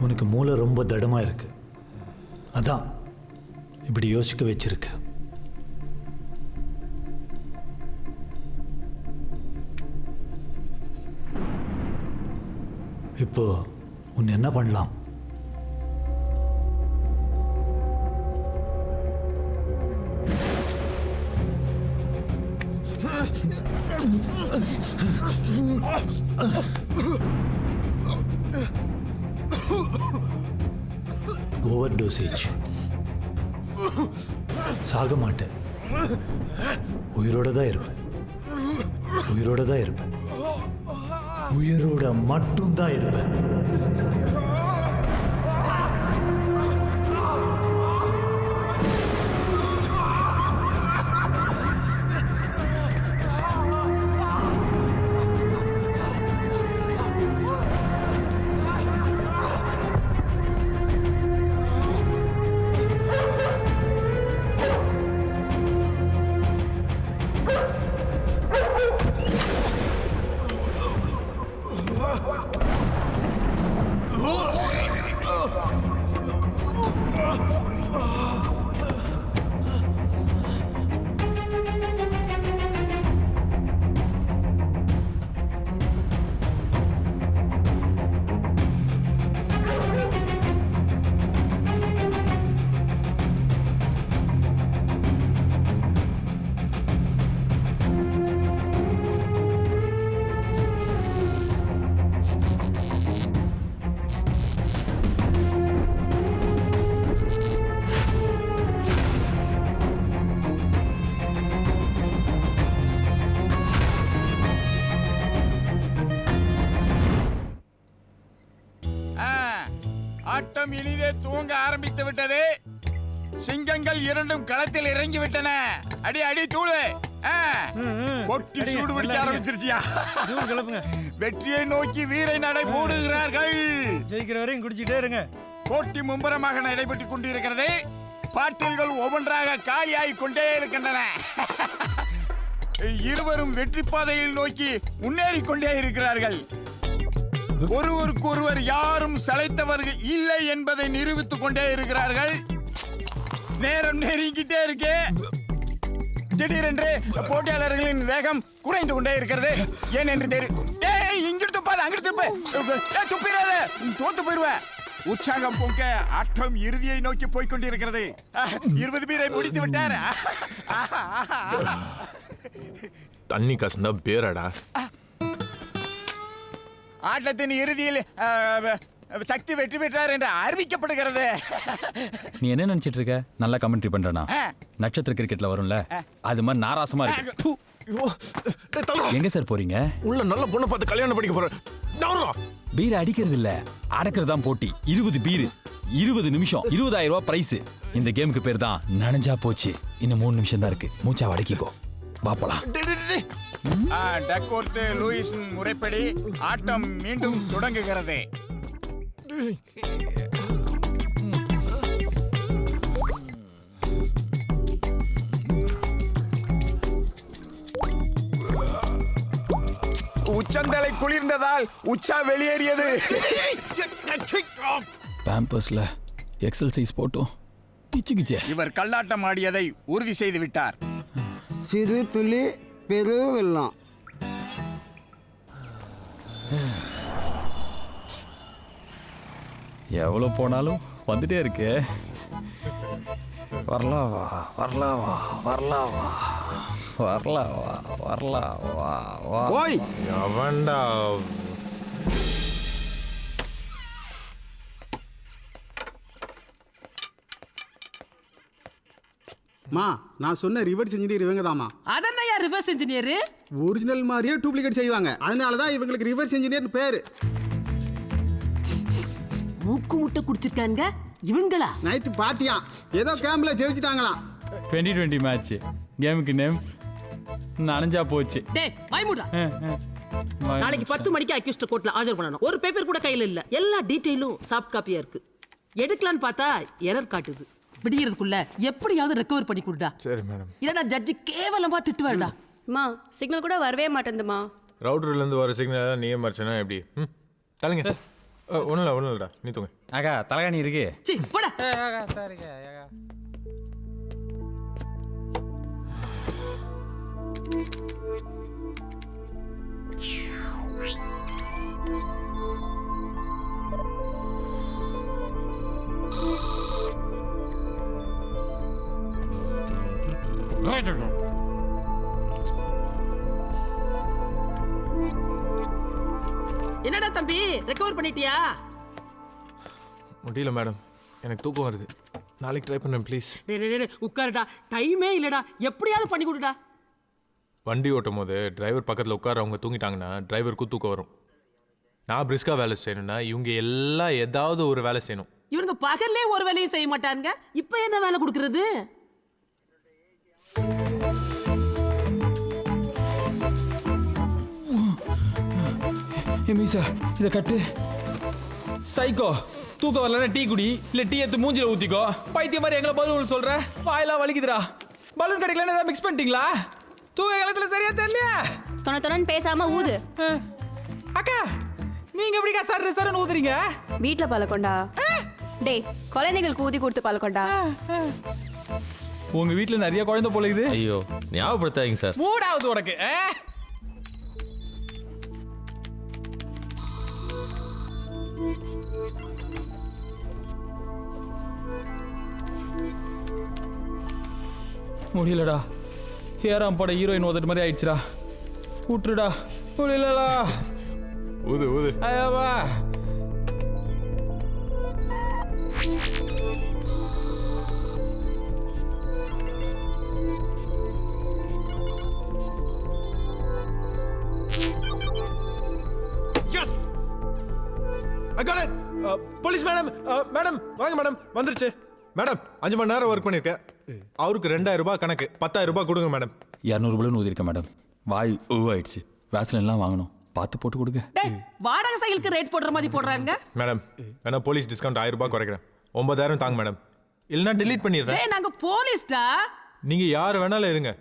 உனக்கு மூளை ரொம்ப தடமா இருக்கு, அதான் இப்படி யோசிக்க வச்சிருக்க. இப்போ உன்னை என்ன பண்ணலாம்? Over dosage. சாக மாட்டேன், உயிரோட தான் இருப்பேன். உயிரோட தான் இருப்பேன். உயிரோட மட்டும்தான் இருப்பேன். ஆட்டம் இனிதே துவங்க ஆரம்பித்து விட்டது. சிங்கங்கள் இரண்டும் களத்தில் இறங்கி விட்டன. அடி அடி தூளு. கொட்டி சூடு பிடிக்க ஆரம்பிச்சிருச்சியா? வெற்றியை நோக்கி வீரை நடை போடுகிறார்கள். ஜெயிக்கிற வரையும் குடிச்சிட்டே இருங்க. போட்டி மும்முரமாக நடைபெற்றுக் கொண்டிருக்கிறது. பாட்டில்கள் ஒவ்வொன்றாக காலியாகிக் கொண்டே இருக்கின்றன. இருவரும் வெற்றி பாதையில் நோக்கி முன்னேறி கொண்டே இருக்கிறார்கள். ஒருவருக்கு ஒருவர் யாரும் சளைத்தவர்கள் இல்லை என்பதை நிரூபித்துக் கொண்டே இருக்கிறார்கள். நேரம் நெருங்கிட்டே இருக்கு. திடீரென்று போட்டியாளர்களின் வேகம் குறைந்து கொண்டே இருக்கிறது. ஏன் என்று தெரியும். இங்கிட்டு துப்பாது, அங்கிட்டு துப்பு. துப்பிடாத, தோத்து போயிருவ. உற்சாகம் பொங்க ஆட்டம் இறுதியை நோக்கி போய்கொண்டிருக்கிறது. 20 பேரை முடித்து விட்டார். தண்ணி கசந்தா பேரடா. ஆட்டத்தின் இறுதியில் சக்தி வெற்றி பெற்றார் என்று அறிவிக்கப்படுகிறது. நீ என்ன நினைச்சிட்டு இருக்க? நல்லா கமெண்ட்ரி பண்றனா? நட்சத்திர கிரிக்கெட்ல வரும்ல, அது மாதிரி நாராசமா இருக்கு. எங்க சார் போறீங்க? உள்ள நல்ல பொண்ணு பார்த்து கல்யாணம் பண்ணிக்க போறேன். பீர் அடிக்கிறது இல்ல, அடக்கிறது தான் போட்டி. 20 பீர், 20 நிமிஷம், 20,000 ரூபாய் பிரைஸ். இந்த கேமுக்கு பேர் தான் நனைஞ்சா போச்சு. இன்னும் 3 நிமிஷம் தான் இருக்கு. மூச்சா அடக்கிக்கோ, பாப்பலாம். டக்கோர்ட் லூயிஸ் முறைப்படி ஆட்டம் மீண்டும் தொடங்குகிறது. உச்சந்தலை குளிர்ந்ததால் உச்சா வெளியேறியது. பாம்பர்ஸ்ல எக்ஸல் சைஸ் போட்டோம். பிச்சுக்கிச்சே. இவர் கல்லாட்டம் ஆடியதை உறுதி செய்து விட்டார். சிறு துளி பெரு வெள்ளம். எவ்வளவு போனாலும் வந்துட்டே இருக்கு. வரலாவா வரலாவா வரலாவா வரலாவா வரலாவா வா. ஓய் அவன்டா. மா, நான் சொன்ன ரிவர்ஸ் இன்ஜினியர் இவங்க தாமா. அதென்னையா ரிவர்ஸ் இன்ஜினியர்? ஒரிஜினல் மாதிரியே டூப்ளிகேட் செய்வாங்க. அதனால தான் இவங்களுக்கு ரிவர்ஸ் இன்ஜினியர் பேரு. மூக்கு முட்டை குடிச்சிருக்காங்க இவங்களா? நைட்டு பார்ட்டியா, ஏதோ கேம்ப்ல ஜெயிச்சிட்டாங்களாம். 2020 மேட்ச். கேமுக்கு நேம் நனைஞ்சா போச்சு. டேய் வாய் மூடா. நாளைக்கு 10 மணிக்கு அக்யூஸ்ட் கோர்ட்ல ஆஜர் பண்ணனும். ஒரு பேப்பர் கூட கையில இல்ல. எல்லா டீடைலும் சாஃப்ட் காப்பியா இருக்கு. எடுக்கலான்னு பார்த்தா எரர் காட்டுது. விடியறதுக்குள்ள எப்படியாவது ரெக்கவர் பண்ணி கொடுடா. சரி மேடம். இல்லனா ஜட்ஜ் கேவலமா திட்டுவாருடா. மா சிக்னல் கூட வரவே மாட்டேங்குதுமா. ரவுட்டர்ல இருந்து வர சிக்னல் நீயே மறைச்சனா எப்படி? தலங்க. ஒன்றும் இல்லைடா நீ தூங்க. ஆகா தலகாணி இருக்கு. சி போடா. என்னடா தம்பி ரெக்கவர் பண்ணிட்டியா? முடியல மேடம், எனக்கு தூக்கம் வருது. நாளைக்கு ட்ரை பண்ணேன் ப்ளீஸ். டேய் உட்காருடா, டைமே இல்லடா, எப்படியாவது பண்ணி கொடுடா. வண்டி ஓட்டும் போது டிரைவர் பக்கத்தில் உட்கார அவங்க தூங்கிட்டாங்கன்னா டிரைவருக்கும் தூக்கம் வரும். நான் பிரிஸ்கா வேலை செய்யணும்னா இவங்க எல்லாம் ஏதாவது ஒரு வேலை செய்யணும். இவனுங்க பகல்லே ஒரு வேலையும் செய்ய மாட்டானுங்க, இப்ப என்ன வேலை கொடுக்கறது? மீசா இதை கட்டு. சைக்கோ, தூக்கம் வரலன்னா டீ குடி, இல்ல டீ எடுத்து மூஞ்சில ஊத்திக்கோ. பைத்திய மாதிரி எங்களை பலூன் சொல்ற, வாயெல்லாம் வலிக்குதுடா. பலூன் கிடைக்கலன்னு ஏதாவது மிக்ஸ் பண்ணிட்டீங்களா? தூக்க காலத்துல சரியா தெரியல. தொண பேசாம ஊது. அக்கா நீங்க எப்படிக்கா சர்ன்னு ஊதுறீங்க? வீட்ல பாலக்கொண்டா. டேய் குழந்தைங்களுக்கு ஊதி கொடுத்து பாலக்கொண்டா. உங்க வீட்ல நிறைய குழந்தை போல இது. ஐயோ ஞாபகப்படுத்தாதீங்க சார். மூடாவது உனக்கு. முடியலடா, ஏறாம் பட ஹீரோயின் ஓதுற மாதிரி ஆயிடுச்சுடா. விட்டுருடா, முடியலடா. ஊது ஊது. ஐயாவா போலீஸ் மேடம், மேடம் வாங்க மேடம், வந்துருச்சு மேடம். 5 மணி நேரம் ஒர்க் பண்ணிருக்கேன். அவருக்கு 2000 ரூபாய் கணக்கு, 10,000 ரூபாய் கொடுங்க மேடம். 200 பலூன் ஊதிருக்கேன் மேடம். வாய் ஆயிடுச்சு. வேஸ்லின்லாம் வாங்கணும், பார்த்து போட்டு கொடுங்க. டேய் வாடகை சைக்கிளுக்கு ரேட் போடுற மாதிரி போடுறாங்க. மேடம் வேணா போலீஸ் டிஸ்கவுண்ட் 1000 ரூபாய் குறைக்கிறேன். 9000 தாங்க மேடம், இல்லைன்னா டெலீட் பண்ணிடுறேன். டேய் நாங்க போலீஸ்டா. நீங்க யார் வேணாலும் இருங்க,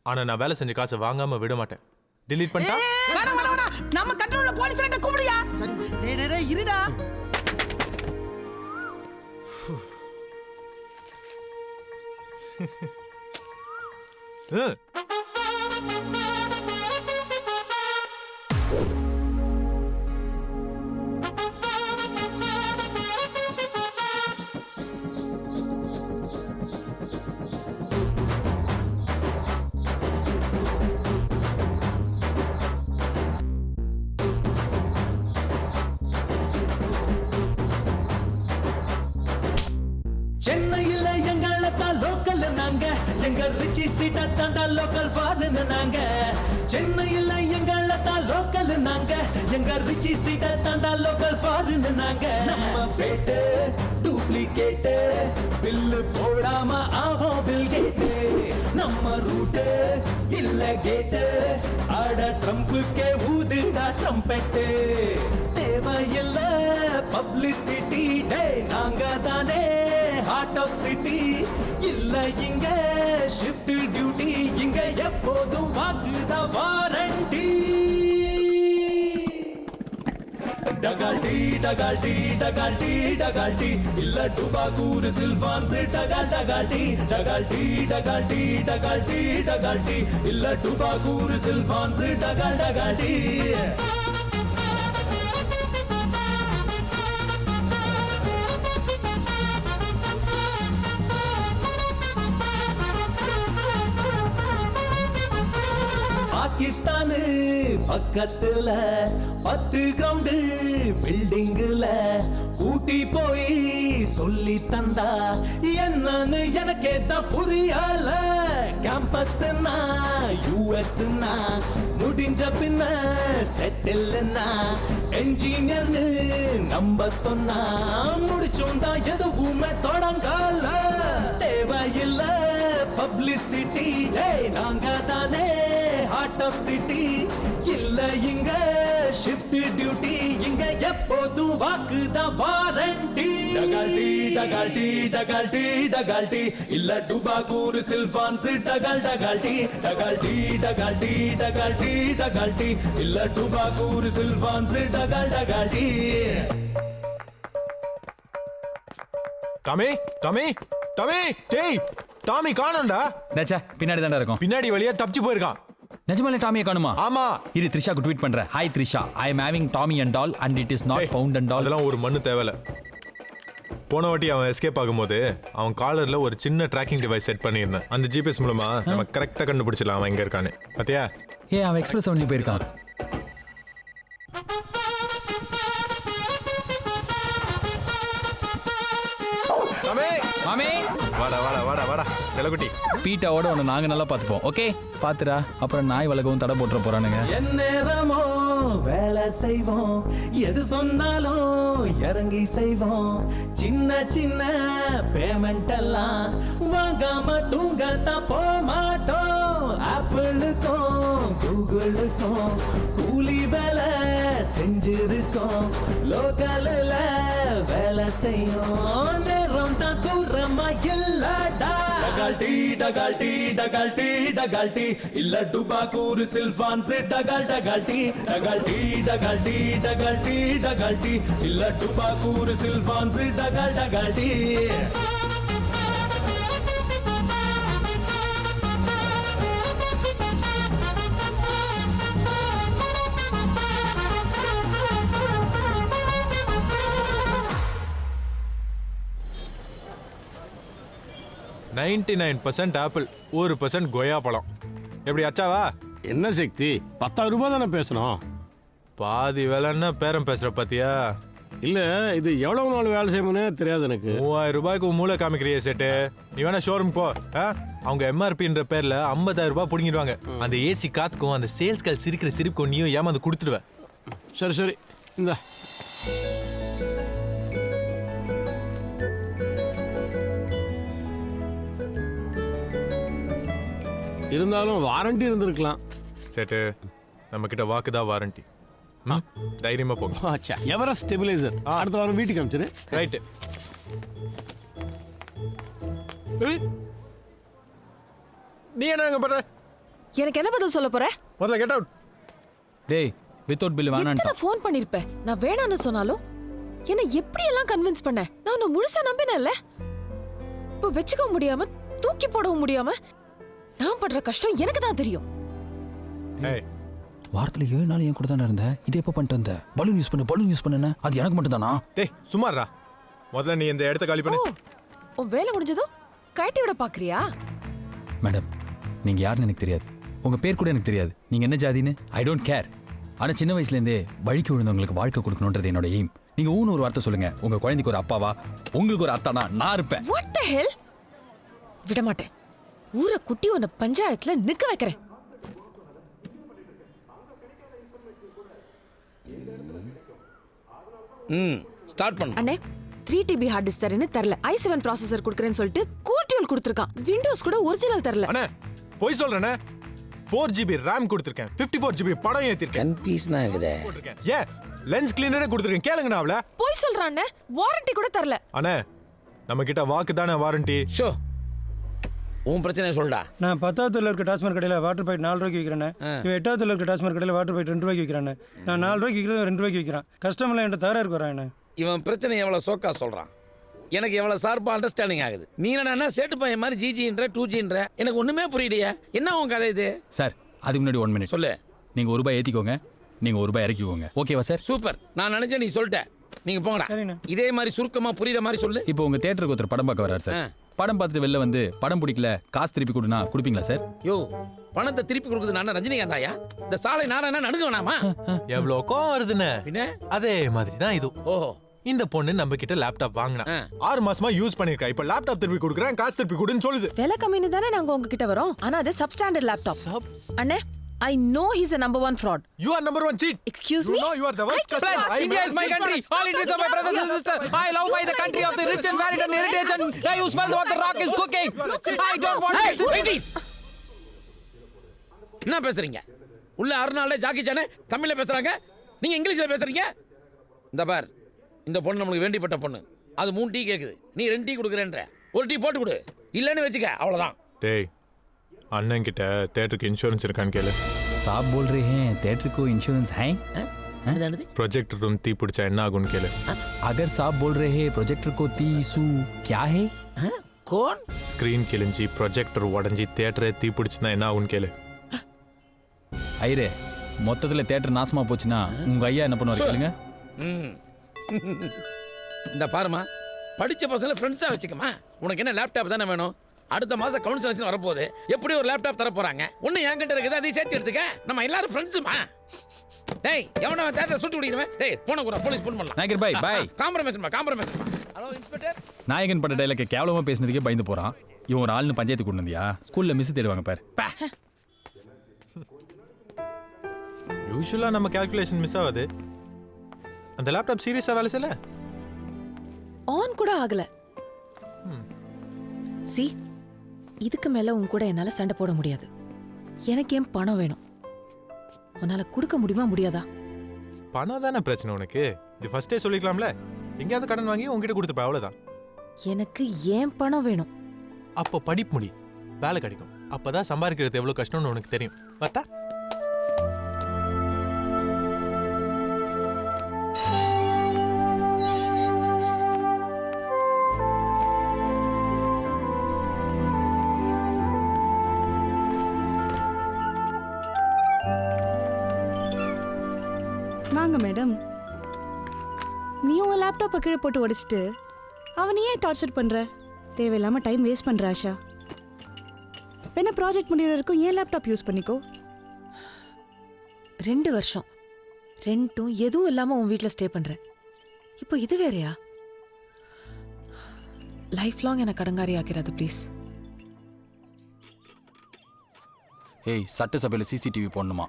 ஆனா நான் வேலை செஞ்ச காசை வாங்காம விட மாட்டேன். டெலீட் பண்ணிட்டா வேணாம் வேணாம் வேணாம், நம்ம கண்ட்ரோல்ல போலீஸ் கிட்ட கூப்பிடுயா. டேய் இருடா. சென்னையில எங்களை தான் லோக்கல் நாங்க, எங்க ரிச்சி ஸ்ட்ரீட்டா தாண்டா லோக்கல் ஃபாரின் நாங்க. சென்னையில எங்களை தான் லோக்கல் நாங்க, எங்க ரிச்சி ஸ்ட்ரீட்டா தாண்டா லோக்கல் ஃபாரின் நாங்க. நம்ம ஃபேட்டு டூப்ளிகேட், பில்லு போடாம ஆவோம் பில் கேட்டு. நம்ம ரூட்டு இல்ல கேட்டு, ஆட ட்ரம்புக்கே ஊதுடா ட்ரம்பெட்டு. தேவையில்ல பப்ளிசிட்டி, டே நாங்க தானே ஹார்ட் ஆஃப் சிட்டி. இல்ல இங்க ஷிஃப்ட் டியூட்டி, இங்க எப்போதும் வாக்குதான் வாரண்டி. டகால்டி டகால்டி டகால்டி டகால்டி, இல்ல டுபாகூர் சில்வான்ஸ் டகால் டகால்டி. டகால்டி டகால்டி டகால்டி டகால்டி, இல்ல டுபாகூர் சில்வான்ஸ் டகால் டகால்டி. பாகிஸ்தானு பக்கத்துல 10 கிரவுண்டு பில்டிங்ல கூட்டி போய் சொல்லி தந்தா என்னன்னு எனக்கே தான் புரியல. கேம்பஸ்னா யூஎஸ்னா முடிஞ்ச பின்ன செட்டில்னா என்ஜினியர்னு நம்ப சொன்னா முடிச்சோம் தான் எதுவுமே தொடங்கால. தேவையில்ல பப்ளிசிட்டி, நாங்க தானே ஹார்ட் ஆஃப் சிட்டி. இல்ல இங்க ஷிஃப்ட் டியூட்டி, இங்க எப்போதும் வாக்குதான் வாரண்டி. டகால்டி டகால்டி டகால்டி டகால்டி இல்ல டுபாகூர் சில்பான்ஸ் டகால் டகால்டி. டகால்டி டகால்டி டகால்டி டகால்டி இல்ல டுபாகூர் சில்பான்ஸ் டகால் டகால்டி. டாமி டாமி டாமி டேய் டாமி காணோம்டா. டச்சா பின்னாடி தான்டா இருக்கும். பின்னாடி வழியா தப்பிச்சு போயிருக்கான். நிஜமாலே டாமியை காணுமா? ஆமா. இரு த்ரிஷாக்கு ட்வீட் பண்றேன். Hi Trisha, I am having Tommy and doll and it is not found and doll. அதெல்லாம் ஒரு மண்ணு தேவையில்ல. போன வாட்டி அவன் எஸ்கேப் ஆகும்போது அவன் காலர்ல ஒரு சின்ன ட்ராக்கிங் டிவைஸ் செட் பண்ணியிருந்தேன். அந்த ஜிபிஎஸ் மூலமா நம்ம கரெக்டா கண்டுபிடிச்சலாம் அவன் எங்க இருக்கான்னு. பாத்தியா? அவன் எக்ஸ்பிரஸ் ஒன்லி போயிருக்கான். மாமே வாடா வாடா வாடா வாடா செலகுட்டி. பீட்டாவோட உன்னை நாங்க நல்லா பார்த்துப்போம். ஓகே பாத்துடா, அப்புறம் நாய் வளகவும் தடை போட்டுற போறானுங்க. எந்நேரமோ வேலை செய்வோம், எது சொன்னாலும் இறங்கி செய்வோம். சின்ன சின்ன பேமெண்ட் எல்லாம் வாங்காம தூங்கத்தான் போமாட்டோம். ஆப்பிளுக்கும் கூகுளுக்கும் கூலி வேலை செஞ்சிருக்கோம். லோக்கல்ல வேலை செய்யும் நேரம் தான் தூரமா இல்லடா. டகால்டி டகால்டி டகால்டி டகால்டி இல்ல டுபாகூர் சில்பான்ஸ் டகால் டகால்டி. டகால்டி டகால்டி டகால்டி டகால்டி இல்ல டுபாகூர் சில்பான்ஸ் டகால் டகால்டி. ஆப்பிள், 1% கொய்யா பழம். எப்படி அச்சாவா? என்ன சக்தி, 10,000 ரூபாய் தானே பேசணும். பாதி வேலைன்னா பேரம் பேசுற பாத்தியா? இல்ல இது எவ்வளவு நாள் வேலை செய்யணும்னே தெரியாது எனக்கு. 3000 ரூபாய்க்கு மூளை காமிக்கிறிய செட்டு. நீ வேணா ஷோரூம் போ. அவங்க எம்ஆர்பின்ற பேர்ல 50,000 ரூபாய் புடிங்கிடுவாங்க. அந்த ஏசி காத்துக்கும் அந்த சேல்ஸ் கால் சிரிக்கிற சிரிப்புக்கும் நீயும் ஏமாந்து கொடுத்துடுவ. சரி சரி இந்த இருந்தாலும் வாரண்டி இருந்திருக்கலாம். சேட்டு நம்ம கிட்ட வாக்குதான் வாரண்டி. தைரியமா போங்க. எவரெஸ்ட் ஸ்டெபிலைசர் அடுத்த வாரம் வீட்டுக்கு அனுப்பிச்சிரு. ரைட்டு. நீ என்ன பண்ற? எனக்கு என்ன பதில் சொல்ல போற? முதல்ல கெட் அவுட். டேய் வித்தவுட் பில் வேணாம்டா. நான் ஃபோன் பண்ணிருப்பேன். நான் வேணான்னு சொன்னாலும் என்ன எப்படி எல்லாம் கன்வின்ஸ் பண்ண? நான் உன்னை முழுசா நம்பினேன்ல. இப்போ வெச்சுக்க முடியாம தூக்கி போடவும் முடியாம நான் படுற கஷ்டம் எனக்கு தான் தெரியும். வாரத்துல 7 நாள் என் கூட தானே இருந்த. இது எப்போ பண்ணிட்டு வந்த? பலூன் யூஸ் பண்ணு அது எனக்கு மட்டும் தானா? டேய் சும்மாறா. முதல்ல நீ இந்த இடத்த காலி பண்ணு. உன் வேலை முடிஞ்சதும் கழட்டி விட பாக்குறியா? மேடம் நீங்க யாருன்னு எனக்கு தெரியாது. உங்க பேர் கூட எனக்கு தெரியாது. நீங்க என்ன ஜாதின்னு ஐ டோன்ட் கேர். ஆனா சின்ன வயசுல இருந்தே வழிக்கு விழுந்தவங்களுக்கு வாழ்க்கை கொடுக்கணும்ன்றது என்னோட எய்ம். நீங்க ஒரு வார்த்தை சொல்லுங்க, உங்க குழந்தைக்கு ஒரு அப்பாவா உங்களுக்கு ஒரு அத்தானா நான் இருப்பேன். What the hell? விட மாட்டேன். ஊரை குட்டி உன்னை பஞ்சாயத்துல நிக்க வைக்கிறேன். ஸ்டார்ட் பண்ணு. அண்ணே 3TB ஹார்ட் டிஸ்க் தரேன்னு தரல. i7 ப்ராசஸர் கொடுக்கறேன்னு சொல்லிட்டு கூட்டியல் கொடுத்திருக்கான். விண்டோஸ் கூட ஒரிஜினல் தரல. அண்ணே போய் சொல்றேனே. 4GB RAM கொடுத்திருக்கேன். 54GB படம் ஏத்திருக்கேன். கன்ஃபியூஸ்னா இருக்குது. ஏ லென்ஸ் கிளீனரே கொடுத்திருக்கேன். கேளுங்கடா அவள. போய் சொல்றானே. வாரண்டி கூட தரல. அண்ணே நம்ம கிட்ட வாக்கு தானே வாரண்டி. ஷோ உன் பிரச்சனை சொல்டா. நான் 10வது தெருல இருக்க டாஸ்மார்க் கடையில் வாட்டர் பைப் 4 ரூபாய்க்கு விற்கிறேன். இவன் 8வது தெருல இருக்க டாஸ்மார்க் கடையில் வாட்டர் பைப் 2 ரூபாய்க்கு விற்கிறான். நான் 4 ரூபாய்க்கு விற்கிறது 2 ரூபாய்க்கு விற்கிறான். கஸ்டமர்லாம் என்கிட்ட தர இருக்கிறான். என்ன இவன் பிரச்சனை எவ்வளோ சோக்கா சொல்கிறான். எனக்கு எவ்வளோ ஷார்ப்பாக அண்டர்ஸ்டாண்டிங் ஆகுது. நீ என்ன சேட்டு பையன் மாதிரி ஜிஜின்ற 2Gன்ற எனக்கு ஒன்றுமே புரியலையா? என்ன உன் கதை இது? சார் அதுக்கு முன்னாடி 1 மினிட் சொல்லு. நீங்க ₹1 ஏத்திக்கோங்க, நீங்க ₹1 இறக்கிக்கோங்க. ஓகேவா சார்? சூப்பர். நான் நினைச்சேன் நீ சொல்லிட்ட. நீங்க போங்கடா. இதே மாதிரி சுருக்கமா புரியுற மாதிரி சொல்லு. இப்போ உங்க தியேட்டருக்கு ஒருத்தர் படம் பார்க்க வராரு சார். படம் பார்த்துட்டு வெளில வந்து படம் பிடிக்கல காசு திருப்பி கொடுனா கொடுப்பீங்களா சார்? யோ பணத்தை திருப்பி கொடுக்குறது நான் ரஜினிகாந்தாயா? இந்த சாலை நாராயணா நடுங்க வேணாமா? எவ்வளோ கோவம் வருதுன்னு. பின்ன அதே மாதிரி தான் இது. ஓஹோ இந்த பொண்ணு நம்ம கிட்ட லேப்டாப் வாங்கினா 6 மாசமா யூஸ் பண்ணிருக்கா. இப்ப லேப்டாப் திருப்பி கொடுக்குறேன் காசு திருப்பி கொடுன்னு சொல்லுது. விலை கம்மின்னு தானே நாங்க உங்ககிட்ட வரோம். ஆனா அது சப்ஸ்டாண்டர்ட் லேப்டாப். அண்ணே I know he's a number 1 fraud. You are number 1 cheat. Excuse me? You know you are the worst customer. India is my country. All Indians are my brothers and sisters. I love my the country of the rich and varied and heritage and you smell what the rock is cooking. I don't want to ladies. என்ன பேசுறீங்க? உள்ள அருணாளே Jackie Sanae தமிழ்ல பேசுறாங்க. நீங்க இங்கிலீஷ்ல பேசுறீங்க. இந்த பார், இந்த பொண்ணு நம்மளுக்கு வேண்டிப்பட்ட பொண்ணு. அது 3 டீ கேக்குது, நீ 2 டீ கொடுக்குறேன்ற. ஒரு டீ போட்டு கொடு, இல்லைன்னு வச்சுக்க, அவ்வளோதான். டேய், அண்ணன் கிட்ட தேட்டருக்கு இன்சூரன்ஸ் இருக்கான்னு கேளு. साहब बोल रहे हैं थिएटर को इंश्योरेंस है? ப்ரொஜெக்டர் ரூம் தீ பிடிச்சா என்ன ஆகும்னு கேளு. अगर साहब बोल रहे हैं प्रोजेक्टर को तीसू क्या है? कौन? ஸ்கிரீன் கிழிஞ்சி ப்ரொஜெக்டர் உடஞ்சி தேட்டரே தீ பிடிச்சுனா என்ன ஆகும்னு கேளு. ஐயரே, மொத்தத்தில் தேட்டர் நாசமா போச்சுன்னா உங்க ஐயா என்ன பண்ணுவார் கேளுங்க. இந்த பாருமா, படிச்ச பசங்களை ஃப்ரெண்ட்ஸாக வச்சுக்கமா. உனக்கு என்ன லேப்டாப் தானே வேணும்? அடுத்த மாதம் கவுன்சிலேஷன் வரப்போகுது, எப்படி ஒரு லேப்டாப் தர போறாங்க. ஒன்று என்கிட்ட இருக்குது, அதையும் சேர்த்து எடுத்துக்க. நம்ம எல்லாரும் ஃப்ரெண்ட்ஸுமா. டேய், எவனை தேட்டரை சுட்டு விடுவேன். டேய், போன கூட போலீஸ் ஃபோன் பண்ணலாம். நாயகர் பாய் பாய். காம்ப்ரமைஸ். Hello inspector. நாயகன் பட்ட டைலாக் கேவலமா பேசினதுக்கே பயந்து போறான். இவன் ஒரு ஆள்னு பஞ்சாயத்து கொண்டு வந்தியா? ஸ்கூல்ல மிஸ் தேடுவாங்க பாரு. யூஸ்வலாக நம்ம கால்குலேஷன் மிஸ் ஆகாது. அந்த லேப்டாப் சீரியஸாக வேலை செய்யல, ஆன் கூட ஆகல. சி, இதுக்கு மேல உன் கூட என்னால சண்டை போட முடியாது. எனக்கு ஏன் பணம் வேணும்? உன்னால கொடுக்க முடியுமா முடியாதா? பணம் தானே பிரச்சனை உனக்கு. இது ஃபர்ஸ்டே சொல்லிக்கலாம்ல. எங்கேயாவது கடன் வாங்கி உங்ககிட்ட கொடுத்துப்ப, அவ்வளோதான். எனக்கு ஏன் பணம் வேணும்? அப்போ படிப்பு முடி, வேலை கிடைக்கும். அப்பதான் சம்பாதிக்கிறது எவ்வளோ கஷ்டம்னு உனக்கு தெரியும். பார்த்தா வாங்க மேடம். நீ உன் லேப்டாப்பை கீழே போட்டு உடைச்சிட்டு அவனை ஏன் டார்ச்சர் பண்ற? தேவையில்லாம டைம் வேஸ்ட் பண்ற ஆஷா. வேணா ப்ராஜெக்ட் முடிகிற வரைக்கும் ஏன் லேப்டாப் யூஸ் பண்ணிக்கோ. 2 வருஷம் ரெண்டும் எதுவும் இல்லாம உன் வீட்டில் ஸ்டே பண்றேன். இப்போ இது வேறையா? லைஃப் லாங் எனக்கு கடங்காரி ஆக்கிறாது ப்ளீஸ். ஏய், சட்டசபையில் சிசிடிவி போடணுமா?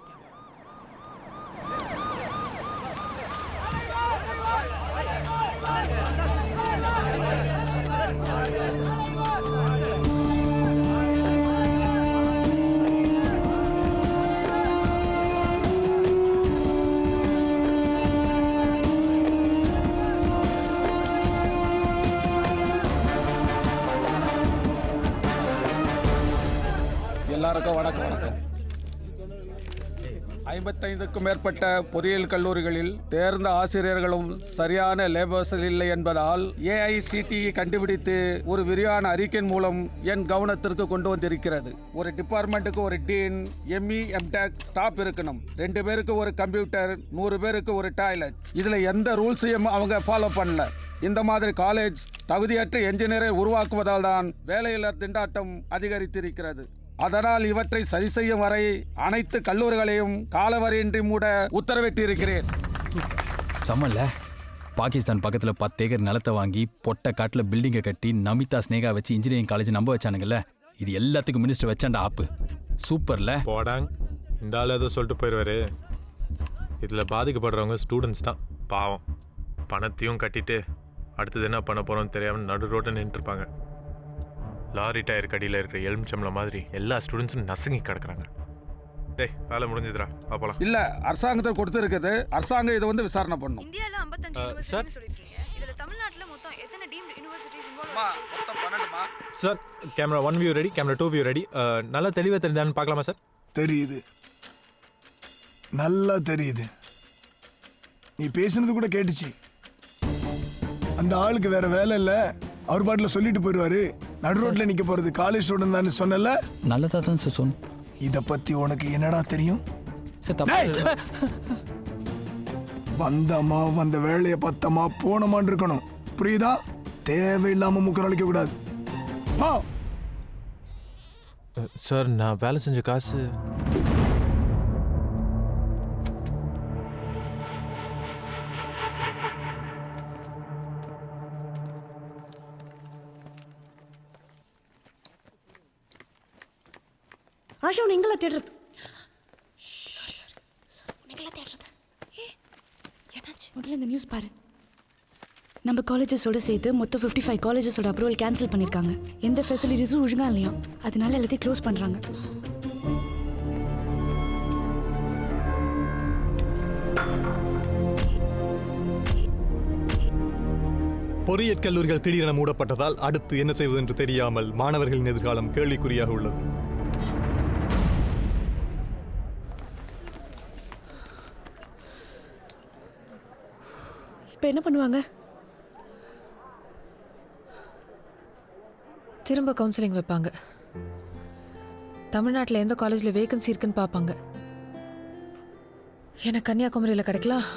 எல்லாருக்கும் வணக்கம். 55க்கும் மேற்பட்ட பொறியியல் கல்லூரிகளில் தேர்ந்த ஆசிரியர்களும் சரியான லேபர்ஸ் இல்லை என்பதால் ஏஐசிடிஇ கண்டுபிடித்து ஒரு விரிவான அறிக்கையின் மூலம் என் கவனத்திற்கு கொண்டு வந்திருக்கிறது. ஒரு டிபார்ட்மெண்ட்டுக்கு ஒரு டீன், எம்இ, எம்டெக் ஸ்டாஃப் இருக்கணும். 2 பேருக்கு ஒரு கம்ப்யூட்டர், 100 பேருக்கு ஒரு டாய்லெட். இதுல எந்த ரூல்ஸையும் அவங்க ஃபாலோ பண்ணல. இந்த மாதிரி காலேஜ் தகுதியற்ற என்ஜினியரை உருவாக்குவதால் தான் வேலையில்லா திண்டாட்டம் அதிகரித்திருக்கிறது. அதனால் இவற்றை சரி செய்யும் வரை அனைத்து கல்லூரிகளையும் காலவரையின்றி மூட உத்தரவிட்டிருக்கிறேன். சமல்ல, பாகிஸ்தான் பக்கத்துல 10 ஏக்கர் நிலத்தை வாங்கி பொட்ட காட்டுல பில்டிங்கை கட்டி நமிதா ஸ்னேகா வச்சு இன்ஜினியரிங் காலேஜ் நம்ப வச்சானுங்கல்ல. இது எல்லாத்துக்கும் மினிஸ்டர் வச்சாண்ட ஆப்பு. சூப்பர்ல. போடாங், இந்த ஆள் ஏதோ சொல்லிட்டு போயிடுவாரு. இதுல பாதிக்கப்படுறவங்க ஸ்டூடெண்ட்ஸ் தான். பாவம், பணத்தையும் கட்டிட்டு அடுத்தது என்ன பண்ண போறோம்னு தெரியாம நடு ரோட்டை நின்று இருப்பாங்க. லாரி டயர் கடியில் இருக்கிற எலுமிச்சம்பளம் மாதிரி எல்லா ஸ்டூடெண்ட்ஸும் நசுங்கி கிடக்குறாங்க. டேய், வேலை முடிஞ்சுதுடா, பாப்பலாம். இல்ல, அரசாங்கத்தில் கொடுத்து இருக்குது. அரசாங்கம் இதை வந்து விசாரணை பண்ணும். இந்தியால 55 யூனிவர்சிட்டி சொல்லிருக்கீங்க. இதுல தமிழ்நாட்டுல மொத்தம் எத்தனை டீம்டு யூனிவர்சிட்டிஸ் இன்வால்வ்? மொத்தம் 12மா? Sir, camera 1 view ready, camera 2 view ready. நல்லா தெளிவாக தெரியுதான்னு பார்க்கலாமா சார்? தெரியுது, நல்லா தெரியுது. நீ பேசுனது கூட கேட்டுச்சு. அந்த ஆளுக்கு வேற வேலை இல்ல, அவர் பாட்டில் சொல்லிட்டு போயிடுவாரு. நடு ரோட்ல நிக்க போறது காலேஜ் ஸ்டூடெண்ட் தான் சொன்னல. நல்லதா தான் சார் சொன்ன. இத பத்தி உனக்கு என்னடா தெரியும்? வந்தமா வந்த வேலையை பத்தமா போனமான் இருக்கணும், புரியுதா? தேவையில்லாம முக்கரளிக்க கூடாது. சார், நான் வேலை செஞ்ச காசு ஆஷா, நீங்களா தேடுறது? முதல்ல இந்த நியூஸ் பாரு. நம்ம காலேஜஸோட சேர்த்து மொத்தம் 55 காலேஜஸோட அப்ரூவல் கேன்சல் பண்ணியிருக்காங்க. எந்த ஃபெசிலிட்டிஸும் ஒழுங்கா இல்லையா, அதனால எல்லாத்தையும் க்ளோஸ் பண்ணுறாங்க. பொறியியற் கல்லூரிகள் திடீரென மூடப்பட்டதால் அடுத்து என்ன செய்வது என்று தெரியாமல் மாணவர்களின் எதிர்காலம் கேள்விக்குறியாக உள்ளது. இப்போ என்ன பண்ணுவாங்க? திரும்ப கவுன்சிலிங் வைப்பாங்க. தமிழ்நாட்டில் எந்த காலேஜில் வேகன்சி இருக்குன்னு பார்ப்பாங்க. எனக்கு கன்னியாகுமரியில் கிடைக்கலாம்,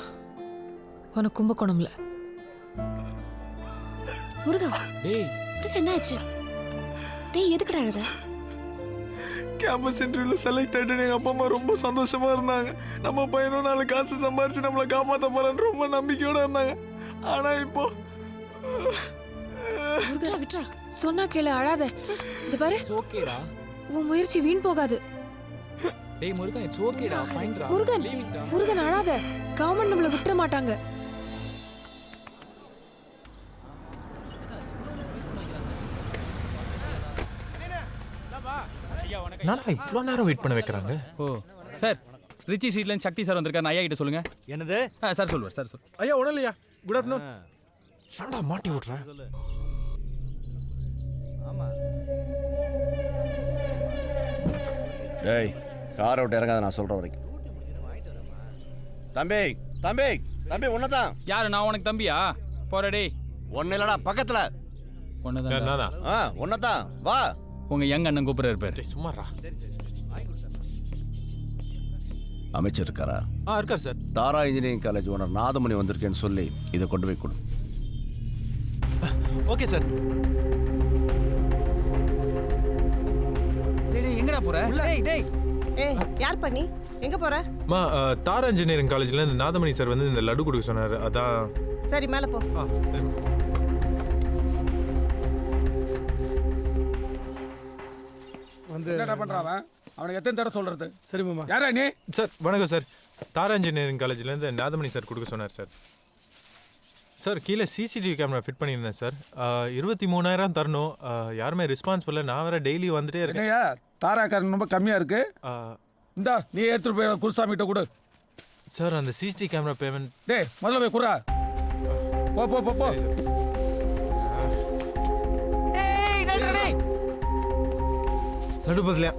உனக்கு கும்பகோணம்ல. முருகா, என்னாச்சு? டேய், எதுக்குடா அழுத? கேம்பஸ் இன்டர்வியூல செலக்ட் ஆகிட்டு எங்கள் அப்பா அம்மா ரொம்ப சந்தோஷமா இருந்தாங்க. நம்ம பையனும் நாலு காசு சம்பாரிச்சு நம்மளை காப்பாற்ற போறேன்னு ரொம்ப நம்பிக்கையோட இருந்தாங்க. ஆனா இப்போ விட்றா, சொன்னா கேளு, அழாத. இது பாரு, ஓகேடா, உன் முயற்சி வீண் போகாது. டேய் முருகன், இட்ஸ் ஓகேடா, ஃபைன்டா. முருகன் அழாத, கவர்மெண்ட் நம்மள விட்டுற மாட்டாங்க. நான் இவ்வளோ நேரம் வெயிட் பண்ண வைக்கிறாங்க. ஓ சார், ரிச்சி ஸ்ட்ரீட்லேருந்து சக்தி சார் வந்திருக்காரு. ஐயா கிட்ட சொல்லுங்க. என்னது? சார் சொல்லுவார். சார் சொல். ஐயா ஒன்றும் இல்லையா. Good afternoon. ஏன்டா மாட்டி விட்றேன்? டேய், காரை விட்டு இறங்காத, நான் சொல்ற வரைக்கும். தம்பி தம்பி தம்பி, உன்னதான். யாரு? நான் உனக்கு தம்பியா? போற டேய். ஒன்னு இல்லடா, பக்கத்துல. ஒன்னதான். உன்னதான், வா. உங்க யங் அண்ணன் கூப்பிடுறாரு பேர். சும்மாரா. அமைச்சர் இருக்காரா? இருக்கார் சார். தாரா இன்ஜினியரிங் காலேஜ் ஓனர் நாதமணி வந்திருக்கேன்னு சொல்லி இதை கொண்டு போய் கொடு. Okay sir. எங்கடா போற? டேய் யார் பண்ணி? எங்க போற? தாரா இன்ஜினியரிங் காலேஜ்ல இந்த நாதமணி சார் வந்து இந்த லட்டு கொடுக்க சொன்னாரு. அதான். சரி, மேல போ. வந்து என்ன பண்றான்? அவனுக்கு எத்தனை தடவை சொல்றது? சரி மாமா. யாரா நீ? சார் வணக்கம் சார். தாரா இன்ஜினியரிங் காலேஜ்ல இருந்து நாதமணி சார் கொடுக்க சொன்னார் சார். சார் கீழே சிசிடிவி கேமரா ஃபிட் பண்ணியிருந்தேன் சார். 23,000 தரணும். யாருமே ரெஸ்பான்ஸ் பண்ணல. நான் வேற டெய்லி வந்துட்டே இருக்கேன். தாராக்காரன் ரொம்ப கம்மியா இருக்கு. இந்தா நீ எடுத்துட்டு போய் குருசாமிகிட்ட கொடு. சார் அந்த சிசிடிவி கேமரா பேமெண்ட். டேய், முதல்ல போய் குறா. போ போ போ போ. லட்டு பதிலையா?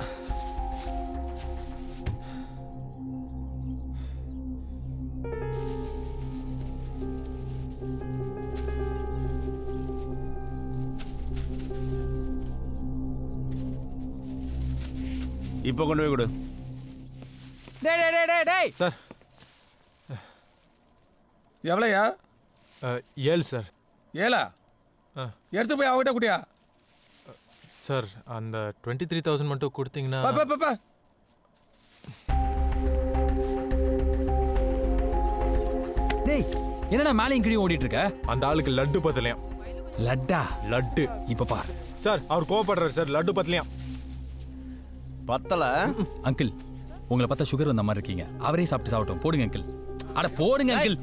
இப்போ கொண்டு போய் கொடு. டேய் சார் எவ்வளோயா? 7 சார். 7? எடுத்து போய் அவகிட்ட குட்டியா. சார் அந்த 23,000 மட்டும் கொடுத்தீங்கன்னா. டேய், என்னடா மேலையும் கீழே ஓடிட்டு இருக்க? அந்த ஆளுக்கு லட்டு பத்தலையாம். லட்டா? லட்டு. இப்ப பார் சார், அவர் கோவப்படுறாரு சார். லட்டு பத்தலையாம். பத்தல அங்கிள், உங்களை பார்த்தா சுகர் வந்த மாதிரி இருக்கீங்க. அவரே சாப்பிட்டு சாப்பிட்டோம். போடுங்க அங்கிள். அட போடுங்க அங்கிள்.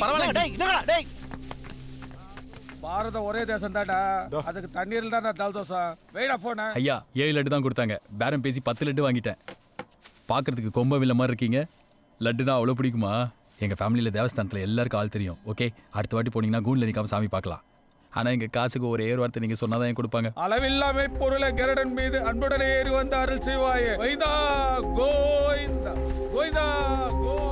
பரவாயில்ல. பாரதம் ஒரே தேசம் தாடா. அதுக்கு தண்ணீர்ல தான் தல் தோசை. வெயிடா போன. ஐயா 7 லட்டு தான் கொடுத்தாங்க. பேரம் பேசி 10 லட்டு வாங்கிட்டேன். பார்க்கறதுக்கு கொம்ப வில்ல மாதிரி இருக்கீங்க. லட்டுனா அவ்வளோ பிடிக்குமா? எங்க ஃபேமிலியில தேவஸ்தானத்துல எல்லாருக்கும் ஆள் தெரியும். ஓகே, அடுத்த வாட்டி போனீங்கன்னா கூண்டில் நிற்காம சாமி பார்க்கலாம். ஆனா எங்க காசுக்கு ஒரே ஒரு வார்த்தை நீங்க சொன்னாதான் கொடுப்பாங்க. அளவில்லாமை பொருளை கருடன் மீது அன்புடனே ஏறி வந்து அருள் செய்வாயே. கோவிந்தா கோவிந்தா கோவிந்தா கோவிந்தா.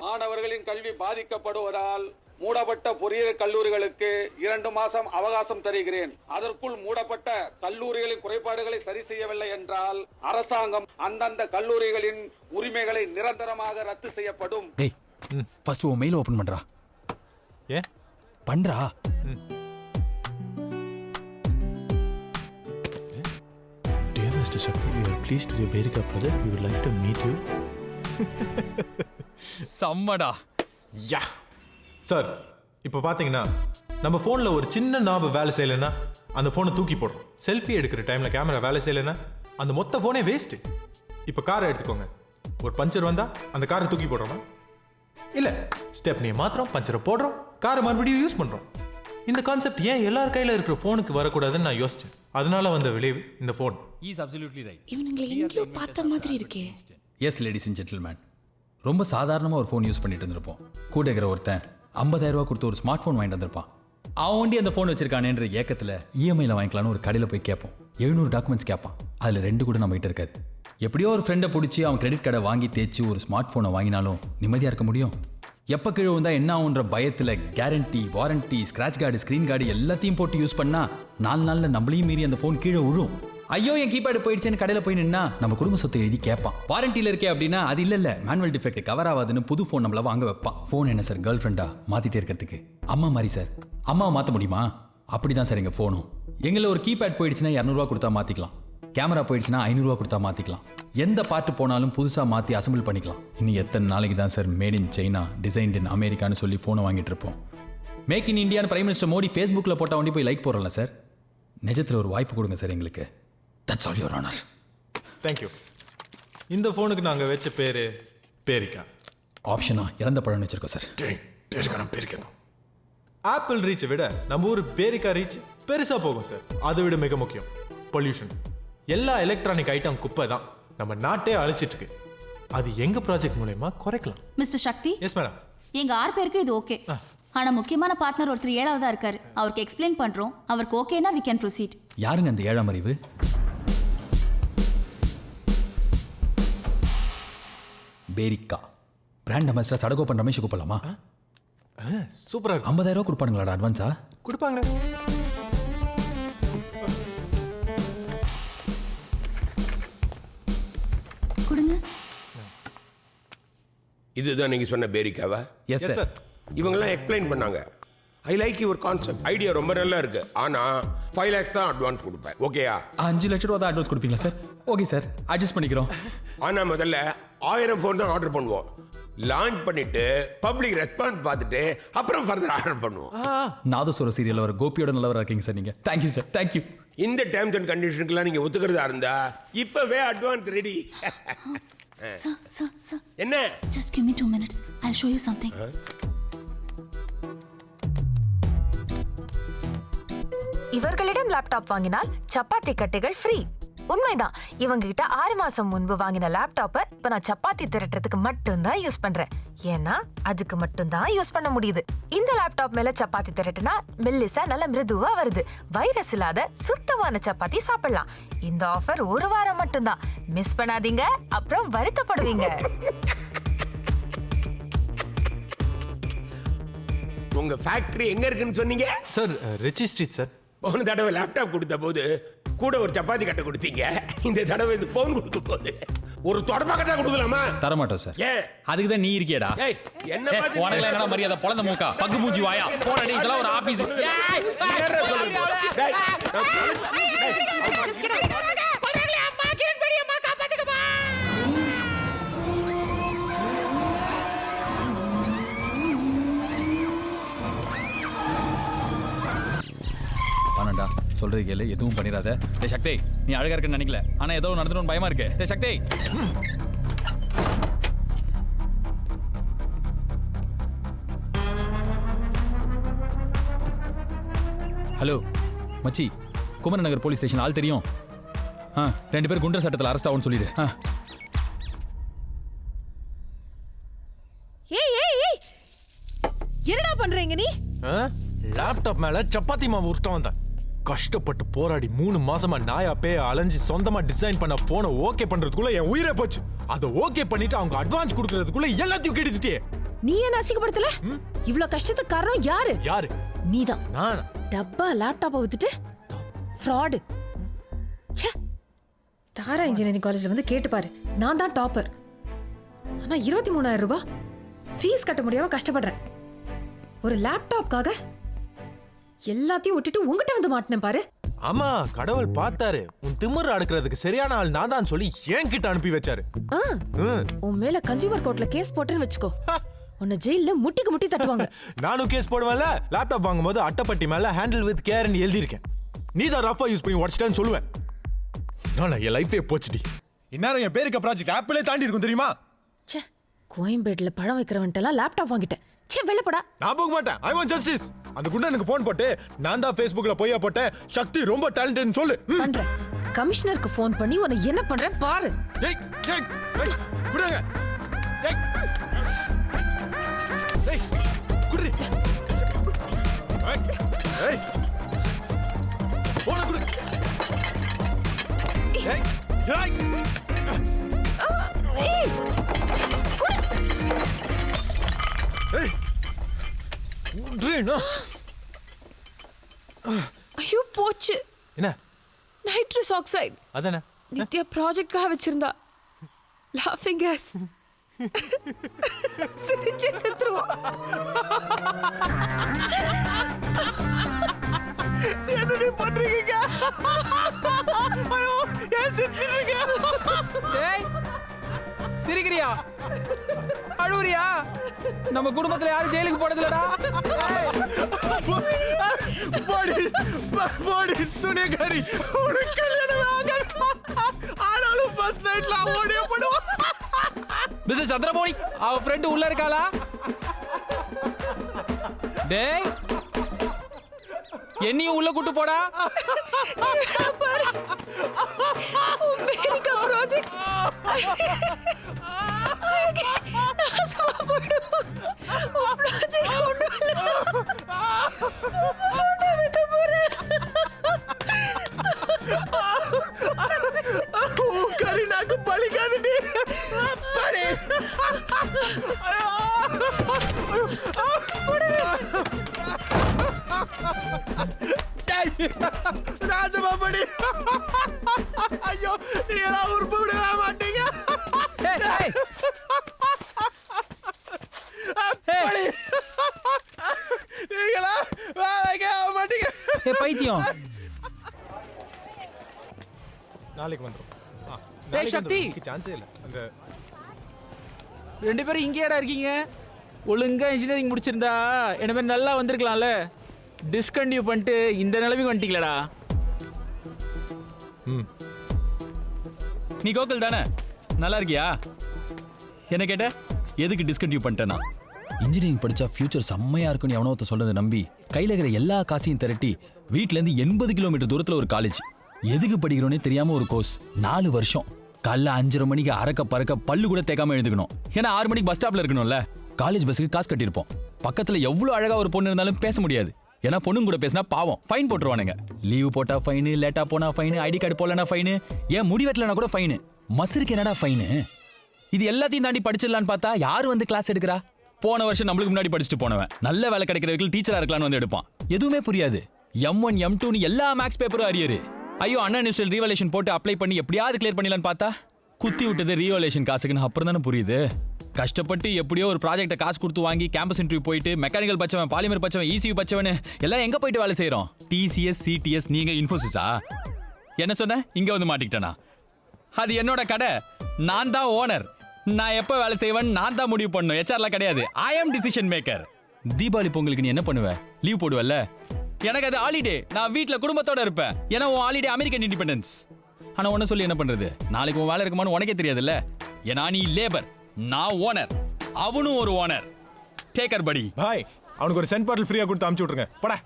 மாணவர்களின் கல்வி பாதிக்கப்படுவதால் மூடப்பட்ட பொறியியல் கல்லூரிகளுக்கு 2 மாதம் அவகாசம் தருகிறேன். அதற்குள் மூடப்பட்ட கல்லூரிகளின் குறைபாடுகளை சரி செய்யவில்லை என்றால் அரசாங்கம் அந்தந்த கல்லூரிகளின் உரிமைகளை நிரந்தரமாக ரத்து செய்யப்படும். டேய், ஃபர்ஸ்ட் உன் மெயில் ஓபன் பண்றா. ஏ பண்றா. Dear Mr. Shakti, we are pleased with your Berika brother. We would like to meet you. சம்மடா. யா சார், இப்போ பார்த்தீங்கன்னா நம்ம ஃபோனில் ஒரு சின்ன நாபு வேலை செய்யலைன்னா அந்த ஃபோனை தூக்கி போடுறோம். செல்ஃபி எடுக்கிற டைமில் கேமரா வேலை செய்யலைன்னா அந்த மொத்த ஃபோனே வேஸ்ட்டு. இப்போ காரை எடுத்துக்கோங்க. ஒரு பஞ்சர் வந்தால் அந்த காரை தூக்கி போடுறோமா? இல்லை, ஸ்டெப்னியை மாத்திரம் பஞ்சரை போடுறோம், காரை மறுபடியும் யூஸ் பண்ணுறோம். இந்த கான்செப்ட் ஏன் எல்லார் கையில் இருக்கிற ஃபோனுக்கு வரக்கூடாதுன்னு நான் யோசிச்சேன். அதனால வந்த விளைவு இந்த ஃபோன். Is absolutely right. இவனுங்களை எங்கேயோ பார்த்த மாதிரி இருக்கே. எஸ் லேடிஸ் அண்ட் ஜென்டில்மேன், ரொம்ப சாதாரணமாக ஒரு ஃபோன் யூஸ் பண்ணிட்டு இருந்திருப்போம். கூட இருக்கிற ஒருத்தன் 50,000 ரூபா கொடுத்து ஒரு ஸ்மார்ட் ஃபோன் வாங்கிட்டு வந்திருப்பான். அவன் வண்டி அந்த ஃபோன் வச்சிருக்கானேன்ற ஏக்கத்தில் இஎம்ஐயில் வாங்கிக்கலான்னு ஒரு கடையில் போய் கேட்போம். 700 டாக்குமெண்ட்ஸ் கேட்பான். அதில் 2 கூட நம்மகிட்ட இருக்காது. எப்படியோ ஒரு ஃப்ரெண்டை பிடிச்சி அவன் கிரெடிட் கார்டை வாங்கி தேய்ச்சி ஒரு ஸ்மார்ட் ஃபோனை வாங்கினாலும் நிம்மதியாக இருக்க முடியும்? எப்போ கீழே வந்தால் என்ன ஆகுன்ற பயத்தில் guarantee, warranty, scratch card, screen card எல்லாத்தையும் போட்டு யூஸ் பண்ணால் 4 நாளில் நம்மளையும் மீறி அந்த ஃபோன் கீழே விழும். ஐயோ என் கீபேடு போயிடுச்சேன்னு கடையில் போய் நின்னா நம்ம குடும்ப சொத்தை எழுதி கேட்பான். வாரண்டியில் இருக்கே அப்படின்னா அது இல்லை மேனுவல் டிஃபெக்ட் கவர் ஆகாதுன்னு புது ஃபோன் நம்மள வாங்க வைப்பான். ஃபோன் என்ன சார் கேர்ள் ஃப்ரெண்டா மாற்றிட்டே இருக்கிறதுக்கு? அம்மா மாதிரி சார். அம்மாவை மாற்ற முடியுமா? அப்படி தான் சார் எங்கள் ஃபோனும். எங்களில் ஒரு கீபேட் போயிடுச்சுன்னா 200 ரூபா கொடுத்தா மாற்றிக்கலாம். கேமரா போயிடுச்சுன்னா 500 ரூபா கொடுத்தா மாற்றிக்கலாம். எந்த பார்ட்டு போனாலும் புதுசாக மாற்றி அசம்பிள் பண்ணிக்கலாம். இன்னும் எத்தனை நாளைக்கு தான் sir made in China, designed in அமெரிக்கான்னு சொல்லி ஃபோனை வாங்கிட்டு இருப்போம்? மேக் இன் இந்தியான்னு பிரைம் மினிஸ்டர் மோடி ஃபேஸ்புக்கில் போட்டால் வண்டி போய் லைக் போடுறல சார். நிஜத்தில் ஒரு வாய்ப்பு கொடுங்க சார் எங்களுக்கு. That's all your honour. Thank you. இந்த ஃபோனுக்கு நாங்கள் வச்ச பேர் பேரிக்கா. ஆப்ஷனா இறந்த பழம்னு வச்சிருக்கோம் சார். பேரிக்கா ஆப்பிள் ரீச்சை விட நம்ம ஊர் பேரிக்கா ரீச் பெருசாக போகும் சார். அதை விட மிக முக்கியம் பொல்யூஷன். எல்லா எலக்ட்ரானிக் ஐட்டம் குப்பை தான் நம்ம நாட்டே அழிச்சிட்டு இருக்கு. அது எங்க ப்ராஜெக்ட் மூலமா குறைக்கலாம். மிஸ்டர் சக்தி. Yes madam. எங்க 6 பேருக்கு இது ஓகே. ஆனா முக்கியமான பார்ட்னர் ஒருத்தர் 7ஆவதா இருக்காரு. அவருக்கு எக்ஸ்பிளைன் பண்றோம். அவருக்கு ஓகேனா we can proceed. யாருங்க அந்த 7ஆம் அறிவு? பேரிக்கா பிராண்ட் அம்பாசிடர் சடகோபன் ரமேஷ் கூப்பிடலாமா? சூப்பரா 50,000 ரூபா கொடுப்பானுங்களா அட்வான்ஸா? கொடுப்பாங்க. கொடுங்க. இதுதான் நீங்க சொன்ன பேரிக்காவா? Yes sir. இவங்கெல்லாம் எக்ஸ்பிளைன் பண்ணாங்க. I like your concept. Idea ரொம்ப நல்லா இருக்கு. ஆனா 5 lakhs தான் அட்வான்ஸ் கொடுப்பேன். ஓகேயா? 5 லட்சம் ரூபா தான் அட்வான்ஸ் கொடுப்பீங்களா சார்? ஓகே சார், அட்ஜஸ்ட் பண்ணிக்கிறோம். ஆனா முதல்ல 1000 ஃபோன் தான் ஆர்டர் பண்ணுவோம். லான்ச் பண்ணிட்டு பப்ளிக் ரெஸ்பான்ஸ் பார்த்துட்டு அப்புறம் ஃபர்தர் ஆர்டர் பண்ணுவோம். நாதஸ்வர சீரியல்ல வர கோபியோட நல்லவரா இருக்கீங்க சார் நீங்க. Thank you sir, thank you. இந்த டேர்ம்ஸ் அண்ட் கண்டிஷனுக்குலாம் நீங்க ஒத்துக்கிறதா இருந்தா இப்பவே அட்வான்ஸ் ரெடி. Sir. என்ன? Just give me 2 minutes. I'll show you something. இவர்களிடம் லேப்டாப் வாங்கினால் சப்பாத்தி கட்டுகள் ஃப்ரீ. உண்மைதான். இவங்க கிட்ட 6 மாசம் முன்பு வாங்கின லேப்டாப்பை இப்ப நான் சப்பாத்தி திரட்டுறதுக்கு மட்டும்தான் யூஸ் பண்றேன். ஏன்னா அதுக்கு மட்டும்தான் யூஸ் பண்ண முடியுது. இந்த லேப்டாப் மேல சப்பாத்தி திரட்டுனா மெல்லிசா நல்ல மிருதுவா வருது. வைரஸ் இல்லாத சுத்தமான சப்பாத்தி சாப்பிடலாம். இந்த ஆஃபர் 1 வாரம் மட்டும்தான். மிஸ் பண்ணாதீங்க, அப்புறம் வருத்தப்படுவீங்க. உங்க ஃபேக்டரி எங்க இருக்குன்னு சொன்னீங்க? Sir Ritchie Street sir. போன தடவை லேப்டாப் கொடுத்த போது கூட ஒரு சப்பாத்தி கட்டை கொடுத்தீங்க. இந்த தடவை இந்த போன் கொடுக்க போது ஒரு தொடப்பா கட்டா கொடுக்கலாமா? தர மாட்டோம் சார். ஏன்? அதுக்கு தான் நீ இருக்கியடா. ஏய் என்ன பாத்து உனக்கு என்னடா மரியாதை? பொளந்த மூக்கா பக்கு மூஞ்சி வாயா போடா. டேய் இதெல்லாம் ஒரு ஆபீஸ். பணடா சொல்றது கேளு, எதுவும் பண்ணிடாத. டேய் சக்தி, நீ அழகா இருக்குன்னு நினைக்கல, ஆனா ஏதோ நடந்துடும் பயமா இருக்கு. டேய் சக்தி. ஹலோ மச்சி, குமரன் நகர் போலீஸ் ஸ்டேஷன் ஆள் தெரியும். 2 பேர் குண்டர் சட்டத்தில் அரெஸ்ட் ஆகும்னு சொல்லிடு. ஏய் என்னடா பண்றீங்க நீ? லேப்டாப் மேல சப்பாத்தி மாவு உருட்ட வந்தேன். கஷ்டப்பட்டு போராடி 3 மாசமா நாயா பேய அலைஞ்சு சொந்தமா டிசைன் பண்ண போனை ஓகே பண்றதுக்குள்ள என் உயிரே போச்சு. அதை ஓகே பண்ணிட்டு அவங்க அட்வான்ஸ் கொடுக்கறதுக்குள்ள எல்லாத்தையும் கெடுத்துட்டே. நீ என்ன அசிங்கப்படுத்தல? இவ்ளோ கஷ்டத்துக்கு காரணம் யாரு? யாரு? நீதான். நான் டப்பா லேப்டாப்பை வித்துட்டு ஃப்ராடு. ச்சே, தாரா இன்ஜினியரிங் காலேஜ்ல வந்து கேட்டு பாரு. நான் தான் டாப்பர். ஆனா 23,000 ரூபாய் ஃபீஸ் கட்ட முடியாம கஷ்டப்படுறேன். ஒரு லேப்டாப்காக எல்லாத்தையும் விட்டுட்டு உங்ககிட்ட வந்து மாட்டினேன் பாரு. ஆமா, கடவுள் பார்த்தாரு. உன் திமிர் அடக்குறதுக்கு சரியான ஆள் நான் தான் சொல்லி என்கிட்ட அனுப்பி வச்சாரு. உன் மேல கன்சியூமர் கோர்ட்ல கேஸ் போட்டேன்னு வச்சுக்கோ, உன்னை ஜெயில முட்டிக்கு முட்டி தட்டுவாங்க. நானும் கேஸ் போடுவேன்ல. லேப்டாப் வாங்கும்போது அட்டைப்பட்டி மேல ஹேண்டில் வித் கேர்னு எழுதியிருக்கேன். நீ தான் ரஃபா யூஸ் பண்ணி உடச்சிட்டேன்னு சொல்லுவேன். நான் என் லைஃபே போச்சுடி. இந்நேரம் என் பேருக்கு ப்ராஜெக்ட் ஆப்பிளே தாண்டி இருக்கும் தெரியுமா? ச்சே, கோயம்பேட்ல பழம் வைக்கிறவன்ட்டெல்லாம் லேப்டாப் வாங்கிட்டேன். ச்சே, வெளிப்படா. நான் போக மாட்டேன். I want justice. அந்த குண்டனுக்கு போன் போட்டு நான் தான் Facebookல போயா போட்டேன், சக்தி ரொம்ப டேலண்டட்னு சொல்லு. பண்றேன். கமிஷனருக்கு ஃபோன் பண்ணி உன்னை என்ன பண்றேன் பாரு. ஏய் ஏய் ஏய் விடுங்க. ஏய் ஏய் குடி. ஏய் ஏய் போன குடி. ஏய் ஏய் ஏய் ட்ரீனா. ஐயோ போச்சு. என்ன? Nitrous oxide. அதானே நித்யா ப்ராஜெக்ட்காக வச்சிருந்தா. லாஃபிங் கேஸ். சிரிச்சு செத்துருவோம். என்னடி பண்றீங்க? ஐயோ ஏன் சிரிச்சிருக்கீங்க? டேய் சிரிக்கிறியா அழுவுறியா? நம்ம குடும்பத்துல யாரும் ஜெயிலுக்கு போனதில்லடா. பாடி சுனேகாரி உனக்கு கல்யாணம் ஆகல. ஆனாலும் ஃபர்ஸ்ட் நைட்ல ஓடியே போடுவோம். மிஸ்டர் சந்திரமோனி அவ ஃப்ரெண்ட் உள்ள இருக்காளா? டேய் என்னையும் உள்ள கூட்டு போடா. America project. கரீனாக்கு பழிக்காதடி. பழி. ராஜபாபடி. ஐயோ நீங்களா உருப்பு விடவே மாட்டீங்க. பழி. நீங்களா வேலைக்கு ஆக மாட்டீங்க. பைத்தியம். நாளைக்கு வந்துரும். டேய் சக்தி சான்ஸே இல்ல. அந்த ரெண்டு பேரும் இங்கேடா இருக்கீங்க? ஒழுங்கா இன்ஜினியரிங் முடிச்சிருந்தா என்ன மாதிரி நல்லா வந்திருக்கலாம்ல. டிஸ்கண்டினியூ பண்ணிட்டு இந்த நிலைமைக்கு வந்துட்டீங்களா? நீ கோகுல் தானே? நல்லா இருக்கியா? என்ன கேட்ட? எதுக்கு டிஸ்கண்டினியூ பண்ணிட்டேனா? இன்ஜினியரிங் படிச்சா ஃபியூச்சர் செம்மையா இருக்குன்னு எவனோ ஒருத்தன் சொல்றதை நம்பி கையில இருக்கிற எல்லா காசையும் திரட்டி வீட்ல இருந்து 80 கிலோமீட்டர் தூரத்துல ஒரு காலேஜ். எதுக்கு படிக்கிறோன்னே தெரியாம ஒரு கோர்ஸ். 4 வருஷம். காலைல 5:30 மணிக்கு அறக்க பறக்க பல்லு கூட தேக்காம எழுதுக்கணும். ஏன்னா 6 மணிக்கு பஸ் ஸ்டாப்ல இருக்கணும்ல. காலேஜ் பஸ்ஸுக்கு காசு கட்டியிருப்போம். பக்கத்துல எவ்வளவு அழகா ஒரு பொண்ணு இருந்தாலும் பேச முடியாது. ஏன்னா பொண்ணுங்க கூட பேசினா பாவம் ஃபைன் போட்டுருவானுங்க. லீவு போட்டா ஃபைனு, லேட்டா போனா ஃபைனு, ஐடி கார்டு போடலனா ஃபைனு, ஏன் முடி வெட்டலனா கூட ஃபைனு. மசருக்கு என்னடா ஃபைனு? இது எல்லாத்தையும் தாண்டி படிச்சிடலான்னு பார்த்தா யாரு வந்து கிளாஸ் எடுக்கிறா? போன வருஷம் நம்மளுக்கு முன்னாடி படிச்சுட்டு போனவன் நல்ல வேலை கிடைக்கிறவர்கள் டீச்சரா இருக்கலாம்னு வந்து எடுப்பான். எதுவுமே புரியாது. M1 M2 எல்லா மேக்ஸ் பேப்பரும் அரியரு. ஐயோ அண்ணா இன்ஸ்டியல் ரீவலேஷன் போட்டு அப்ளை பண்ணி எப்படியாவது கிளியர் பண்ணிடலான்னு பார்த்தா குத்தி விட்டது ரீவலேஷன் காசுக்குன்னு அப்புறம் தானே புரியுது. கஷ்டப்பட்டு எப்படியோ ஒரு ப்ராஜெக்ட்டை காசு கொடுத்து வாங்கி கேம்பஸ் இன்டர்வியூ போயிட்டு மெக்கானிக்கல் பச்சவன், பாலிமர் பச்சவன், ECU பச்சவன் எல்லாம் எங்க போயிட்டு வேலை செய்யறோம்? TCS CTS. நீங்க இன்ஃபோசிஸா? என்ன சொன்ன? இங்க வந்து மாட்டிக்கிட்டேனா? அது என்னோட கடை. நான் தான் ஓனர். நான் எப்ப வேலை செய்வேன் நான் தான் முடிவு பண்ணும். HRலாம் கிடையாது. I am decision maker. Deepavali பொங்கலுக்கு நீ என்ன பண்ணுவ? லீவ் போடுவல்ல? எனக்கு அது ஹாலிடே. நான் வீட்ல குடும்பத்தோட இருப்பேன். ஏன்னா உன் ஹாலிடே அமெரிக்கன் இண்டிபெண்டன்ஸ். ஆனா ஒன்ன சொல்லி என்ன பண்றது? நாளைக்கு உன் வேலை இருக்குமான்னு உனக்கே தெரியாதுல்ல. ஏன்னா நீ லேபர், நான் ஓனர், அவனும் ஒரு ஓனர். டேக்கர் படி. பாய் அவனுக்கு ஒரு சென்ட் பாட்டில் ஃப்ரீயா கொடுத்து அமுச்சு விட்டுருங்க. போடா.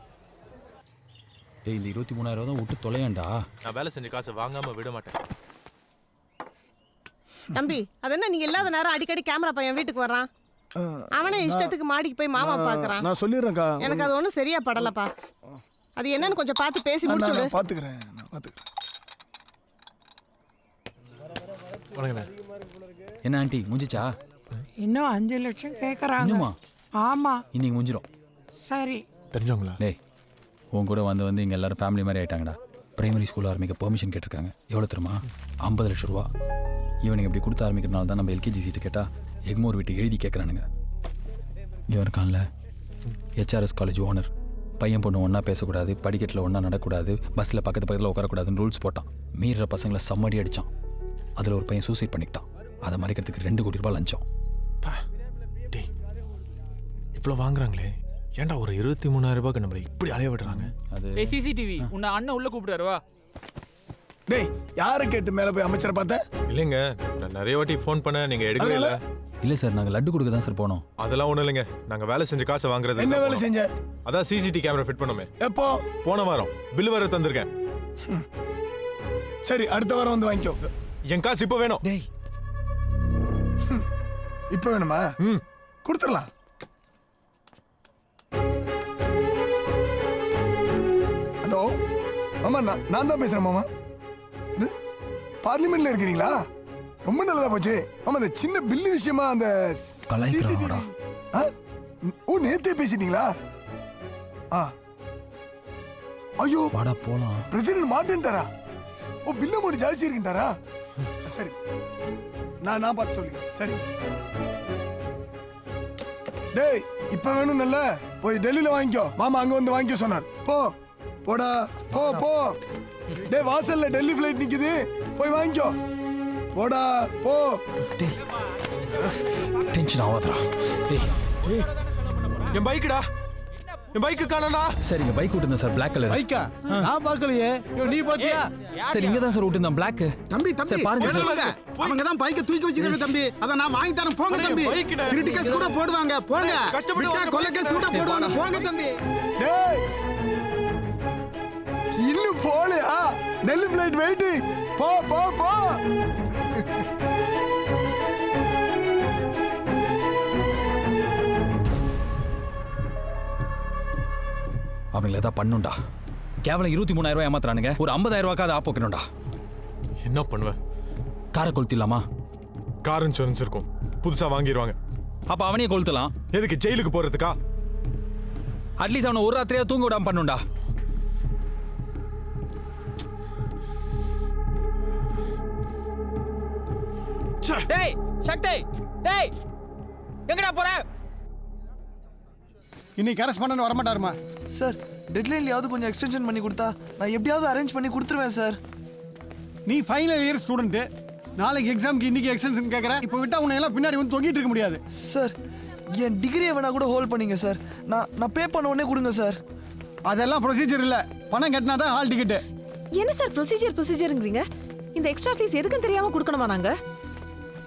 டேய் இந்த 23,000 தான் விட்டு தொலையண்டா. நான் வேலை செஞ்ச காசை வாங்காம விட மாட்டேன். தம்பி அது என்ன நீங்க இல்லாத நேரம் அடிக்கடி கேமரா பையன் வீட்டுக்கு வர்றான். அவனே இஷ்டத்துக்கு மாடிக்கு போய் மாமா பாக்குறான். நான் சொல்லிடுறேன்க்கா. எனக்கு அது ஒன்றும் சரியா படலப்பா. அது என்னன்னு கொஞ்சம் பார்த்து பேசி முடிச்சு விடு. பாத்துக்கிறேன். என்ன ஆண்டி முடிஞ்சிச்சா? இன்னும் 5 லட்சம் கேட்கறாங்க. இன்னுமா? ஆமா இன்னைக்கு முடிஞ்சிரும். சரி. தெரிஞ்சவங்களா? டேய் உன் கூட வந்து இங்க எல்லாரும் ஃபேமிலி மாதிரி ஆயிட்டாங்கடா. பிரைமரி ஸ்கூல் ஆரம்பிக்க பெர்மிஷன் கேட்டிருக்காங்க. எவ்வளோ தெரியுமா? 50 லட்சம் ரூபா. இவனுக்கு இப்படி கொடுத்து ஆரம்பிக்கிறனால தான் நம்ம LKG சீட்டு கேட்டால் எக்மோர் வீட்டு எழுதி கேட்குறானுங்க. இவன் இருக்கான்ல HRS காலேஜ் ஓனர். பையன் பொண்ணு ஒன்றா பேசக்கூடாது, படிக்கட்டில் ஒன்றா நடக்கூடாது, பஸ்ஸில் பக்கத்தில் உட்காரக்கூடாதுன்னு ரூல்ஸ் போட்டான். மீறுற பசங்களை சம்மடி அடித்தான். அதில் ஒரு பையன் சூசைட் பண்ணிக்கிட்டான். அதை மறைக்கிறதுக்கு 2 கோடி ரூபாய் லஞ்சம். டேய் இவ்வளோ வாங்குறாங்களே, ஏன்டா ஒரு 23,000 ரூபாய்க்கு நம்மளை இப்படி அலைய விடுறாங்க? அது CCTV உன்னை அண்ணன் உள்ள கூப்பிட்டாரு வா. டேய் யாரை கேட்டு மேலே போய் அமைச்சரை பார்த்தேன்? இல்லைங்க நான் நிறைய வாட்டி ஃபோன் பண்ணேன், நீங்கள் எடுக்கவே இல்லை. இல்லை சார் நாங்கள் லட்டு கொடுக்க தான் சார் போனோம். அதெல்லாம் ஒன்றும் இல்லைங்க, நாங்கள் வேலை செஞ்ச காசை வாங்குறது. என்ன வேலை செஞ்ச? அதான் CCTV கேமரா ஃபிட் பண்ணோமே. எப்போ? போன வாரம் பில் வர தந்திருக்கேன். சரி அடுத்த வாரம் வந்து வாங்கிக்கோ. என் காசு இப்போ வேணும். டேய் இப்போ வேணுமா? கொடுத்துடலாம். ஹலோ மாமா, நான் தான் பேசுறேன் மாமா. பார்லிமெண்ட்ல இருக்கிறீங்களா? ரொம்ப நல்லதா போச்சு மாமா. அந்த சின்ன பில்லு விஷயமா அந்த கலாய்க்கிறாங்கடா. ஓ நேத்தே பேசிட்டீங்களா? ஐயோ வாடா போலாம். பிரசிடென்ட் மாட்டேன்ட்டாரா? ஓ பில்ல மட்டும் ஜாஸ்தி இருக்குன்ட்டாரா? சரி நான் பார்த்து சொல்லுங்க. சரி டேய் இப்ப வேணும் நல்ல போய் டெல்லியில வாங்கிக்கோ. மாமா அங்க வந்து வாங்கிக்கோ சொன்னார். போ போடா போ போ. டேய் வாசல்ல டெல்லி ஃபிளைட் நிக்குது, போய் வாங்கிக்கோ. போடா போ. டென்ஷன் ஆகாதடா. டேய் என் பைக்குடா, என் பைக்கு காணோம்டா. சரிங்க பைக் விட்டுருந்தேன் சார், பிளாக் கலர். பைக்கா? நான் பார்க்கலையே. நீ பாத்தியா? சார் இங்க தான் சார் விட்டுருந்தேன் பிளாக். தம்பி சார் பாருங்க சார். அவங்க தான் பைக்கை தூக்கி வச்சிருக்காங்க தம்பி. அத நான் வாங்கி தரேன் போங்க தம்பி. திருட்டு கேஸ் கூட போடுவாங்க போங்க. கஷ்டப்பட்டு கொலை கேஸ் கூட போடுவாங்க போங்க தம்பி. டேய் இன்னும் போலையா? Delhi flight waiting. போ போ போ. அவங்கள ஏதாவது பண்ணுண்டா. கேவலம் 23,000 ரூபாய் ஏமாத்துறானுங்க. ஒரு 50,000 ரூபாய்க்காவது ஆப் வைக்கணும்டா. என்ன பண்ணுவேன்? காரை கொளுத்திடலாமா? கார் இன்சூரன்ஸ் இருக்கும், புதுசா வாங்கிடுவாங்க. அப்ப அவனையே கொளுத்தலாம். எதுக்கு? ஜெயிலுக்கு போறதுக்கா? அட்லீஸ்ட் அவனை ஒரு ராத்திரியா தூங்க விடாம பண்ணுண்டா. டேய் சக்தி, டேய் எங்கடா போற? இன்னைக்கு கரஸ்பாண்டன்ட் வர மாட்டாருமா? சார் டெட்லைன்லயாவது கொஞ்சம் எக்ஸ்டென்ஷன் பண்ணி கொடுத்தா நான் எப்படியாவது அரேஞ்ச் பண்ணி கொடுத்துருவேன் சார். நீ ஃபைனல் இயர் ஸ்டூடெண்ட், நாளைக்கு எக்ஸாம்க்கு இன்னைக்கு எக்ஸ்டென்ஷன் கேட்குற. இப்போ விட்டா உன்னை எல்லாம் பின்னாடி வந்து தொங்கிட்டு இருக்க முடியாது சார். என் டிகிரியை வேணா கூட ஹோல்ட் பண்ணீங்க சார். நான் பே பண்ண உடனே கொடுங்க சார். அதெல்லாம் ப்ரொசீஜர் இல்லை, பணம் கட்டினா தான் ஹால் டிக்கெட்டு. என்ன சார் ப்ரொசீஜருங்கிறீங்க? இந்த எக்ஸ்ட்ரா ஃபீஸ் எதுக்குன்னு தெரியாம கொடுக்கணுமா நாங்க?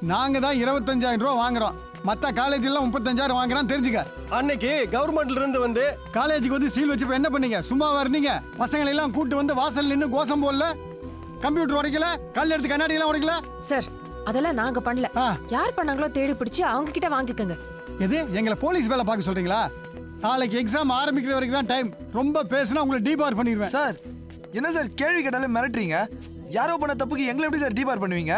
நாங்க தான் 25,000 ரூபா வாங்குறோம், மற்ற காலேஜ்லாம் 35,000 வாங்குறான் தெரிஞ்சுக்க. அன்னைக்கு கவர்மெண்ட்ல இருந்து வந்து காலேஜுக்கு வந்து சீல் வச்சு என்ன பண்ணீங்க? சும்மாவா இருந்தீங்க? பசங்களை எல்லாம் கூட்டு வந்து வாசல் நின்று கோஷம் போடல, கம்ப்யூட்டர் உடைக்கல, கல் எடுத்து கண்ணாடி எல்லாம் உடைக்கல. சார் அதெல்லாம் நாங்க பண்ணல. யார் பண்ணாங்களோ தேடி பிடிச்சு அவங்க கிட்ட வாங்கிக்கங்க. எது எங்களை போலீஸ் வேலை பார்க்க சொல்றீங்களா? நாளைக்கு எக்ஸாம் ஆரம்பிக்கிற வரைக்கும் தான் டைம். ரொம்ப பேசினா உங்களை டீபார் பண்ணிடுவேன். சார் என்ன சார் கேள்வி கேட்டாலே மிரட்டுறீங்க? யாரோ பண்ண தப்புக்கு எங்களை எப்படி சார் டீபார் பண்ணுவீங்க?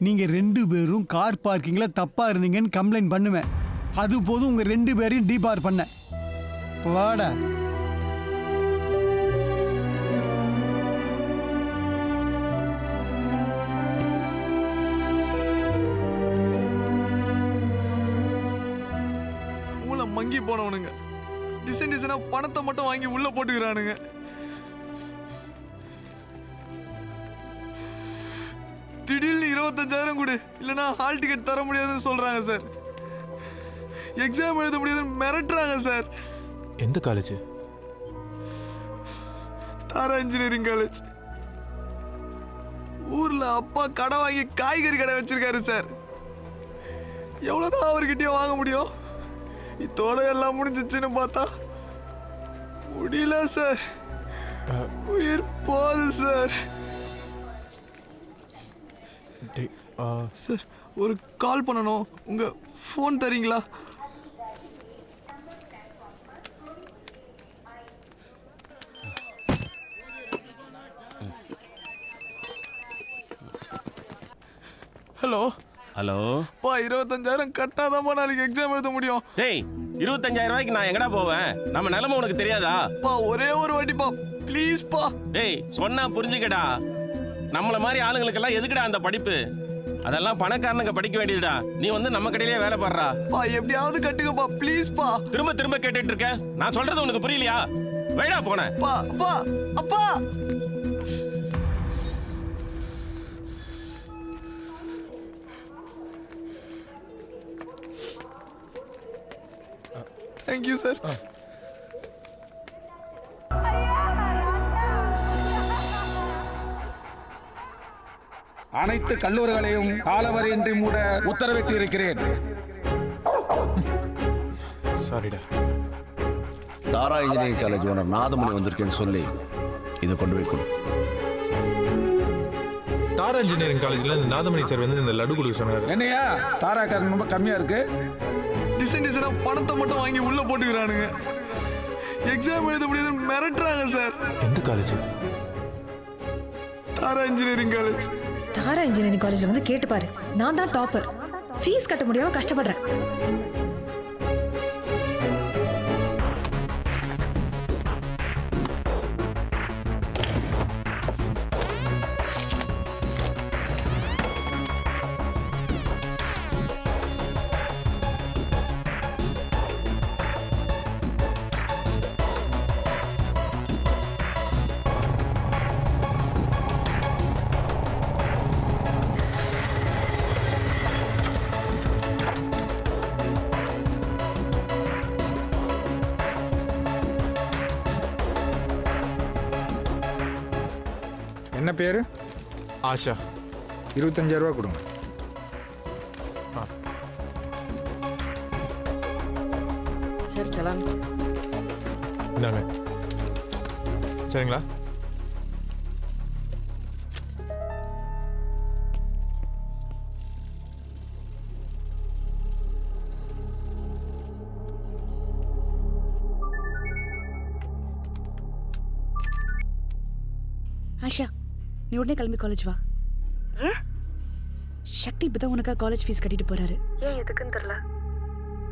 நீங்க 2 பேரும் கார் பார்க்கிங்ல தப்பா இருந்தீங்கன்னு கம்ப்ளைண்ட் பண்ணுவேன். அது போதும் உங்க 2 பேரையும் டீபார் பண்ண. வாடா. மூளை மங்கி போனவனுங்க டிசைனா பணத்தை மட்டும் வாங்கி உள்ள போட்டுக்கிறானுங்க. திடீர்னு 25,000 கொடு இல்லைன்னா ஹால் டிக்கெட் தர முடியாதுன்னு சொல்றாங்க சார். எக்ஸாம் எழுத முடியாதுன்னு மிரட்டுறாங்க சார். எந்த காலேஜ்? தாரா இன்ஜினியரிங் காலேஜ். ஊர்ல அப்பா கடை வாங்கி காய்கறி கடை வச்சிருக்காரு சார். எவ்வளவுதான் அவர்கிட்டயும் வாங்க முடியும்? இதோட எல்லாம் முடிஞ்சிச்சுன்னு பார்த்தா முடியல சார். உயிர் போகுது சார். சார் ஒரு கால் பண்ணணும், உங்க ஃபோன் தரீங்களா? ஹலோ ஹலோ பா, 25,000 கட்டாதாமா நாளைக்கு எக்ஸாம் எழுத முடியும். டேய் 25,000 ரூபாய்க்கு நான் எங்கடா போவேன்? நம்ம நிலைமை உனக்கு தெரியாதா? பா ஒரே ஒரு வாட்டி பா ப்ளீஸ் பா. டேய் சொன்னா புரிஞ்சுக்கடா. நம்மள மாதிரி ஆளுங்களுக்கெல்லாம் எதுக்குடா அந்த படிப்பு? அதெல்லாம் பணக்காரனுங்க படிக்க வேண்டியதுடா. நீ வந்து நம்ம கடையிலேயே வேலை பாடுறா. பா எப்படியாவது கட்டுங்கப்பா ப்ளீஸ் பா. திரும்ப திரும்ப கேட்டுட்டு இருக்க. நான் சொல்றது உனக்கு புரியலையா? வேடா போன. பா அப்பா அப்பா. Thank you sir. அனைத்து கல்லூரிகளையும் காலவரையின்றி மூட உத்தரவிட்டு இருக்கிறேன். சாரிடா. தாரா இன்ஜினியரிங் காலேஜ் ஓனர் நாதமணி வந்திருக்கேன்னு சொல்லி இதை கொண்டு போய் கொடு. தாரா இன்ஜினியரிங் காலேஜ்ல இந்த நாதமணி சார் வந்து இந்த லட்டு கொடுக்க சொன்னார். என்னையா தாராக்காரன் ரொம்ப கம்மியா இருக்கு. டிசைன் டிசைனா பணத்தை மட்டும் வாங்கி உள்ள போட்டுக்கிறானுங்க. எக்ஸாம் எழுத முடியாதுன்னு மிரட்டுறாங்க சார். எந்த காலேஜ்? தாரா இன்ஜினியரிங் காலேஜ். தாரா இன்ஜினியரிங் காலேஜ்ல வந்து கேட்டு பாரு. நான் தான் டாப்பர். ஃபீஸ் கட்ட முடியாம கஷ்டப்படுறேன். என்ன பேரு? ஆஷா. 25,000 ரூபா கொடுங்க. சரி சலாம். இந்தாங்க. சரிங்களா? ஆஷா, நீ உடனே கிளம்பி காலேஜ் வா. சக்தி இப்பதான் உனக்கா காலேஜ் ஃபீஸ் கட்டிட்டு போறாரு. ஏன் எதுக்குன்னு தெரியல.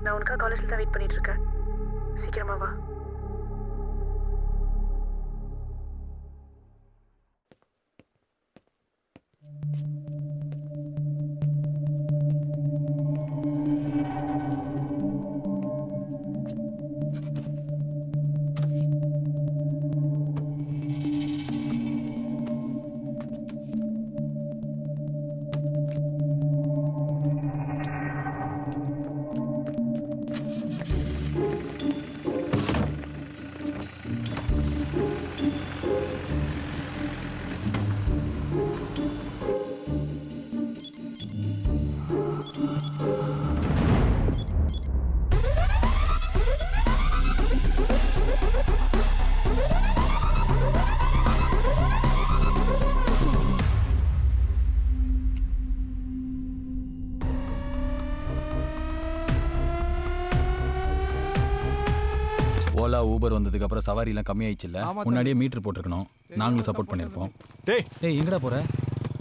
நான் உனக்கா காலேஜ்ல தான் வெயிட் பண்ணிட்டு இருக்கேன். சீக்கிரமா வா. ஓலா ஊபர் வந்ததுக்கு அப்புறம் சவாரி எல்லாம் கம்மியாயிடுச்சுல்ல. முன்னாடியே மீட்டர் போட்டிருக்கணும். நாங்களும் சப்போர்ட் பண்ணிருப்போம். டேய் டேய் எங்கடா போற?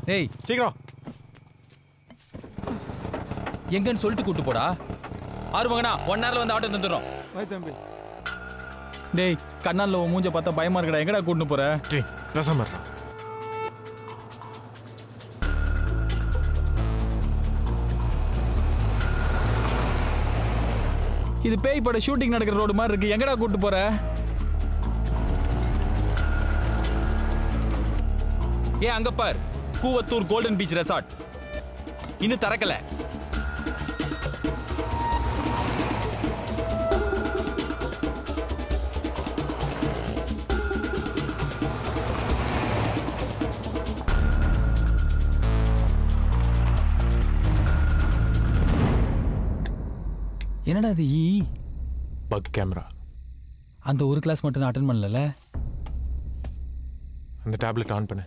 டேய் சீக்கிரம் எங்கன்னு சொல்லிட்டு கூட்டு போடா. ஆறுமங்கண்ணா 1 ஹவர்ல வந்து ஆட்டோ தந்துடுறோம். தம்பி. டேய் கண்ணால உன் மூஞ்ச பார்த்தா பயமா இருக்கடா. எங்கடா கூட்டு போற? டேய் பேசாம இரு. இது பேய் பட ஷூட்டிங் நடக்கிற ரோடு மாதிரி இருக்கு. எங்கடா கூட்டு போற? ஏ அங்க பார், கூவத்தூர் கோல்டன் பீச் ரெசார்ட் இன்னும் திறக்கல. என்னடா இது? Buck camera. அந்த ஒரு கிளாஸ் மட்டும் நான் அட்டென்ட் பண்ணல. அந்த டேப்லெட் ஆன் பண்ணு.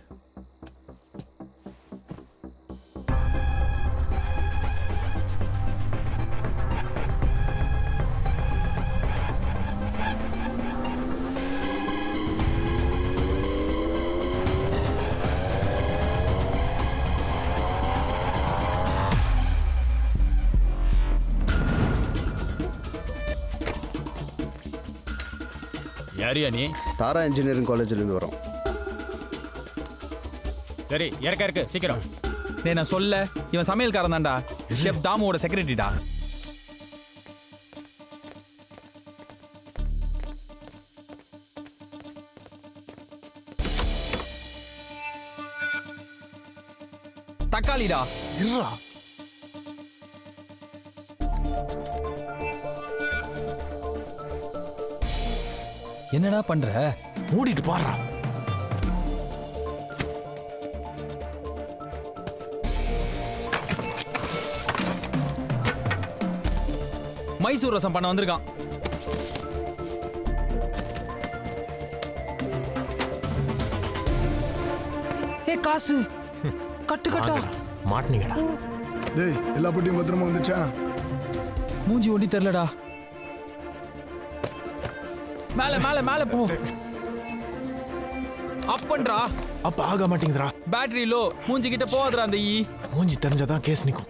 யாரியா நீ? தாரா இன்ஜினியரிங் காலேஜ்லேருந்து வரோம். சரி இருக்கு சீக்கிரம். டேய் நான் சொல்ல, இவன் சமையல்காரன் தான்டா. ஷெஃப் தாமுவோட செக்ரட்டரிடா. தக்காளிடா. இருடா. என்னடா பண்ற? மூடிட்டு பாடுறா. மைசூர் ரசம் பண்ண வந்திருக்கான். காசு கட்டு கட்டா மாட்டினீங்கடா. டேய் எல்லா பொட்டியும் பத்திரமா வந்துச்சா? மூஞ்சி ஒண்டி தெரியலடா. மேல மேல மேல போ. அப்பன்றா அப்ப ஆக மாட்டேங்குதுடா. Battery low. மூஞ்சி கிட்ட போவாதடா அந்த ஈ. மூஞ்சி தெரிஞ்சாதான் கேஸ் நிக்கும்.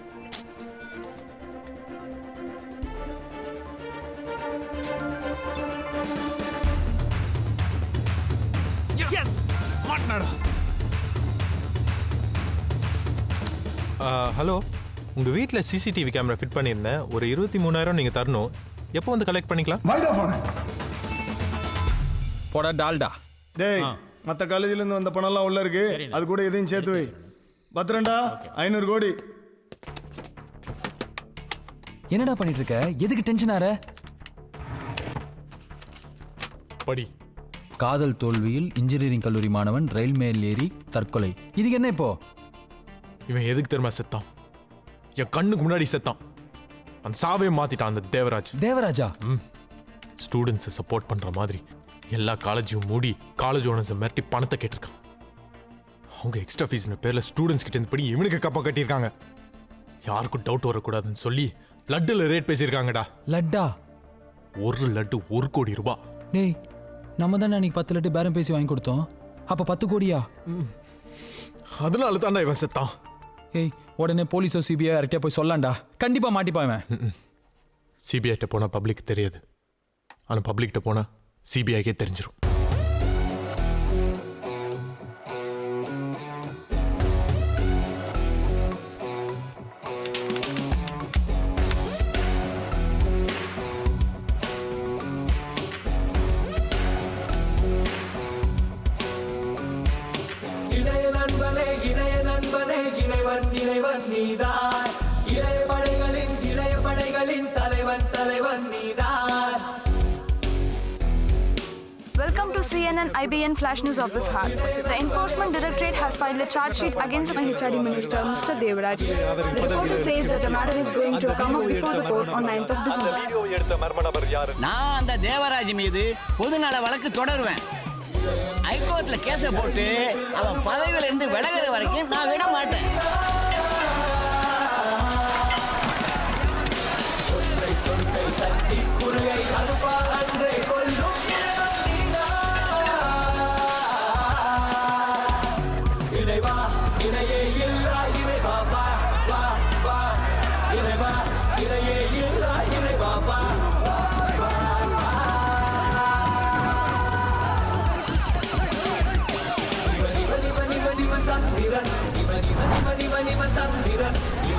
ஹலோ, உங்க வீட்ல சிசிடிவி கேமரா ஃபிட் பண்ணியிருந்தேன். ஒரு 23,000 நீங்க தரணும். எப்போ வந்து கலெக்ட் பண்ணிக்கலாம்? போடா டால்டா. டேய் மற்ற காலேஜ்லேருந்து வந்த பணம்லாம் உள்ள இருக்கு, அது கூட எதையும் சேர்த்து வை. பத்திரண்டா 500 கோடி. என்னடா பண்ணிட்டு இருக்க? எதுக்கு டென்ஷன் ஆற? படி. காதல் தோல்வியில் இன்ஜினியரிங் கல்லூரி மாணவன் ரயில் மேல் ஏறி தற்கொலை. இதுக்கு என்ன இப்போ? இவன் எதுக்கு தெரியுமா செத்தான்? என் கண்ணுக்கு முன்னாடி செத்தான். அந்த சாவே மாத்திட்டான் அந்த தேவராஜ். தேவராஜா? ஸ்டூடெண்ட்ஸை சப்போர்ட் பண்ற மாதிரி எல்லா காலேஜையும் மூடி காலேஜ் ஓனர்ஸை மிரட்டி பணத்தை கேட்டிருக்கான். அவங்க எக்ஸ்ட்ரா ஃபீஸ் பேர்ல ஸ்டூடெண்ட்ஸ் கிட்ட இருந்து படி இவனுக்கு கப்பா கட்டியிருக்காங்க. யாருக்கும் டவுட் வரக்கூடாதுன்னு சொல்லி லட்டுல ரேட் பேசியிருக்காங்கடா. லட்டா? ஒரு லட்டு 1 கோடி ரூபாய். டேய் நம்ம தானே அன்னைக்கு 10 லட்டு பேரம் பேசி வாங்கி கொடுத்தோம். அப்ப 10 கோடியா? அதனால தான்டா இவன் செத்தான். ஏய் உடனே போலீஸோ சிபிஐ யார்கிட்டயா போய் சொல்லாண்டா. கண்டிப்பா மாட்டிப்பாவன். சிபிஐட்ட போனா பப்ளிக் தெரியாது, ஆனா பப்ளிக்கிட்ட போனா சிபிஐக்கே தெரிஞ்சிடும். இளைய நண்பனே இளைய நண்பனே இறைவன் இறைவன் நீதான். இளைய படைகளின் தலைவன் தலைவன் நீதான். Welcome to CNN IBN Flash News of this heart. The Enforcement Directorate has filed a charge sheet against my HRD Minister, Mr. Devaraj. The reporter says that the matter is going to come up before the court on 9th of December. நான் அந்த தேவராஜ் மீது பொதுநல வழக்கு தொடருவேன். ஹைகோர்ட்ல கேஸை போட்டு அவன் பதவியில இருந்து விலகிற வரைக்கும் நான் விட மாட்டேன். இறைவா இணையே இல்லா இறைவா வா வா வா. இறைவா இணையே இல்லா இறைவா வா வா வா வா. இவன் தந்திரன் இவன் தந்திரன் இவன் தந்திரன் தந்திரன். இவன்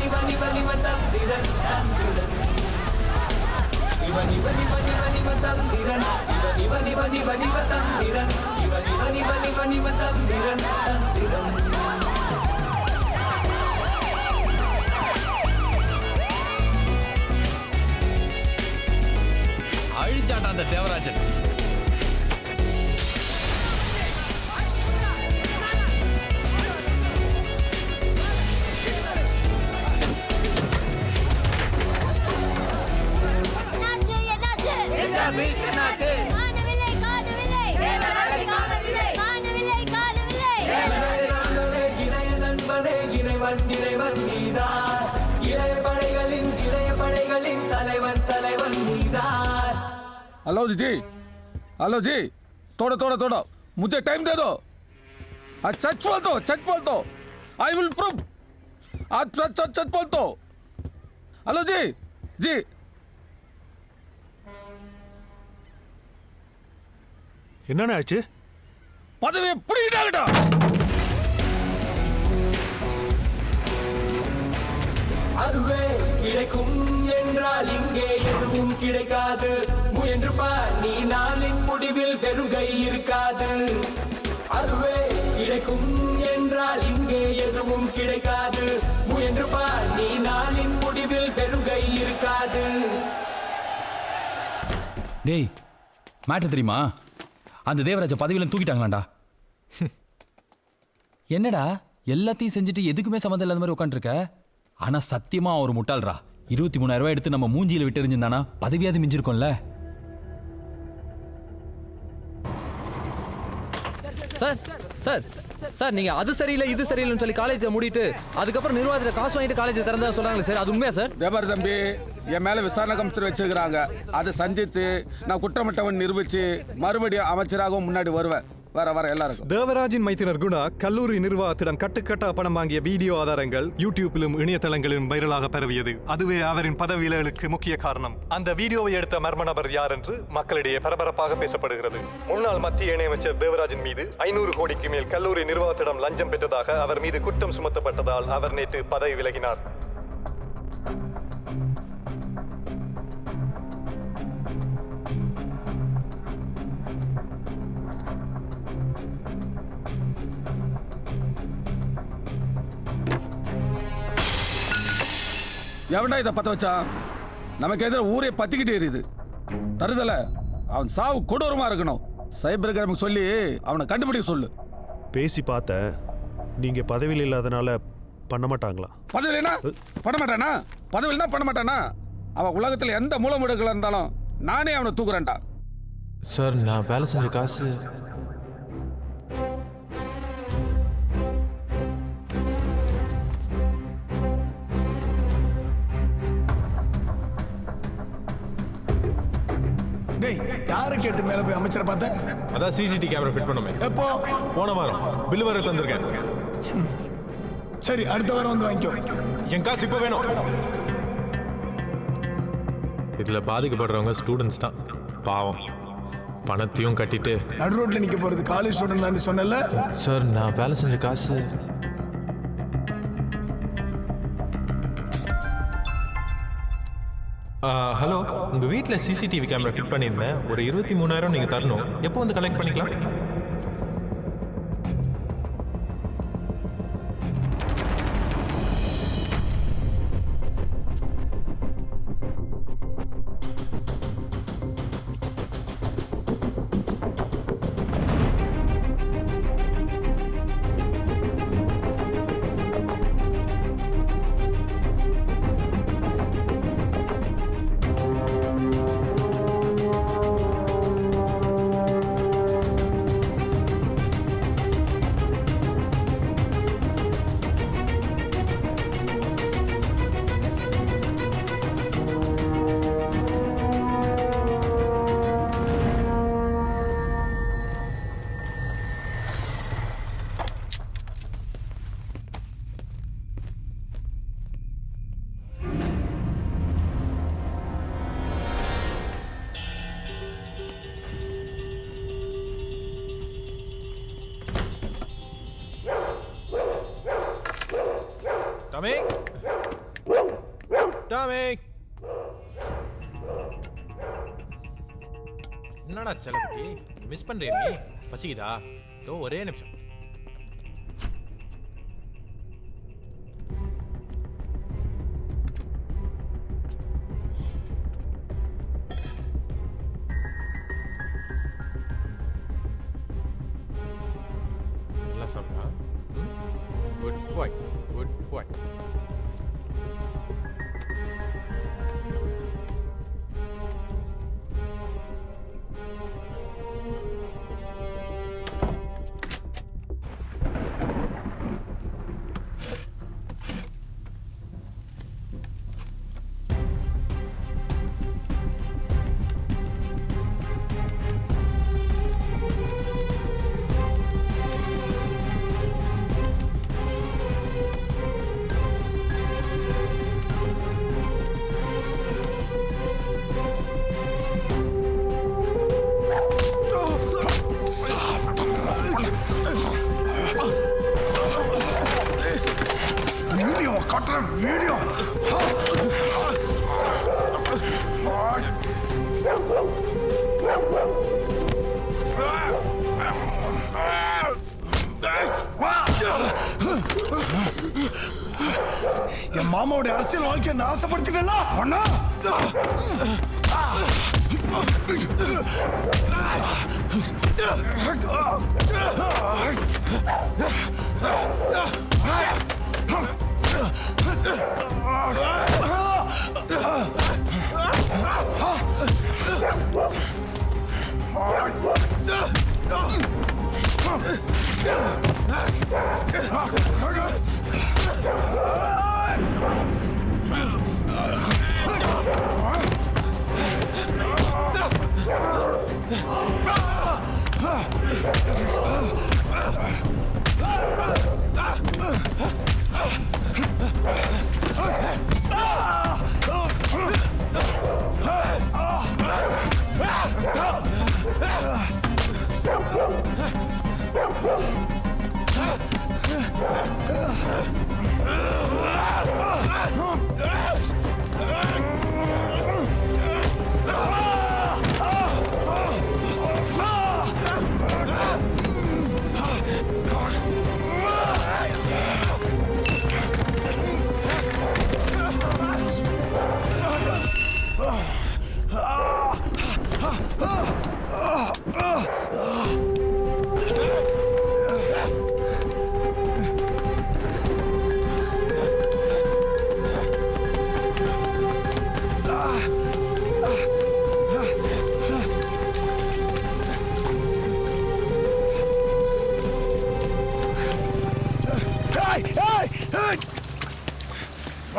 தந்திரன் இவன் தந்திரன் இவன் தந்திரன் தந்திரன். அழிச்சாட்டா அந்த தேவராஜன். இறைவன் நீதான். இளைய படைகளின் தலைவன் தலைவன் நீதான். हेलो जी, हेलो जी, थोड़ा थोड़ा थोड़ा मुझे टाइम दे दो. आज सच बोल दो. I will prove. आज सच बोल दो. हेलो जी जी. என்னடா ஆச்சு? பதவி பிடிக்கிட்டாங்கடா. அதுவே கிடைக்கும் என்றால் இங்கே எதுவும் கிடைக்காது. முயன்று பார் நீ நாளின் முடிவில் வெறுகை இருக்காது. அதுவே கிடைக்கும் என்றால் இங்கே எதுவும் கிடைக்காது. முயன்று பார் நீ நாளின் முடிவில் வெறுகை இருக்காது. டேய் மேட்டர் தெரியுமா? அந்த தேவராஜ பதவியில தூக்கிட்டாங்களாண்டா. என்னடா எல்லாத்தையும் செஞ்சுட்டு எதுக்குமே சம்மந்தம் இல்லாத மாதிரி உட்காந்துருக்க? ஆனா சத்தியமா ஒரு முட்டாள்ரா. 23,000 ரூபாய் எடுத்து நம்ம மூஞ்சியில விட்டு எறிஞ்சிருந்தானா பதவியாவது மிஞ்சிருக்கும்ல. சார் சார் சார் நீங்க அது சரியில்லை இது சரியில்லைன்னு சொல்லி காலேஜை மூடிட்டு அதுக்கப்புறம் நிர்வாகத்தில் காசு வாங்கிட்டு காலேஜ் திறந்தா சொல்றாங்களே சார், அது உண்மையா சார்? தேவர் தம்பி, என் மேல விசாரணை கமிஷனர் வச்சிருக்கிறாங்க. அதை சந்தித்து நான் குற்றமற்றவன் நிரூபிச்சு மறுபடியும் அமைச்சராகவும் முன்னாடி வருவேன். வர எல்லாருக்கும். தேவராஜின் மைத்தினர் குணா கல்லூரி நிர்வாகத்திடம் கட்டுக்கட்டா பணம் வாங்கிய வீடியோ ஆதாரங்கள் யூடியூப்பிலும் இணையதளங்களிலும் வைரலாக பரவியது. அதுவே அவரின் பதவி விலகலுக்கு முக்கிய காரணம். அந்த வீடியோவை எடுத்த மர்ம நபர் யார் என்று மக்களிடையே பரபரப்பாக பேசப்படுகிறது. முன்னாள் மத்திய இணையமைச்சர் தேவராஜின் மீது 500 கோடிக்கு மேல் கல்லூரி நிர்வாகத்திடம் லஞ்சம் பெற்றதாக அவர் மீது குற்றம் சுமத்தப்பட்டதால் அவர் நேற்று பதவி விலகினார். எவன்டா இதை பத்த வச்சான்? நமக்கு எதிராக ஊரே பத்திக்கிட்டே எரியுது. தருதல அவன் சாவு கொடூரமா இருக்கணும். சைபர் கிரைமுக்கு சொல்லி அவனை கண்டுபிடிக்க சொல்லு. பேசி பார்த்த நீங்க பதவியில் இல்லாதனால பண்ண மாட்டாங்களா? பதவியிலனா பண்ண மாட்டானா? பதவியில்னா பண்ண மாட்டானா? அவன் உலகத்தில் எந்த மூலமுடுகள் இருந்தாலும் நானே அவனை தூக்குறேன்டா. சார் நான் வேலை செஞ்ச காசு டேய், யாரை கேட்டு மேல போய் அமைச்சரை பார்த்தேன்? அதான் சிசிடி கேமரா ஃபிட் பண்ணுமே. எப்போ? போன வாரம் பில் வர தந்திருக்கேன். சரி, அடுத்த வாரம் வந்து வாங்கிக்கோ. என் காசு இப்போ வேணும். இதுல பாதிக்கப்படுறவங்க ஸ்டூடெண்ட்ஸ் தான். பாவம், பணத்தையும் கட்டிட்டு நடு ரோட்ல நிக்க போறது காலேஜ் ஸ்டூடெண்ட் தான் சொன்னல. சார் நான் வேலை செஞ்ச காசு ஹலோ, உங்கள் வீட்டில் சிசிடிவி கேமரா ஃபிட் பண்ணியிருந்தேன். ஒரு 23,000 நீங்கள் தரணும். எப்போ வந்து கலெக்ட் பண்ணிக்கலாம்? Tommy? Tommy? என்னடா செல்லக்குட்டி, மிஸ் பண்றியா நீ? பசிக்குதா? தோ ஒரே நிமிஷம். நல்லா சாப்பிட்டா? குட் பாய், குட் பாய். வீடியோ கட்டுற வீடியோ. என் மாமாவுடைய அரசியல் வாழ்க்கையை நாசப்படுத்திட்டா ஒன்னா.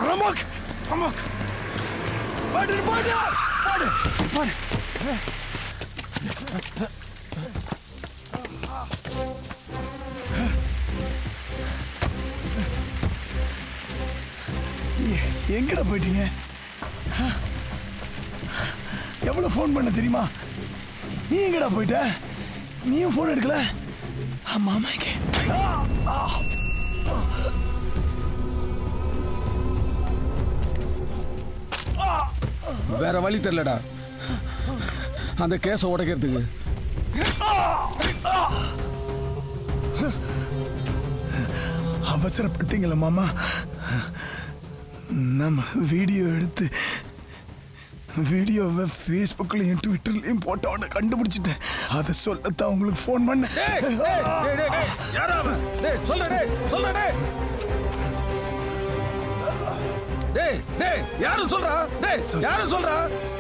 ரமக் ரமக் பாடு பாடு பாடு பாடு எங்கடா போயிட்டீங்க? எவ்வளவு ஃபோன் பண்ண தெரியுமா? நீ எங்கடா போயிட்ட? நீயும் ஃபோன் எடுக்கல? மாமா இங்கே. வேற வழி தெரியலடா அந்த கேஸை உடைக்கிறதுக்கு. அவசரப்பட்டீங்களா மாமா? நம்ம வீடியோ எடுத்து வீடியோவை ஃபேஸ்புக்லையும் ட்விட்டர்லையும் போட்டவனை கண்டுபிடிச்சிட்டேன். அதை சொல்லத்தான் உங்களுக்கு ஃபோன் பண்ணேன். யாரும் சொல்றா? யாரும் சொல்றா?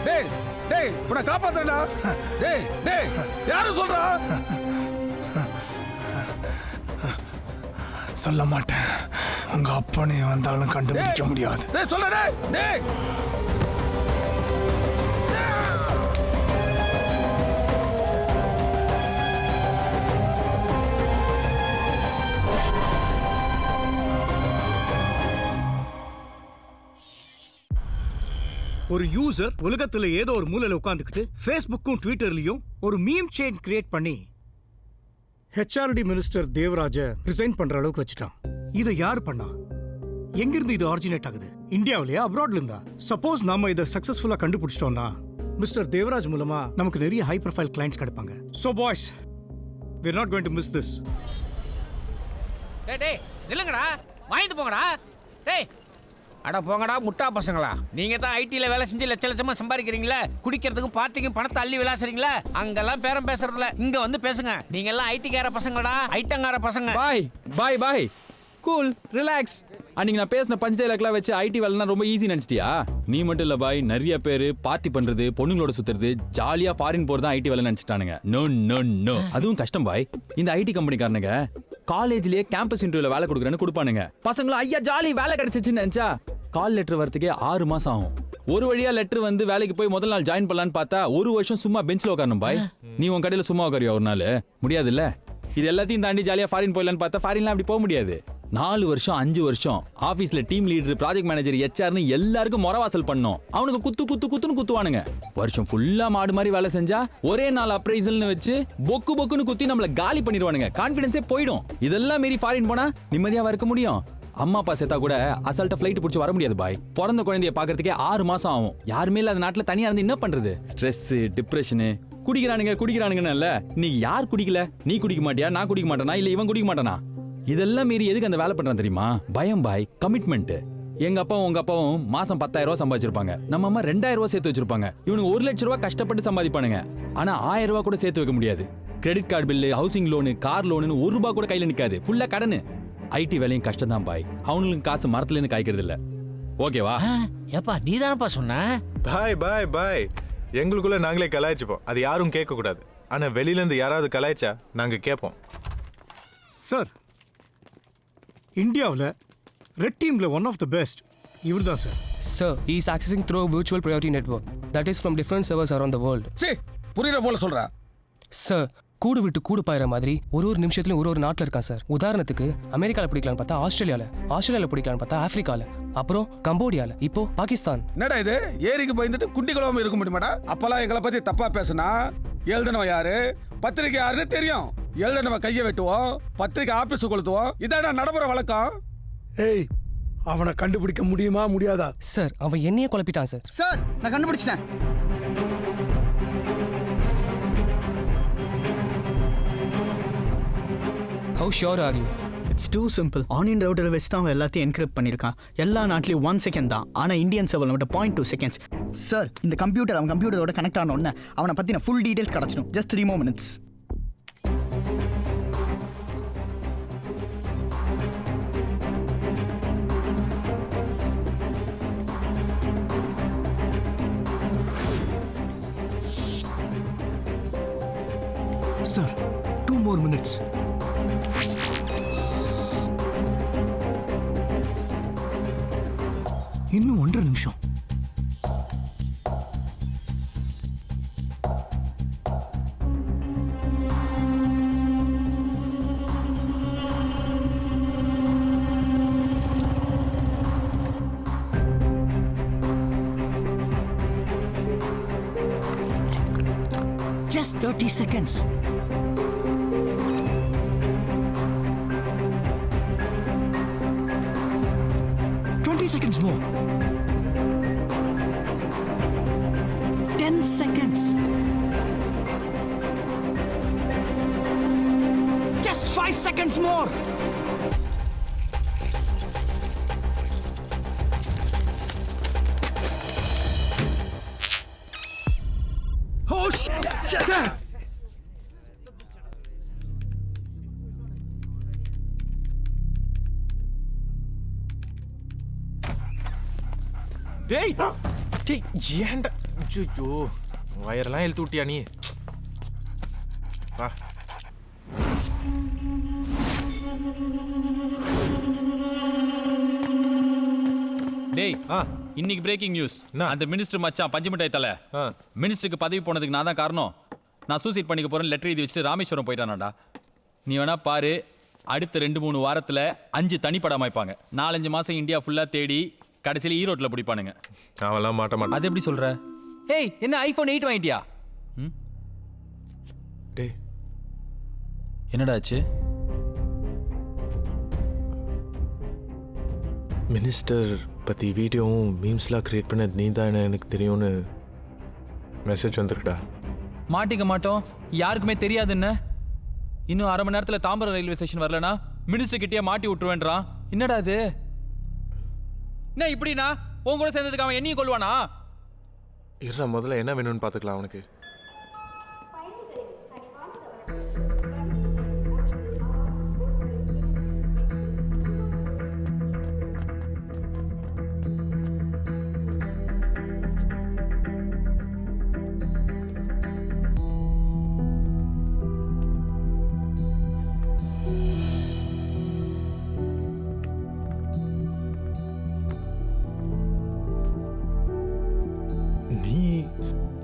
டேய் டேய் உன்னை காப்பாத்துறா. டேய் டேய் யாரும் சொல்றா? சொல்ல மாட்டேன். உங்க அப்பனே வந்தாலும் கண்டுபிடிக்க முடியாது. டேய் சொல்ல டேய் டேய். ஒரு யூசர் உலகத்துல ஏதோ ஒரு மூலையில உட்காந்துக்கிட்டு ஃபேஸ்புக்கும் ட்விட்டர்லயும் ஒரு மீம் செயின் கிரியேட் பண்ணி ஹெச்ஆர்டி மினிஸ்டர் தேவராஜ ரிசைன் பண்ற அளவுக்கு வச்சுட்டான். இதை யார் பண்ணா? எங்கிருந்து இது ஆரிஜினேட் ஆகுது? இந்தியாவிலேயா அப்ராட்ல இருந்தா? சப்போஸ் நாம இதை சக்சஸ்ஃபுல்லா கண்டுபிடிச்சிட்டோம்னா மிஸ்டர் தேவராஜ் மூலமா நமக்கு நிறைய ஹை ப்ரொஃபைல் கிளைண்ட்ஸ் கிடைப்பாங்க. So boys, we are not going to miss this. டேய் டேய் நில்லுங்கடா, வாங்கிட்டு போங்கடா. டேய் அட போங்கடா முட்டா பசங்களா. நீங்க தான் ஐடில வேலை செஞ்சு லட்ச லட்சமா சம்பாதிக்கிறீங்களா? குடிக்கிறதுக்கும் பார்ட்டிக்கும் பணத்தை அள்ளி விளாசுறீங்களா? அங்கெல்லாம் பேரம் பேசுறதுல இங்க வந்து பேசுங்க. நீங்க எல்லாம் ஐடிக்கார பசங்கடா, ஐட்டங்கார பசங்க. பாய் பாய் பாய், கூல் ரிலாக்ஸ். அன்னைக்கு நான் பேசின பஞ்ச் டைலாக்லாம் வச்சு ஐடி வேலைனா ரொம்ப ஈஸி நினைச்சிட்டியா? நீ மட்டும் இல்ல பாய், நிறைய பேர் பார்ட்டி பண்றது, பொண்ணுங்களோட சுத்துறது, ஜாலியா ஃபாரின் போறது ஐடி வேலை நினைச்சிட்டானுங்க. நோ நோ நோ, அதுவும் கஷ்டம் பாய். இந்த ஐடி கம்பெனிக்காரனுங்க காலேஜ்லயே கேம்பஸ் இன்டர்வியூல வேலை கொடுக்குறேன்னு கொடுப்பானுங்க. பசங்களும் ஐயா ஜாலி வேலை கிடைச்சிச்சுன்னு நினைச்சா கால் லெட்டர் வரதுக்கே 6 மாசம் ஆகும். ஒரு வழியா லெட்டர் வந்து வேலைக்கு போய் முதல் நாள் ஜாயின் பண்ணலான்னு பார்த்தா 1 வருஷம் சும்மா பெஞ்ச்ல உட்காரணும் பாய். நீ உன் கடையில சும்மா உட்காரியா ஒரு நாள்? முடியாதுல்ல. இது எல்லாத்தையும் தாண்டி ஜாலியா ஃபாரின் போயிடலான்னு பார்த்தா ஃபாரின்லாம் அப்படி போக முடியாது. 4 வருஷம் 5 வருஷம் ஆபீஸ்ல டீம் லீடர், ப்ராஜெக்ட் மேனேஜர், ஹெச்ஆர்னு எல்லாருக்கும் முறவாசல் பண்ணோம். அவனுக்கு குத்துன்னு குத்துவானுங்க. வருஷம் ஃபுல்லா மாடு மாதிரி வேலை செஞ்சா ஒரே நாள் அப்ரைசல்னு வச்சு பொக்குன்னு குத்தி நம்மள காலி பண்ணிடுவானுங்க. கான்பிடன்ஸே போயிடும். இதெல்லாம் மீறி ஃபாரின் போனா நிம்மதியா இருக்க முடியும்? அம்மா அப்பா சேர்த்தா கூட அசால்ட்டா ஃபிளைட் பிடிச்சி வர முடியாது பாய். பிறந்த குழந்தைய பாக்குறதுக்கே 6 மாசம் ஆகும். யாருமே இல்லாத நாட்டுல தனியா இருந்து என்ன பண்றது? ஸ்ட்ரெஸ், டிப்ரெஷனு, குடிக்கிறானுங்கன்னு. நீ யார் குடிக்கல? நீ குடிக்க மாட்டியா? நான் குடிக்க மாட்டேனா? இல்ல இவன் குடிக்க மாட்டானா? இதெல்லாம் மீறி எதுக்கு அந்த வேலை பண்றான் தெரியுமா? பயம் பாய், கமிட்மெண்ட். எங்க அப்பாவும் உங்க அப்பாவும் மாசம் 10,000 ரூபாய் சம்பாதிச்சிருப்பாங்க. நம்ம அம்மா 2,000 ரூபாய் சேர்த்து வச்சிருப்பாங்க. இவனுக்கு 1 லட்சம் ரூபாய் கஷ்டப்பட்டு சம்பாதிப்பானுங்க. ஆனா 1000 ரூபாய் கூட சேர்த்து வைக்க முடியாது. Credit card bill, housing loan, car loan 1 ரூபாய் கூட கையில நிக்காது. ஃபுல்லா கடனு. ஐடி வேலையும் கஷ்டம் தான் பாய். அவனுக்கு காசு மரத்துல இருந்து காய்க்கிறது இல்ல. ஓகேவா? ஏப்பா நீ தானப்பா சொன்ன? பாய் பாய் பாய், எங்களுக்குள்ள நாங்களே கலாய்ச்சிப்போம். அது யாரும் கேட்க கூடாது. ஆனா வெளியில இருந்து யாராவது கலாய்ச்சா நாங்க கேட்போம். சார், இந்தியாவில் ரெட் டீம்ல ஒன் ஆஃப் த பெஸ்ட் இவர் தான் sir. Sir, he is accessing through a virtual priority network that is from different servers around the world. புரியற போல சொல்றா. Sir, கூடு விட்டு கூடு பாயிற மாதிரி ஒரு நிமிஷத்துலயும் ஒரு நாட்டில் இருக்கான் சார். உதாரணத்துக்கு அமெரிக்காவில் பிடிக்கலான்னு பார்த்தா ஆஸ்திரேலியாவில் பிடிக்கலான்னு பார்த்தா ஆப்பிரிக்காவில், அப்புறம் கம்போடியாவில், இப்போ பாகிஸ்தான். என்னடா இது? ஏரிக்கு பயந்துட்டு குட்டி குளம் இருக்க முடியுமாடா? அப்பெல்லாம் எங்களை பத்தி தப்பா பேசுனா எழுதினவன் யாரு, பத்திரிக்கை யாருன்னு தெரியும். எழுதினவன் கையை வெட்டுவோம், பத்திரிக்கை ஆபீஸ் கொளுத்துவோம். இதான் நடைமுறை வழக்கம். ஏய், அவனை கண்டுபிடிக்க முடியுமா முடியாதா? சார், அவன் என்னையே குழப்பிட்டான் சார். சார், நான் கண்டுபிடிச்சிட்டேன். How sure are you? It's too simple. Onion ரவுட்டரை வச்சு தான் அவன் எல்லாத்தையும் என்கிரிப்ட் பண்ணியிருக்கான். எல்லா நாட்டிலையும் 1 செகண்ட் தான். ஆனால் இந்தியன் சர்வரில் மட்டும் 0.2 செகண்ட்ஸ். சார், இந்த கம்ப்யூட்டர் அவன் கம்ப்யூட்டரோட கனெக்ட் ஆன உடனே அவனை பற்றின ஃபுல் டீடைல்ஸ் கிடச்சிடும். Just 3 more minutes. Sir, 2 more minutes. 1.5 நிமிஷம். Just 30 seconds. Seconds more. 10 seconds. Just 5 seconds more. Oh shit! டேய் டேய் ஏன்டா ஐயோ வயரெல்லாம் இழுத்து விட்டியா நீ வா டேய் இன்னைக்கு பிரேக்கிங் நியூஸ். அந்த மினிஸ்டர் மச்சான் பஞ்சமிட்டாய் தலை மினிஸ்டருக்கு பதவி போனதுக்கு நான் தான் காரணம். நான் சூசைட் பண்ணிக்க போறேன் லெட்டர் எழுதி வச்சுட்டு ராமேஸ்வரம் போயிட்டானாடா. நீ வேணா பாரு, அடுத்த 2-3 வாரத்துல 5 தனிப்படம் அமைப்பாங்க. 4-5 மாசம் இந்தியா ஃபுல்லா தேடி கடைசியில் ஈரோட்டில் பிடிப்பானுங்க. அவெல்லாம் மாட்ட மாட்டான். அது எப்படி சொல்ற? ஏய் என்ன ஐபோன் 8 வாங்கிட்டியா? டேய் என்னடா ஆச்சு? மினிஸ்டர் பற்றி வீடியோவும் மீம்ஸ்லாம் கிரியேட் பண்ணது நீ தான் எனக்கு தெரியும்னு மெசேஜ் வந்துருக்குடா. மாட்டிக்க மாட்டோம், யாருக்குமே தெரியாதுன்னு. இன்னும் 1/2 மணி நேரத்தில் தாம்பரம் ரயில்வே ஸ்டேஷன் வரலனா மினிஸ்டர் கிட்டே மாட்டி விட்டுருவேன்றான். என்னடா அது? என்ன இப்படின்னா உன் கூட சேர்ந்ததுக்கு அவன் என்னையும் கொள்வானா? இருற முதல்ல என்ன வேணும்னு பார்த்துக்கலாம் அவனுக்கு.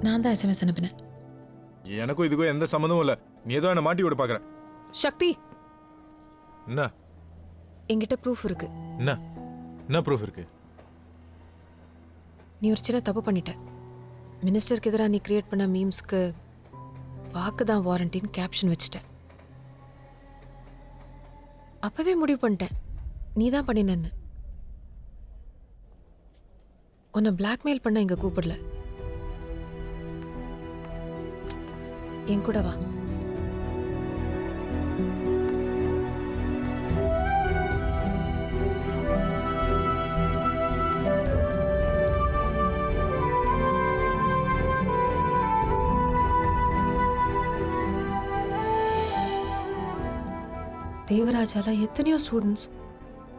நான் தான் SMS அனுப்பினேன். எனக்கும் இதுக்கும் எந்த சம்மந்தமும் இல்லை. நீ ஏதோ என்ன மாட்டி விட பார்க்குற. சக்தி, என்ன என்கிட்ட ப்ரூஃப் இருக்கு. என்ன ப்ரூஃப் இருக்கு? நீ ஒரு சின்ன தப்பு பண்ணிட்ட. மினிஸ்டருக்கு எதிராக நீ கிரியேட் பண்ண மீம்ஸ்க்கு வாக்கு தான் வாரண்டின்னு கேப்ஷன் வச்சுட்டேன். அப்பவே முடிவு பண்ணிட்டேன் நீ தான் பண்ணினன்னு. உன்னை பிளாக்மெயில் பண்ண இங்க கூப்பிடல, என் கூட வா. தேவராஜால எத்தனையோ ஸ்டூடெண்ட்ஸ்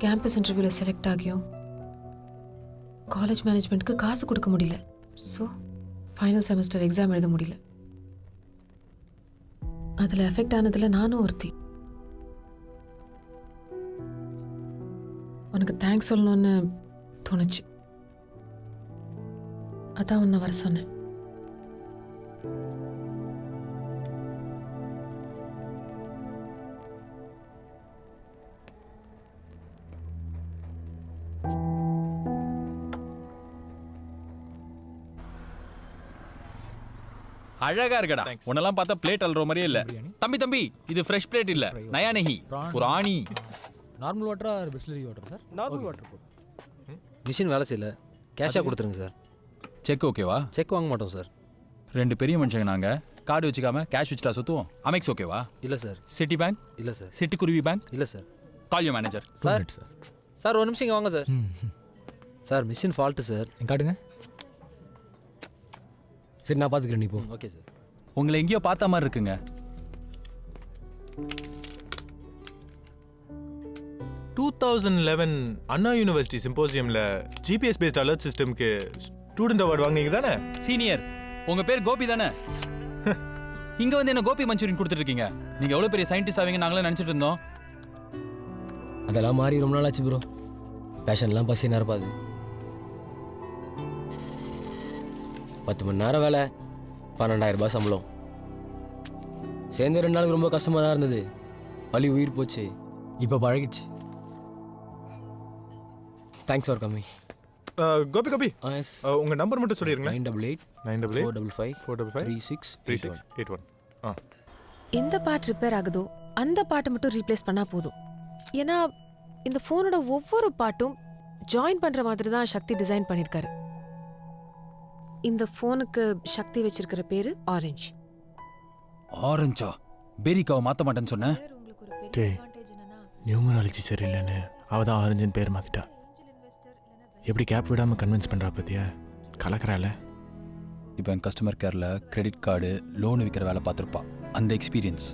கேம்பஸ் இன்டர்வியூல செலக்ட் ஆகியும் காலேஜ் மேனேஜ்மெண்ட்க்கு காசு கொடுக்க முடியல. ஸோ ஃபைனல் செமஸ்டர் எக்ஸாம் எழுத முடியல. அதில் எஃபெக்ட் ஆனதுல நானும் ஒருத்தி. உனக்கு தேங்க்ஸ் சொல்லணும்னு தோணுச்சு, அதான் உன்னை வர சொன்னேன். அழகா இருக்கடா. உன்னெல்லாம் பார்த்தா பிளேட் அல்ற மாதிரியே இல்ல. தம்பி இது ஃப்ரெஷ் பிளேட் இல்ல, நயா நஹி புராணி. நார்மல் வாட்டரா Bisleri water sir? Normal water போதும். மிஷின் வேலை செய்யல, கேஷாக கொடுத்துருங்க சார். செக் ஓகேவா? செக் வாங்க மாட்டோம் சார். 2 பெரிய மனுஷங்க நாங்க, கார்டு வச்சுக்காம கேஷ் வச்சுட்டா சுத்துவோம். அமெக்ஸ் ஓகேவா? இல்ல சார். City bank? இல்ல சார். சிட்டி குருவி பேங்க்? இல்ல sir. Call you manager. Sir sir ஒரு நிமிஷம் இங்கே வாங்க sir. Sir machine fault sir. காட்டுங்க. சரி நான் பார்த்துக்கிறேன், நீ போ. Okay sir. உங்களை எங்கேயோ பார்த்த மாதிரி இருக்குங்க. 2011 அண்ணா யூனிவர்சிட்டி சிம்போசியம்ல ஜிபிஎஸ் பேஸ்ட் அலர்ட் சிஸ்டம்க்கு ஸ்டூடெண்ட் அவார்டு வாங்குனீங்க தானே? சீனியர், உங்க பேர் கோபி தானே? இங்க வந்து என்ன கோபி மஞ்சூரியன் கொடுத்துட்டு இருக்கீங்க? நீங்க எவ்வளவு பெரிய சயின்டிஸ்ட் ஆவீங்க நாங்களே நினைச்சிட்டு இருந்தோம். அதெல்லாம் மாறி ரொம்ப நாள் ஆச்சு ப்ரோ. பேஷன்லாம் பசி நிரப்பாது. 10 மணி நேரம் வேலை, 12,000 ரூபாய் சம்பளம். சேர்ந்து 2 நாளுக்கு ரொம்ப கஷ்டமாக தான் இருந்தது. வலி உயிர் போச்சு. இப்போ பழகிடுச்சு. Thanks for coming. கோபி உங்க நம்பர் மட்டும் சொல்லிருங்க. 9884553681. எந்த பார்ட் ரிப்பேர் ஆகுதோ அந்த பாட்டை மட்டும் ரீப்ளேஸ் பண்ணா போதும். ஏன்னா இந்த ஃபோனோட ஒவ்வொரு பாட்டும் ஜாயின் பண்ற மாதிரி தான் சக்தி டிசைன் பண்ணிருக்காரு. இந்த ஃபோனுக்கு சக்தி வச்சிருக்கிற பேரு ஆரஞ்சு. ஆரஞ்சா? பேரிக்காவை மாற்ற மாட்டேன்னு சொன்னேன். நியூமராலஜி சரியில்லைன்னு அவ தான் ஆரஞ்சுன்னு பேர் மாத்திட்டா. எப்படி கேப் விடாமல் கன்வின்ஸ் பண்ணுறா பத்தியா? கலக்கிறாள். இப்போ என் கஸ்டமர் கேரில் கிரெடிட் கார்டு லோனு விற்கிற வேலை பார்த்துருப்பா. அந்த எக்ஸ்பீரியன்ஸ்.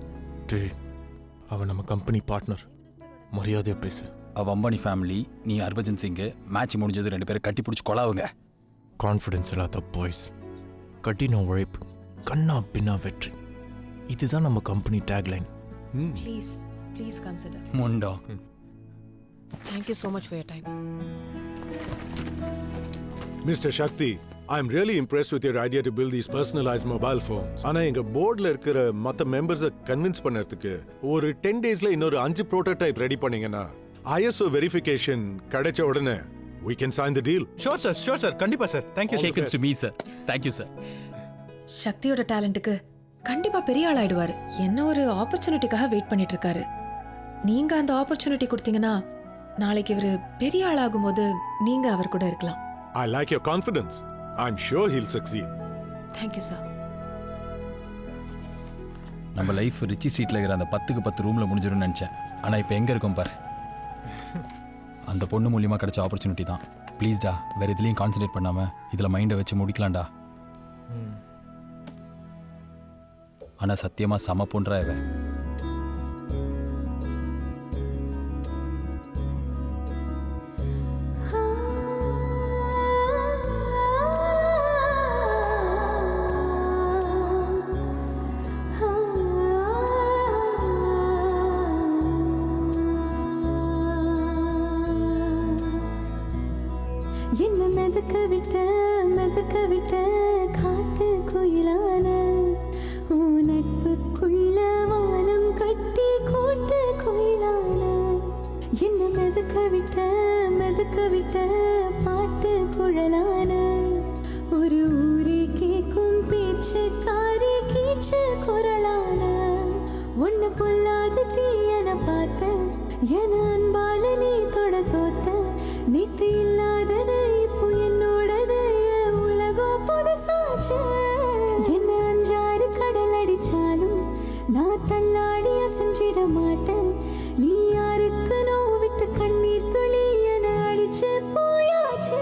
அவன் நம்ம கம்பெனி பார்ட்னர், மரியாதையாக பேசு. அவள் அம்பானி ஃபேமிலி, நீ ஹர்பஜன் சிங்கு. மேட்ச் முடிஞ்சது 2 பேரும் கட்டி பிடிச்சி கொலாவுங்க. கான்ஃபிடென்ஸ் இல்லாத பாய்ஸ், கட்டின உழைப்பு, கண்ணா பின்னா வெற்றி. இதுதான் நம்ம company tagline. Please consider. Munda. Thank you so much for your time. Mr. Shakti, I'm really impressed with your idea to build these personalized mobile phones. ஆனா எங்க போர்ட்ல இருக்கிற மத்த மெம்பர்ஸை கன்வின்ஸ் பண்ணறதுக்கு ஒரு 10 டேஸ்ல இன்னொரு 5 புரோட்டோடைப் ரெடி பண்ணீங்கன்னா ISO வெரிஃபிகேஷன் கிடைச்ச உடனே we can sign the deal. Sure sir, கண்டிப்பா sir. Thank you. Shakens to me sir. Thank you sir. சக்தியோட டேலண்ட்டுக்கு கண்டிப்பா பெரிய ஆள் ஆயிடுவாரு. என்ன ஒரு ஆப்பர்ச்சுனிட்டிக்காக வெயிட் பண்ணிட்டு இருக்காரு. நீங்க அந்த ஆப்பர்ச்சுனிட்டி கொடுத்தீங்கன்னா நாளைக்கு இவரு பெரிய ஆள் ஆகும்போது நீங்க அவர் கூட இருக்கலாம். I like your confidence. I'm sure he'll succeed. Thank you sir. நம்ம லைஃப் ரிச்சி ஸ்ட்ரீட்ல இருக்கிற அந்த 10க்கு 10 ரூம்ல முடிஞ்சிரும்னு நினைச்சேன். ஆனா இப்போ எங்க இருக்கோம் பாரு. அந்த பொண்ணு மூலியமா கிடைச்ச ஆப்பர்ச்சுனிட்டி தான். ப்ளீஸ்டா, வேற எதுலயும் கான்சென்ட்ரேட் பண்ணாம இதுல மைண்டை வச்சு முடிக்கலாம்டா. ஆனா சத்தியமா சம பொன்றா இவன். என்ன மிதக்க விட்ட காத்து குயிலான உன் நட்புக்குள்ள வானம் கட்டி கூட்டு குயிலான. என்ன மிதக்க விட்ட பாட்டு குழலான ஒரு ஊரே கேட்கும் பேச்சு காரி கீச்சு குரலான. ஒன்னு பொல்லாத தீயன பார்த்த என அன்பால நீ தொட தோத்த. நேத்து இல்லாதது இப்போ என்னோடது, உலகம் புதுசாச்சு. என்ன 5-6 கடல் அடிச்சாலும் நான் தள்ளாடி அசைஞ்சிட மாட்டேன். நீ யாருக்கு நோவிட்டு கண்ணீர் துளி என அடிச்சு போயாச்சு.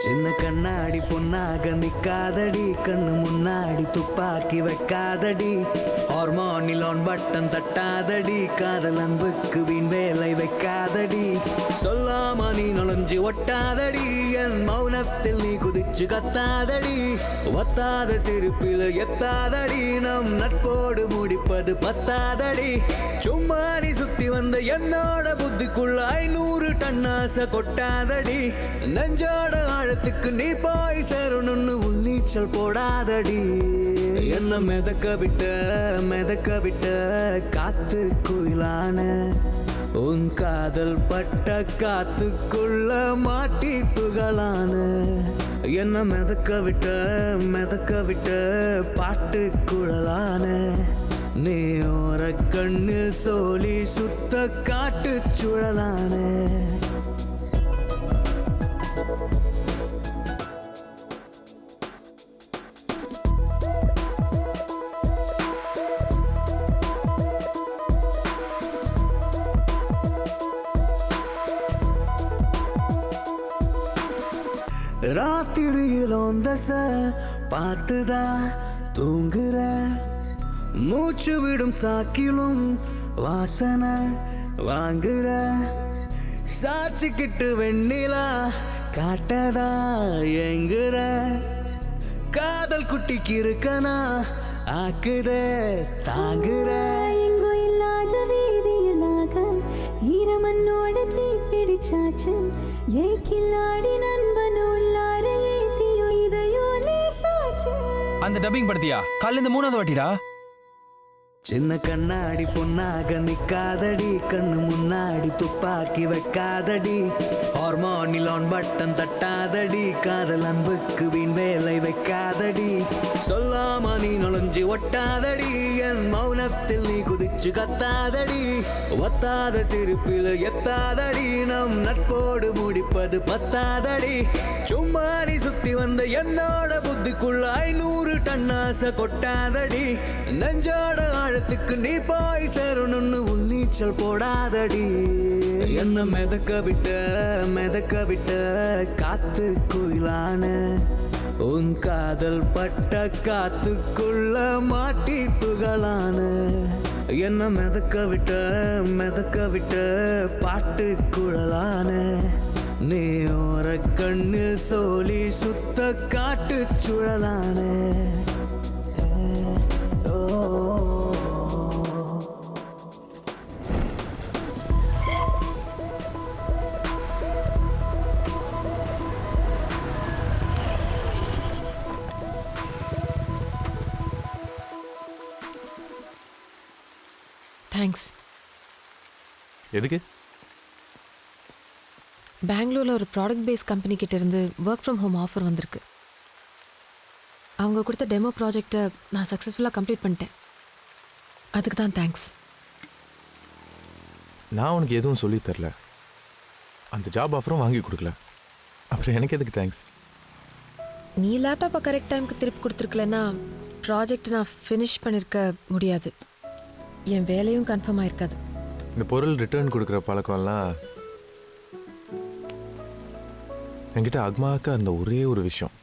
சின்ன கண்ணாடி பொன்னாக நிக்காதடி, கண்ணு முன்னாடி துப்பாக்கி வைக்காதடி. ஹார்மோனில் ஆன் பட்டன் தட்டாதடி, காதல் அன்புக்கு வீண் வேலை வைக்காதடி. சொல்லாம நீ நுழைஞ்சு ஒட்டாதடி, என் மௌனத்தில் நீ குதிச்சு கத்தாதடி. ஒத்தாத சிரிப்பில் எத்தாதடி, நம் நட்போடு முடிப்பது பத்தாதடி. சும்மா நீ சுத்தி வந்த என்னோட புத்திக்குள்ள 500 டன் ஆசை கொட்டாதடி. நெஞ்சோட ஆழத்துக்கு நீ போய் சேரணும்னு உள்நீச்சல் போடாதடி. என்ன மிதக்க விட்ட காத்து குயிலான உன் காதல் பட்ட காத்துக்குள்ள மாட்டி துகளான. என்ன மிதக்க விட்ட பாட்டு குழலான நீ ஓர கண்ணு சோழி சுத்த காட்டு சுழலான. ராத்திரியில் ஒந்தச பார்த்துதான் தூங்குற, மூச்சு விடும் சாக்கிலும் வாசனை வாங்குற. சாட்சிக்கிட்டு வெண்ணிலா காட்டதா எங்குற, காதல் குட்டிக்கு இருக்கனா ஆக்குதே தாங்குற. எங்கும் இல்லாத வீதியிலாக ஈரமண்ணோட தீ பிடிச்சாச்சு. ஏ கில்லாடி நண்பன் உள்ளார ஏத்தியோ இதையோ லேசா அந்த டப்பிங் படுத்தியா காலைல இந்த 3வது வாட்டிடா. சின்ன கண்ணாடி பொண்ணாக நிக்காதடி, கண்ணு முன்னாடி துப்பாக்கி வைக்காதடி, ஹார்மோனில் ஆன் பட்டன் தட்டாதடி, காதல் அன்புக்கு வீண் வேலை வைக்காதடி, சொல்லாம நீ நுழைஞ்சு ஒட்டாதடி, என் மௌனத்தில் நீ குதிச்சு கத்தாதடி, ஒத்தாத சிரிப்பில் எத்தாதடி, நம் நட்போடு முடிப்பது பத்தாதடி, சும்மா நீ சுத்தி வந்த என்னோட புத்திக்குள்ள 500 டன் ஆசை கொட்டாதடி, நெஞ்சோட ஆழத்துக்கு நீ போய் சேரணும்னு உன்னீச்சல் போடாதடி, என்ன மிதக்க விட்ட காத்து குயிலான, உன் காதல் பட்ட காத்துக்குள்ள மாட்டி புகழான, என்ன மிதக்க விட்ட பாட்டு குழலான, நீ ஓர கண்ணு சோழி சுத்த காட்டு சுழலான. தேங்க்ஸ். எதுக்கு? பெங்களூரில் ஒரு ப்ராடக்ட் பேஸ் கம்பெனி கிட்ட இருந்து ஒர்க் ஃப்ரம் ஹோம் ஆஃபர் வந்திருக்கு. அவங்க கொடுத்த டெமோ ப்ராஜெக்டை நான் சக்ஸஸ்ஃபுல்லாக கம்ப்ளீட் பண்ணிட்டேன். அதுக்கு தான் தேங்க்ஸ். நான் உனக்கு எதுவும் சொல்லி தரல, அந்த ஜாப் ஆஃபரும் வாங்கி கொடுக்கல, அப்புறம் எனக்கு எதுக்கு தேங்க்ஸ்? நீ லேப்டாப்பை கரெக்ட் டைமுக்கு திருப்பி கொடுத்துருக்கலன்னா ப்ராஜெக்ட் நான் ஃபினிஷ் பண்ணியிருக்க முடியாது, என் வேலையும் கன்ஃபார்ம் ஆயிருக்காது. இந்த பொருள் ரிட்டர்ன் கொடுக்குற பழக்கம்லாம் என்கிட்ட அக்மாக்கா இருந்த ஒரே ஒரு விஷயம்,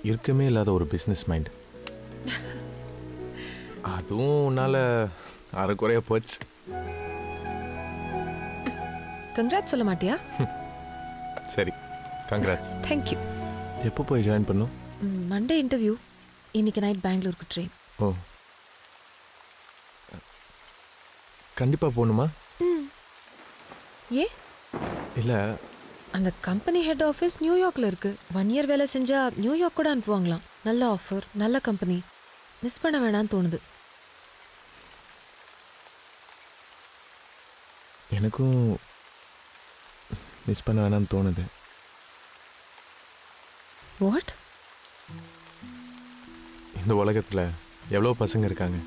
இருக்கமே இல்லாத ஒரு பிஸ்னஸ் மைண்ட். அதுவும் உன்னால் அரைக்குறையா போச்சு. கங்க்ராட்ஸ் சொல்ல மாட்டியா? சரி, கங்க்ராட்ஸ். தேங்க்யூ. எப்போ போய் ஜாயின் பண்ணும்? மண்டே இன்டர்வியூ, இன்னைக்கு நைட் பெங்களூருக்கு ட்ரெயின். ஓ, கண்டிப்பாக போகணுமா? ஏ இல்லை, அந்த கம்பெனி ஹெட் ஆஃபீஸ் நியூயார்க்கில் இருக்கு. 1 இயர் வேலை செஞ்சா நியூயார்க் கூட அனுப்புவாங்களாம். நல்ல ஆஃபர், நல்ல கம்பெனி, மிஸ் பண்ண வேணான்னு தோணுது. எனக்கும் மிஸ் பண்ண வேணாம்னு தோணுது. வாட்? இந்த உலகத்தில் எவ்வளோ பசங்க இருக்காங்க,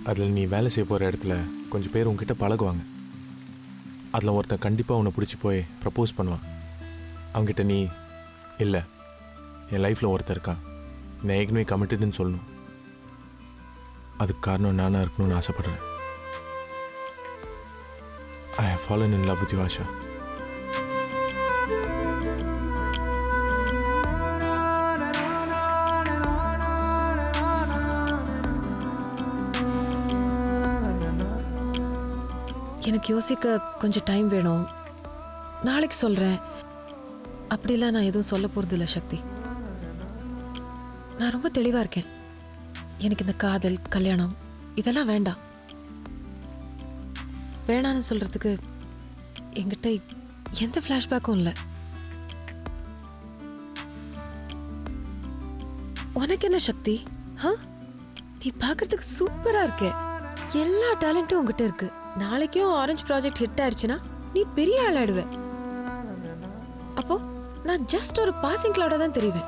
அதில் நீ வேலை செய்ய போகிற இடத்துல கொஞ்சம் பேர் உங்ககிட்ட பழகுவாங்க. அதில் ஒருத்தன் கண்டிப்பாக உன்னை பிடிச்சி போய் ப்ரப்போஸ் பண்ணுவான். அவங்ககிட்ட நீ இல்லை, என் லைஃப்பில் ஒருத்தர் இருக்கான், நான் ஏற்கனவே கமிட்டடுன்னு சொல்லணும். அதுக்கு காரணம் நானாக இருக்கணும்னு ஆசைப்படுறேன். I have fallen in love with you Asha. எனக்கு யோசிக்க கொஞ்சம் டைம் வேணும், நாளைக்கு சொல்கிறேன். அப்படிலாம் நான் எதுவும் சொல்ல போகிறது இல்லை சக்தி. நான் ரொம்ப தெளிவாக இருக்கேன். எனக்கு இந்த காதல், கல்யாணம் இதெல்லாம் வேண்டாம். வேணான்னு சொல்கிறதுக்கு என்கிட்ட எந்த ஃப்ளாஷ்பேக்கும் இல்லை. உனக்கு என்ன சக்தி? நீ பார்க்கறதுக்கு சூப்பராக இருக்க, எல்லா டேலண்ட்டும் உங்ககிட்ட இருக்கு. நாளைக்கும் ஆரஞ்சு ப்ராஜெக்ட் ஹிட் ஆயிடுச்சுன்னா நீ பெரிய ஆளாயிடுவ. அப்போ நான் ஜஸ்ட் ஒரு பாசிங் கிளவுடா தான் தெரிவேன்.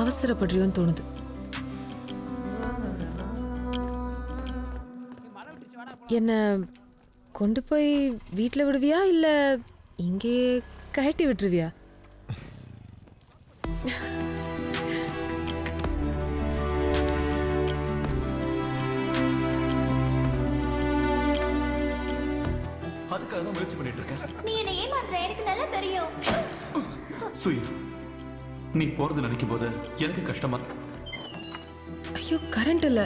அவசரப்படுறியோன்னு தோணுது. என்ன கொண்டு போய் வீட்டில் விடுவியா இல்லை இங்கே கழட்டி விட்டுருவியா? அதுக்காக தான் முயற்சி பண்ணிட்டு இருக்கேன். நீ என்ன ஏமாத்துற, எனக்கு நல்லா தெரியும். சுயி, நீ போறது நினைக்கும் போது எனக்கு கஷ்டமா. ஐயோ, கரண்ட் இல்ல.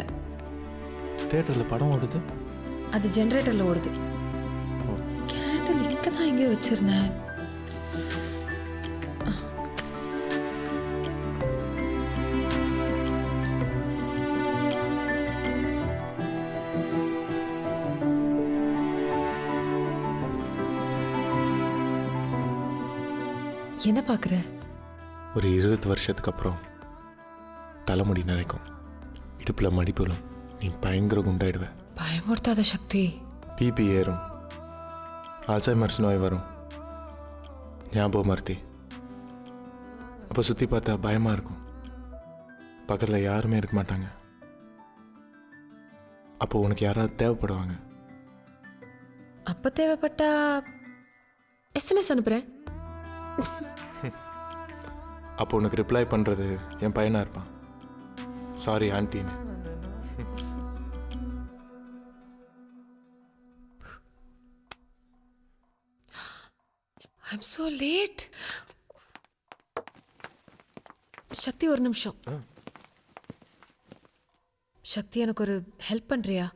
தியேட்டர்ல படம் ஓடுது. அது ஜெனரேட்டர்ல ஓடுது. கேண்டில் இங்க தான் எங்கேயோ வச்சிருந்தேன். என்ன பாக்குற? ஒரு 20 வருஷத்துக்கு அப்புறம் தலைமுடி நரைக்கும், இடுப்பில் மடிப்புலும், நீ பயங்கர குண்டாயிடுவ. பயமுறுத்தாத சக்தி. பிபி ஏறும், ஆல்சைமர்ஸ் நோய் வரும், ஞாபகம் மறுத்தி. அப்போ சுற்றி பார்த்தா பயமாக இருக்கும், பக்கத்தில் யாருமே இருக்க மாட்டாங்க. அப்போ உனக்கு யாராவது தேவைப்படுவாங்க. அப்ப தேவைப்பட்டா எஸ்எம்எஸ் அனுப்புறேன். அப்போ உனக்கு ரிப்ளை பண்ணுறது என் பையனாக இருப்பான், சாரி ஆன்ட்டின்னு. I'm so late. சக்தி ஒரு நிமிஷம். சக்தி எனக்கு ஒரு ஹெல்ப் பண்றியா?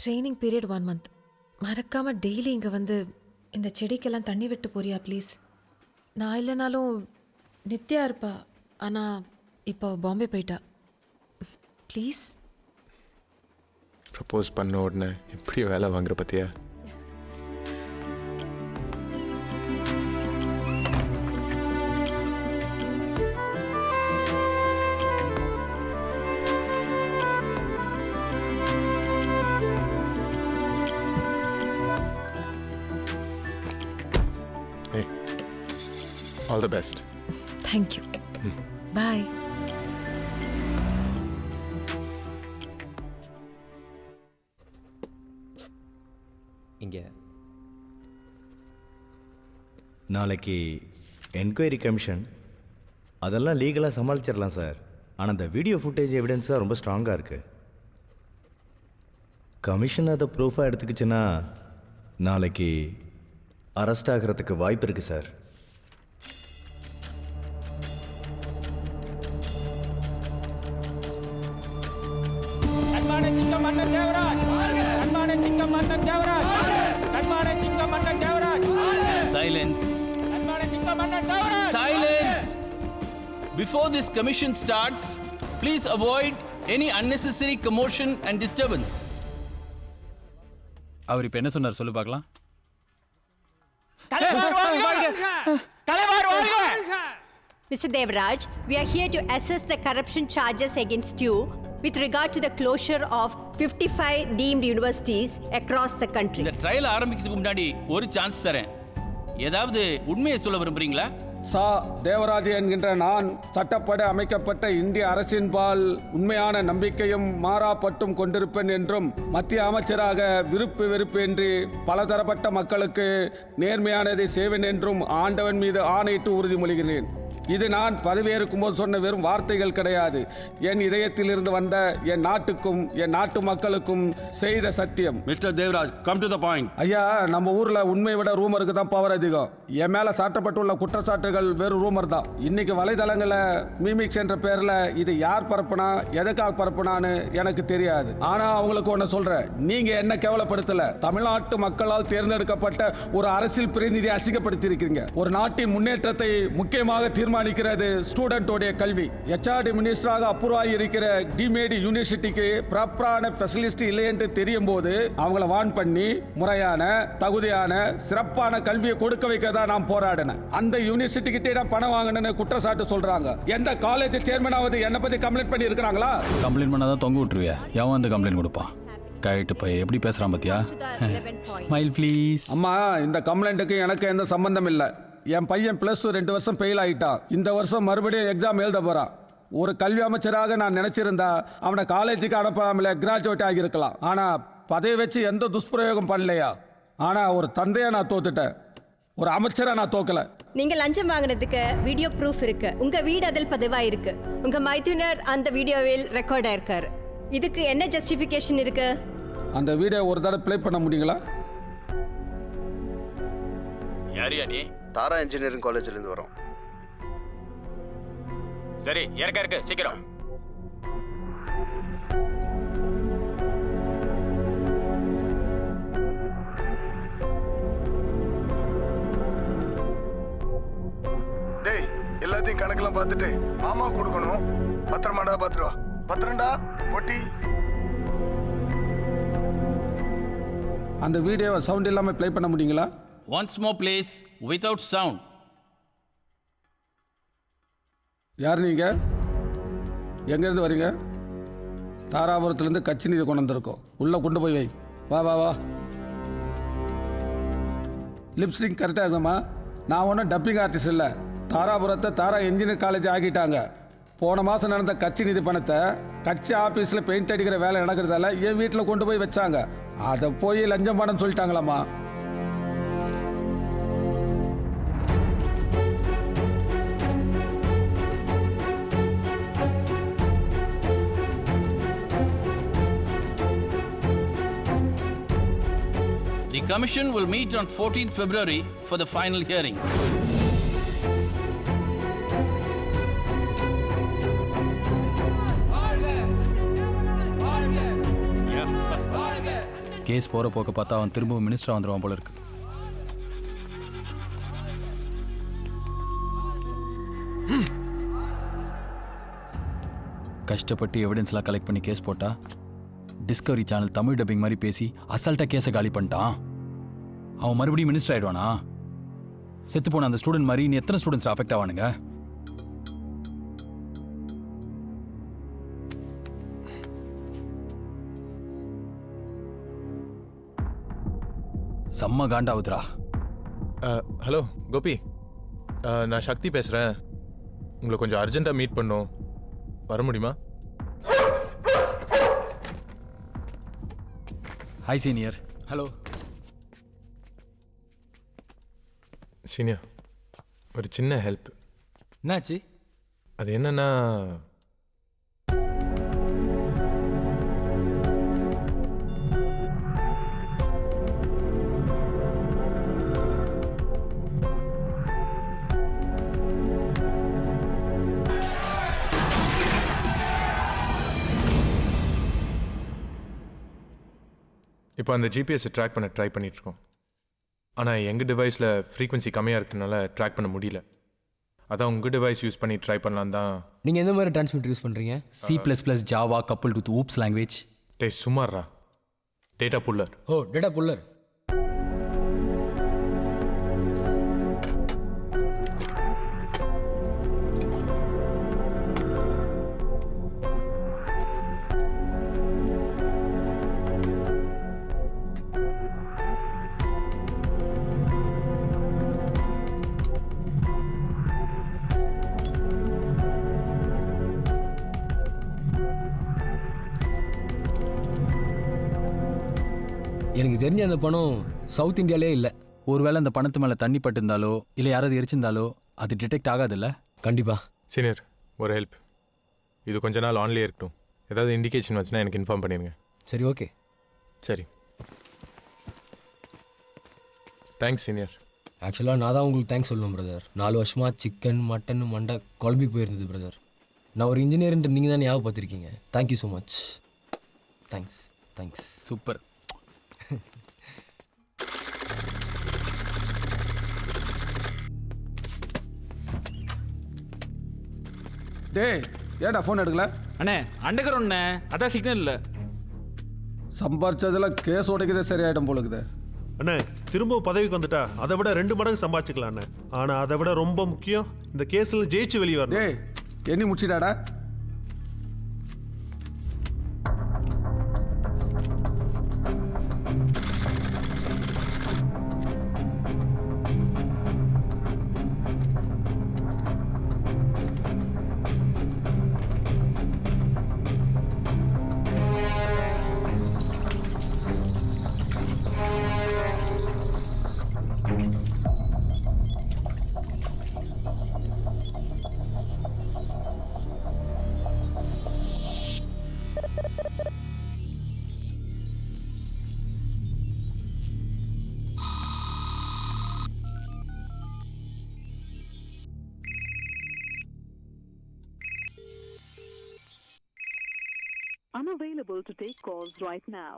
Training period 1 month. மறக்காம டெய்லி இங்க வந்து இந்த செடிக்கெல்லாம் தண்ணி விட்டு போறியா ப்ளீஸ்? நான் இல்லைனாலும் நித்யா இருப்பா, ஆனா இப்போ பாம்பே போயிட்டா. ப்ளீஸ். ப்ரப்போஸ் பண்ண உடனே எப்படி வேலை வாங்குற பத்தியா? All the best. Thank you. Bye. இங்கே நாளைக்கு என்கொயரி கமிஷன், அதெல்லாம் லீகலாக சமாளிச்சிடலாம் சார். ஆனால் அந்த வீடியோ ஃபுட்டேஜ் எவிடன்ஸ் தான் ரொம்ப ஸ்ட்ராங்காக இருக்குது. கமிஷன் அதை ப்ரூஃபாக எடுத்துக்கிச்சுன்னா நாளைக்கு அரெஸ்ட் ஆகிறதுக்கு வாய்ப்பு இருக்குது sir. Silence. Silence. Before this commission starts, please avoid any unnecessary commotion and disturbance. அவர் இப்ப என்ன சொன்னார் சொல்லு பார்க்கலாம். Mr. Devraj, we are here to assess the corruption charges against you with regard to the closure of 55 deemed universities across the country. இந்த trial ஆரம்பிக்கிறதுக்கு முன்னாடி ஒரு chance தரேன். ஏதாவது உண்மையை சொல்ல விரும்புறீங்களா? சா தேவராஜ் என்கின்ற நான் சட்டப்படி அமைக்கப்பட்ட இந்திய அரசின்பால் உண்மையான நம்பிக்கையும் மாறாப்பட்டும் கொண்டிருப்பேன் என்றும், மத்திய அமைச்சராக விருப்பு வெறுப்பின்றி பலதரப்பட்ட மக்களுக்கு நேர்மையானதை செய்வேன் என்றும் ஆண்டவன் மீது ஆணையிட்டு உறுதிமொழிகிறேன். இது நான் பதவியேற்கும் போது சொன்ன வெறும் வார்த்தைகள் கிடையாது. என் இதயத்தில் இருந்து வந்த என் நாட்டுக்கும் என் நாட்டு மக்களுக்கும் செய்த சத்தியம். Mister Devaraj, come to the point. ஐயா, நம்ம ஊர்ல உண்மை விட ரூமருக்கு தான் பவர் அதிகம். என் மேல சாட்டப்பட்டுள்ள குற்றச்சாட்டுகள் வெறும் ரூமர் தான். இன்னைக்கு வலைதளங்களை மீமிக்ஸ் என்ற பேர்ல இது யார் பரப்புனா எதுக்காக பரப்புனான்னு எனக்கு தெரியாது. ஆனா அவங்களுக்கு ஒண்ணு சொல்றேன், நீங்க என்ன கேவலப்படுத்தல. தமிழ்நாட்டு மக்களால் தேர்ந்தெடுக்கப்பட்ட ஒரு அரசியல் பிரதிநிதி அசிங்கப்படுத்தி இருக்கீங்க. ஒரு நாட்டின் முன்னேற்றத்தை முக்கியமாக தீர்மானிக்கிறது ஸ்டூடெண்டோடைய கல்வி. HRD மினிஸ்டராக அப்ரூவ் ஆகி இருக்கிற டிமேடி யூனிவர்சிட்டிக்கு ப்ராப்பரான ஃபெசிலிட்டி இல்லை என்று தெரியும் போது அவங்கள வார்ன் பண்ணி முறையான தகுதியான சிறப்பான கல்வியை கொடுக்க வைக்க தான் நான் போராடினேன். அந்த யூனிவர்சிட்டி கிட்டே நான் பணம் வாங்கினேன்னு குற்றச்சாட்டு சொல்றாங்க. எந்த காலேஜ் சேர்மனாவது என்ன பத்தி கம்ப்ளைண்ட் பண்ணி இருக்கிறாங்களா? கம்ப்ளைண்ட் பண்ணாதான் தொங்க விட்டுருவியா? எவன் வந்து கம்ப்ளைண்ட் கொடுப்பான்? கைட்டு போய் எப்படி பேசுறான் பாத்தியா? Smile please. அம்மா, இந்த கம்ப்ளைண்ட்டுக்கு எனக்கு எந்த சம்பந்தம் இல்லை. என் பையன் +2 2 வருஷம் ஃபெயில் ஆகிட்டான். இந்த வருஷம் மறுபடியும் எக்ஸாம் எழுத போறான். ஒரு கல்வி அமைச்சராக நான் நினைச்சிருந்தா அவனை காலேஜுக்கு அனுப்பாமல கிராஜுவேட் ஆகியிருக்கலாம். ஆனா பதவி வச்சு எந்த துஷ்பிரயோகம் பண்ணலையா? ஆனா ஒரு தந்தையா நான் தோத்துட்டேன், ஒரு அமைச்சரா நான் தோக்கல. நீங்க லஞ்சம் வாங்கினதுக்கு வீடியோ ப்ரூஃப் இருக்கு. உங்க வீடு அதில் பதிவாயிருக்கு. உங்க மைத்துனர் அந்த வீடியோவில் ரெக்கார்ட் ஆயிருக்காரு. இதுக்கு என்ன ஜஸ்டிஃபிகேஷன் இருக்கு? அந்த வீடியோ ஒரு தடவை ப்ளே பண்ண முடியுங்களா? யாரியா நீ? தாரா இன்ஜினியரிங் காலேஜ்ல இருந்து வரோம். சரி, இருக்கு சீக்கிரம். டேய், எல்லாத்தையும் கணக்கெல்லாம் பார்த்துட்டு மாமா கொடுக்கணும். பத்திரமாடா, பத்திரம் பத்திரம்டா பொட்டி. அந்த வீடியோவை சவுண்ட் இல்லாம ப்ளே பண்ண முடியுங்களா? Once more please, without sound. யார் நீங்கள்? எங்கேருந்து வரீங்க? தாராபுரத்துலேருந்து கட்சி நிதி கொண்டு வந்திருக்கோம். உள்ளே கொண்டு போய் வை. வா வா வா. லிப்ஸ்டிக் கரெக்டாக இருக்குமா? நான் ஒன்றும் டப்பிங் ஆர்டிஸ்ட் இல்லை. தாராபுரத்தை தாரா இன்ஜினியர் காலேஜ் ஆக்கிட்டாங்க. போன மாதம் நடந்த கட்சி நிதி பணத்தை கட்சி ஆஃபீஸில் பெயிண்ட் அடிக்கிற வேலை நடக்கிறதால என் வீட்டில் கொண்டு போய் வச்சாங்க. அதை போய் லஞ்சம் பணம் சொல்லிட்டாங்களாம்மா. The commission will meet on 14th February for the final hearing. Case போற போக்க பார்த்தா அவன் திரும்பவும் மினிஸ்டரா வந்துருவான் போல இருக்கு. கஷ்டப்பட்டு எவிடன்ஸ்லாம் கலெக்ட் பண்ணி கேஸ் போட்டா டிஸ்கவரி சேனல் தமிழ் டப்பிங் மாதிரி பேசி அசால்ட்டா கேஸை காலி பண்ணிட்டான். அவன் மறுபடியும் மினிஸ்டர் ஆயிடுவானா? செத்து போன அந்த ஸ்டூடெண்ட் மாதிரி நீ எத்தனை ஸ்டூடெண்ட்ஸ் அஃபெக்ட் ஆவானுங்க? செம்ம காண்டாவுதுரா. ஹலோ கோபி, நான் சக்தி பேசுகிறேன். உங்களை கொஞ்சம் அர்ஜென்ட்டாக மீட் பண்ணோம். வர முடியுமா? Hi senior. ஹலோ சீனியர், ஒரு சின்ன ஹெல்ப். என்னாச்சு? அது என்னன்னா, இப்போ அந்த ஜிபிஎஸ்ஸை ட்ராக் பண்ண ட்ரை பண்ணிகிட்ருக்கோம். ஆனால் எங்கள் டிவைஸில் ஃப்ரீக்வன்சி கம்மியாக இருக்கிறதுனால ட்ராக் பண்ண முடியல. அதான் உங்கள் டிவைஸ் யூஸ் பண்ணி ட்ரை பண்ணலாம் தான். நீங்கள் எந்த மாதிரி டிரான்ஸ்மிட்டர் யூஸ் பண்ணுறீங்க? C++, Java couple with OOPS language. டே சுமாரா, டேட்டா புல்லர். ஓ, டேட்டா புல்லர். எனக்கு தெரிஞ்ச அந்த பணம் சவுத் இந்தியாலே இல்லை. ஒருவேளை அந்த பணத்து மேலே தண்ணி பட்டிருந்தாலோ இல்லை யாராவது எரிச்சிருந்தாலோ அது டிடெக்ட் ஆகாதுல்ல? கண்டிப்பாக. சீனியர், ஒரு ஹெல்ப். இது கொஞ்ச நாள் ஆன்லேயே இருக்கட்டும். ஏதாவது இண்டிகேஷன் வச்சுன்னா எனக்கு இன்ஃபார்ம் பண்ணிடுங்க. சரி, ஓகே. சரி, தேங்க்ஸ் சீனியர். ஆக்சுவலாக நான் தான் உங்களுக்கு தேங்க்ஸ் சொல்லணும் பிரதர். 4 வருஷமாக சிக்கன் மட்டன் மண்டை குழம்பி போயிருந்தது பிரதர். நான் ஒரு இன்ஜினியர்ன்ட்டு நீங்கள் தான் ஞாபகப்படுத்திருக்கீங்க. Thank you so much. Thanks thanks. Super. டேய், ஏன்டா ஃபோன் எடுக்கல? அண்ணே அண்டகரண்ணே, அதான் சிக்னல் இல்லை. சம்பாரிச்சதுல கேஸ் உடைக்கதே சரியாயிடும் போலுக்குது. அண்ணே, திரும்ப பதவிக்கு வந்துட்டா அதை விட 2 மடங்கு சம்பாதிச்சுக்கலாம் அண்ணே. ஆனால் அதை விட ரொம்ப முக்கியம் இந்த கேஸில் ஜெயிச்சு வெளியே வரணும். டேய், எண்ணி முடிச்சிட்டாடா? Unavailable to take calls right now.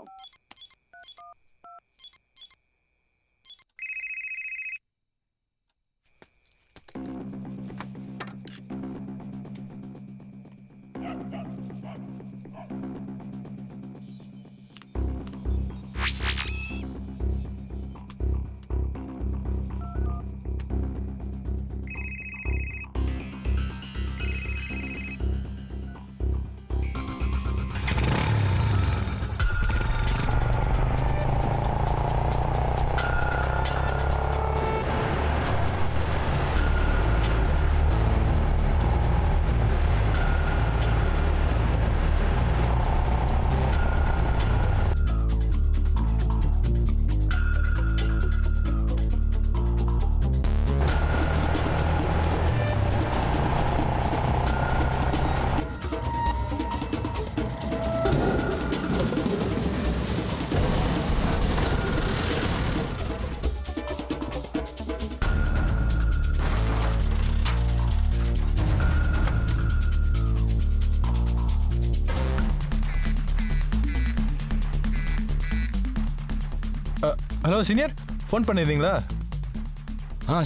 Hello senior, phone பண்ணியிருந்தீங்களா?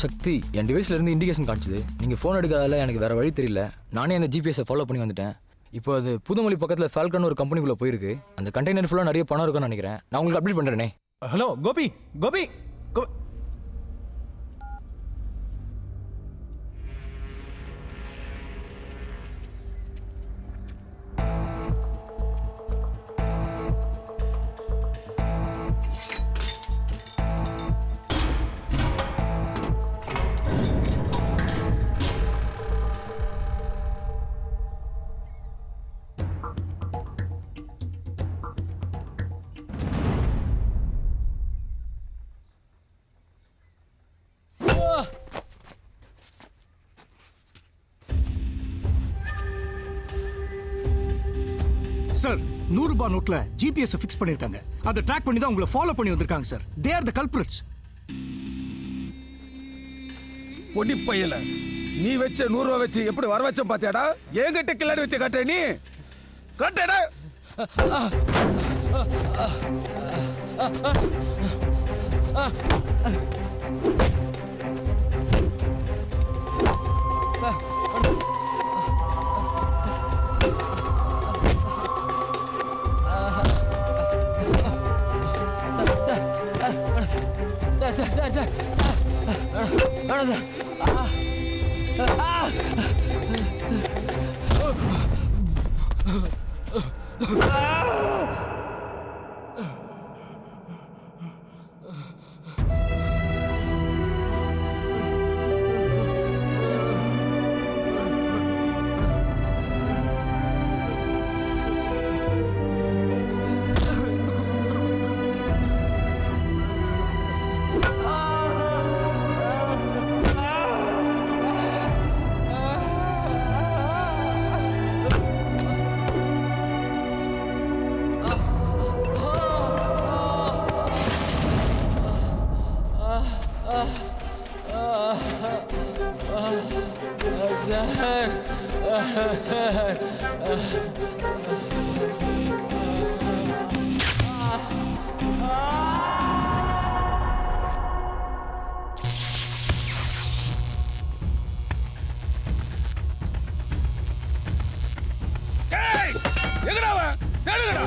சக்தி, என் டிவைஸ்ல இருந்து இண்டிகேஷன் காட்டுச்சுது. நீங்கள் ஃபோன் எடுக்காதால எனக்கு வேறு வழி தெரியல. நானே அந்த ஜிபிஎஸை ஃபாலோ பண்ணி வந்துட்டேன். இப்போ அது புதுமொழி பக்கத்தில் ஃபால்கன் ஒரு கம்பெனிக்குள்ளே போயிருக்கு. அந்த கண்டெய்னர் ஃபுல்லாக நிறைய பணம் இருக்குன்னு நினைக்கிறேன். நான் உங்களுக்கு அப்டேட் பண்ணுறேனே. ஹலோ கோபி, கோபி சார், 100 ரூபாய் நோட்ல ஜிபிஎஸ் ஃபிக்ஸ் பண்ணிருக்காங்க. அதை ட்ராக் பண்ணி தான் உங்களை ஃபாலோ பண்ணி வந்திருக்காங்க sir. They are the culprits. பொடி பையல, நீ வச்ச 100 ரூபாய் வச்சு எப்படி வர வச்சோம் பாத்தியாடா? என்கிட்ட கிளாடி வச்சு காட்ட நீ காட்டடா.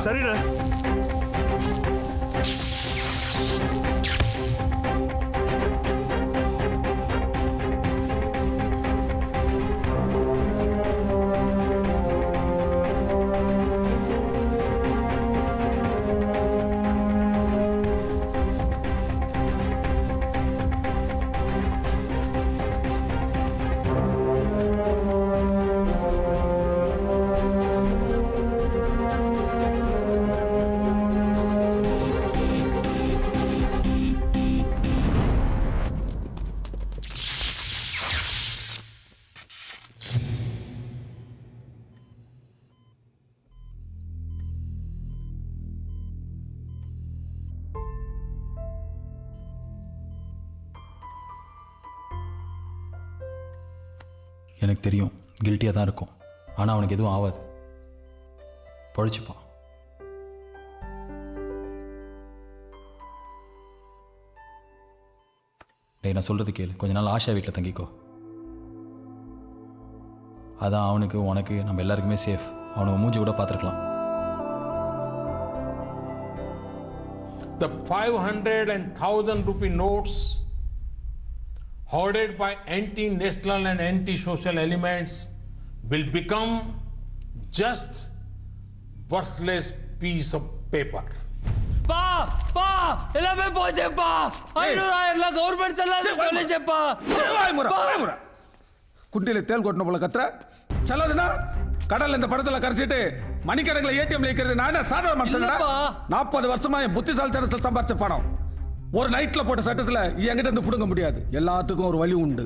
சரிண்ணா. எனக்கு தெரியும் கில்ட்டியாக தான் இருக்கும், ஆனால் அவனுக்கு எதுவும் ஆகாது. பழிச்சுப்பான். டேய், நான் சொல்கிறது கேளு. கொஞ்ச நாள் ஆஷா வீட்டில் தங்கிக்கோ. அதான் அவனுக்கு உனக்கு நம்ம எல்லாருக்குமே சேஃப். அவனை மூஞ்சி கூட பார்த்துருக்கலாம். The 500 and 1000 rupee notes hoarded by anti-national and anti-social elements will become just worthless piece of paper. பா பா எல்லாமே போச்சேப்பா. 500,000 கவர்மெண்ட் சொல்லிச்சேப்பா. குண்டில தேல் கொட்டின போல கத்துற செல்லாதுன்னா கடல்ல இந்த படத்துல கரைச்சிட்டு மணிக்கணக்கில் ஏடிஎம்ல இருக்கிறது நான் சாதாரண மனுஷன்டா. 40 வருஷமா என் புத்திசாலித்தனத்தில் சம்பாரிச்ச பணம் ஒரு நைட்ல போட்ட சட்டத்துல என்கிட்ட இருந்து புடுங்க முடியாது. எல்லாத்துக்கும் ஒரு வழி உண்டு.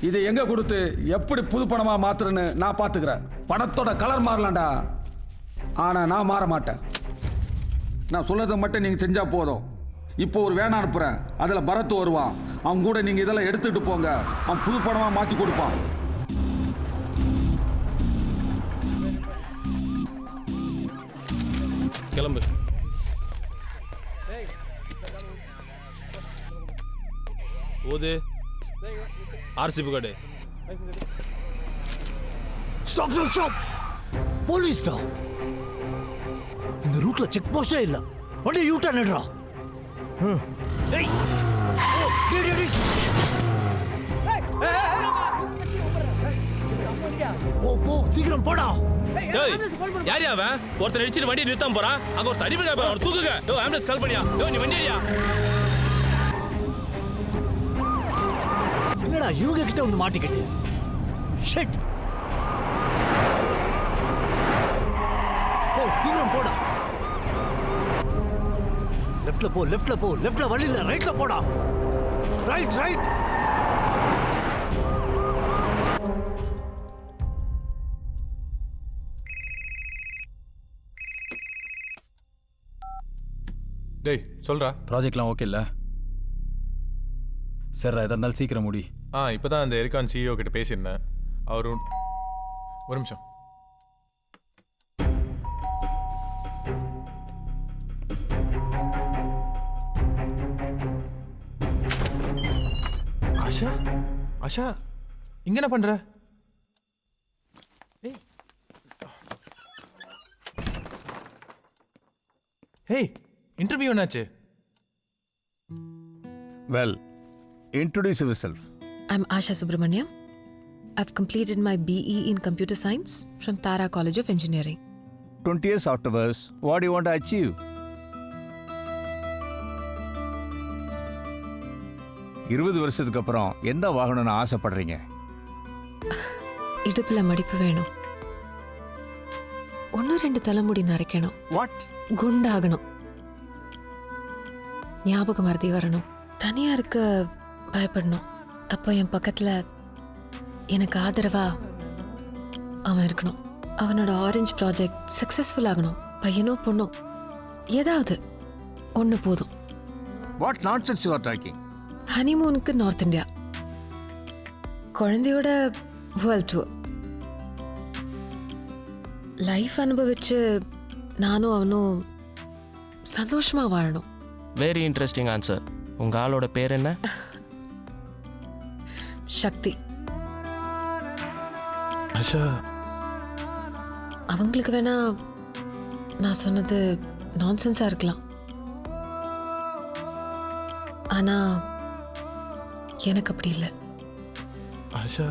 இதை எங்க கொடுத்து எப்படி புது பணமா மாத்துறேன்னு நான் பாத்துக்கிறேன். பணத்தோட கலர் மாறலாம்டா, ஆனா நான் மாற மாட்டேன். நான் சொல்லதை மட்டும் நீங்க செஞ்சா போதும். இப்போ ஒரு வேன் அனுப்புறேன், அதுல பரத் வருவான். அவன் கூட நீங்க இதெல்லாம் எடுத்துட்டு போங்க. அவன் புது பணமா மாத்தி கொடுப்பான். கிளம்பு. போது RCB card. Stop stop stop police தான். இந்த ரூட்ல செக் போஸ்டே இல்ல. வண்டி யூ டர்ன் எடுறா. டேய் டேய் டேய் போ போ சீக்கிரம் போடா. டேய் யார் அவன்? ஒருத்தர் அடிச்சிட்டு வண்டி நிறுத்தாம போறான். அங்க ஒரு தடிபடி அவன் தூக்குங்க. டேய் ஆம்புலன்ஸ் கால் பண்ணியா? டேய் நீ வண்டி ஏறியா? என்னடா இவங்க கிட்ட வந்து மாட்டிக்கிட்டு. ஷிட். போ சீக்கிரம் போடா. லெஃப்ட்ல போ லெஃப்ட்ல போ. லெஃப்ட்ல வழி இல்ல. ரைட்ல போடா. Right right. டேய் சொல்றா. ப்ராஜெக்ட்லாம் ஓகே இல்லை சார்? எதா இருந்தாலும் சீக்கிரம் முடி. இப்போ தான் அந்த எரிகான் சிஇஓ கிட்ட பேசியிருந்தேன். அவர் ஒரு நிமிஷம். ஆஷா ஆஷா இங்க என்ன பண்ற? ஹேய் இன்டர்வியூ என்னாச்சு? Well, introduce yourself. I'm Asha Subramaniam. I've completed my BE in Computer Science from Tara College of Engineering. 20 years afterwards, what do you want to achieve? 20 வருஷத்துக்கு அப்புறம் என்ன வாங்கணும்னு ஆசைப்படுறீங்க? இடுப்புல மடிப்பு வேணும். 1-2 தலைமுடி நரைக்கணும். வாட்? குண்டாகணும். ஞாபக மறதி வரணும். தனியா இருக்க பயப்படணும். அப்போ என் பக்கத்துல எனக்கு ஆதரவா அவன் இருக்கணும். அவனோட ஆரஞ்சு ப்ராஜெக்ட் சக்சஸ்ஃபுல் ஆகணும். பையனோ பொண்ணோ ஏதாவது ஒன்று போதும். What nonsense you are talking? ஹனிமூனுக்கு நார்த் இந்தியா, குழந்தையோட வேர்ல்ட் டூர், லைஃப் அனுபவிச்சு நானும் அவனும் சந்தோஷமா வாழணும். Very interesting answer. உங்க ஆளோட பேர் என்ன? சக்தி. ஆஷா அவங்களுக்கு வேணா நான் சொன்னது நான்சென்ஸா இருக்கலாம், ஆனா எனக்கு அப்படி இல்லை. ஆஷா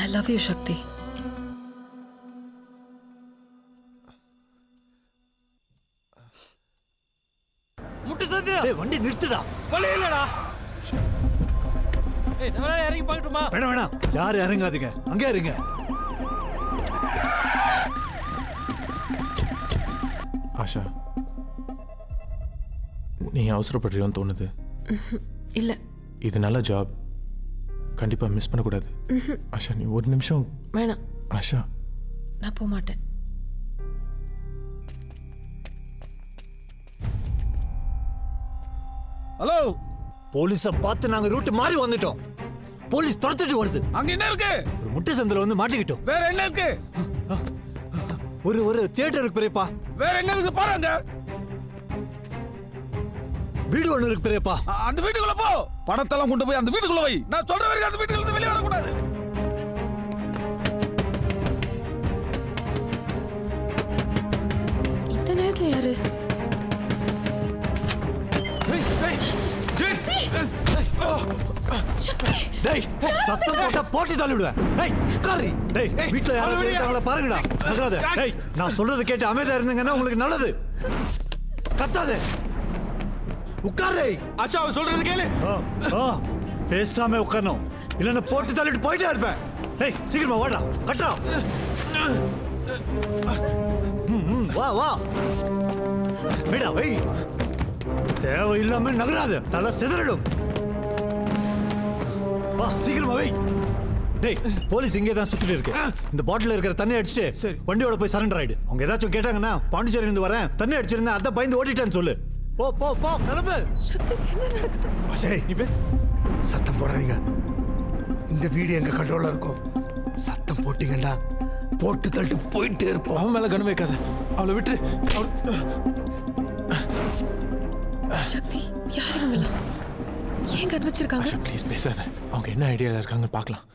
ஐ லவ் யூ சக்தி. முட்டு சந்திரா. டேய் வண்டி நிறுத்துடா. வழி இல்லடா. ஏய் நான் இறங்கி பார்க்கட்டுமா? வேணாம் வேணாம் யாரும் இறங்காதீங்க, அங்கே இருங்க. ஆஷா நீ அவசரப்படுறியோன்னு தோணுது. இல்ல இது நல்ல ஜாப், கண்டிப்பா மிஸ் பண்ணக்கூடாது. ஆஷா நீ ஒரு நிமிஷம். வேணாம் ஆஷா நான் போக மாட்டேன். ஹலோ, போலீஸை பார்த்து நாங்க ரூட் மாறி வந்துட்டோம். போலீஸ் துரத்துட்டு வருது. அங்க என்ன இருக்கு? ஒரு முட்டை சந்தில வந்து மாட்டிக்கிட்டோம். வேற என்ன இருக்கு? ஒரு தியேட்டர் இருக்கு பெரியப்பா. வேற என்ன இருக்கு பாருங்க. வீடு ஒன்று இருக்கு பெரியப்பா. அந்த வீட்டுக்குள்ள போ. பணத்தெல்லாம் கொண்டு போய் அந்த வீட்டுக்குள்ள வை. நான் சொல்ற வரைக்கும் அந்த வீட்டுக்குள்ள இருந்து வெளியே வரக்கூடாது. இந்த நேரத்துல யாரு? டேய் சத்தம் போட்டா போட்டி தள்ளிடுவேன். டேய் உட்காரு. டேய் வீட்ல யாராவது இருக்காங்களா பாருங்கடா. நகராத. டேய் நான் சொல்றது கேட்டு அமைதியா இருந்தீங்கன்னா உங்களுக்கு நல்லது. கத்தாதே. உட்காரு. ஆஷா அவ சொல்றது கேளு. பேசாம உட்காரணும், இல்லைன்னா போட்டு தள்ளிட்டு போயிட்டே இருப்பேன். டேய் சீக்கிரமா வாடா. கட்டா. வா வா. விடா வை. தேவையில்லாம நகராத, தலை சிதறிடும். வா சீக்கிரமா வை. டேய் போலீஸ் இங்கே தான் சுத்திட்டு இருக்கு. இந்த பாட்டில் இருக்கிற தண்ணி அடிச்சுட்டு வண்டியோட போய் சரண்டர் ஆயிடு. அவங்க ஏதாச்சும் கேட்டாங்கன்னா பாண்டிச்சேரியில இருந்து வரேன், தண்ணி அடிச்சிருந்தேன், அதான் பயந்து ஓடிட்டேன்னு சொல்லு. போ போ போ கிளம்பு. என்ன நடக்குது? டேய் நீ பேச. சத்தம் போடாதீங்க. இந்த வீடு எங்க கண்ட்ரோல்ல இருக்கும். சத்தம் போட்டீங்கன்னா போட்டு தள்ளிட்டு போயிட்டே இருப்போம். அவன் மேல கண்ணு வைக்காத, அவளை விட்டு. சக்தி யார் இவங்களா? ஏன் கண் வச்சிருக்காங்க? ப்ளீஸ் பேசாத. அவங்க என்ன ஐடியாவில் இருக்காங்கன்னு பார்க்கலாம்.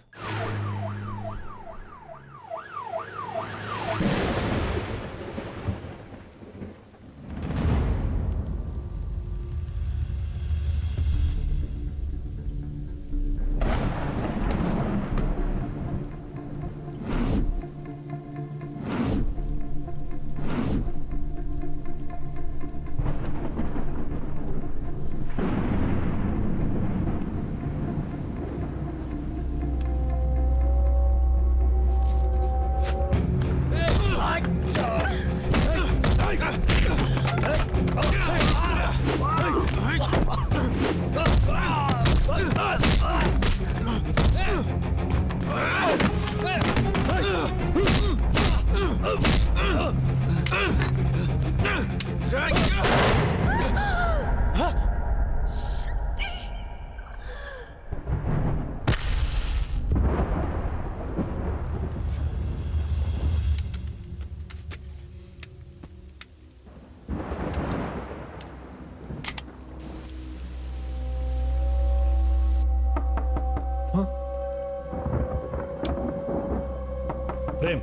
பிரேம்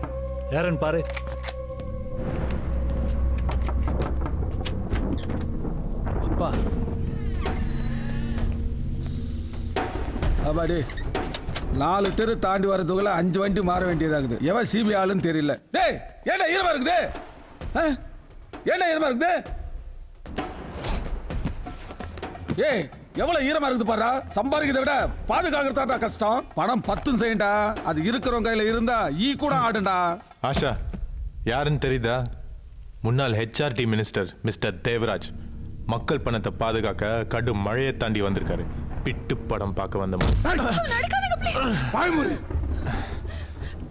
யாருன்னு பாரு. அப்பா அப்பாடி 4 தெரு தாண்டி வரதுக்குள்ள 5 வண்டி மாற வேண்டியதாகுது. எவன் சிபி ஆளுன்னு தெரியல. டேய் ஏண்டா ஈரமா இருக்குது? ஏண்டா ஈரமா இருக்குது? ஏய் எவ்வளவு ஈரமா இருக்குது பாரு. சம்பாதிக்கிறத விட பாதுகாக்கிறதா கஷ்டம். பணம் 10 செய்யண்டா. அது இருக்கிறவங்க கையில இருந்தா ஈ கூட ஆடுண்டா. ஆஷா யாருன்னு தெரியுதா? முன்னாள் HRD மினிஸ்டர் மிஸ்டர் தேவராஜ். மக்கள் பணத்தை பாதுகாக்க கடும் மழையை தாண்டி வந்திருக்காரு. பிட்டு படம் பார்க்க வந்த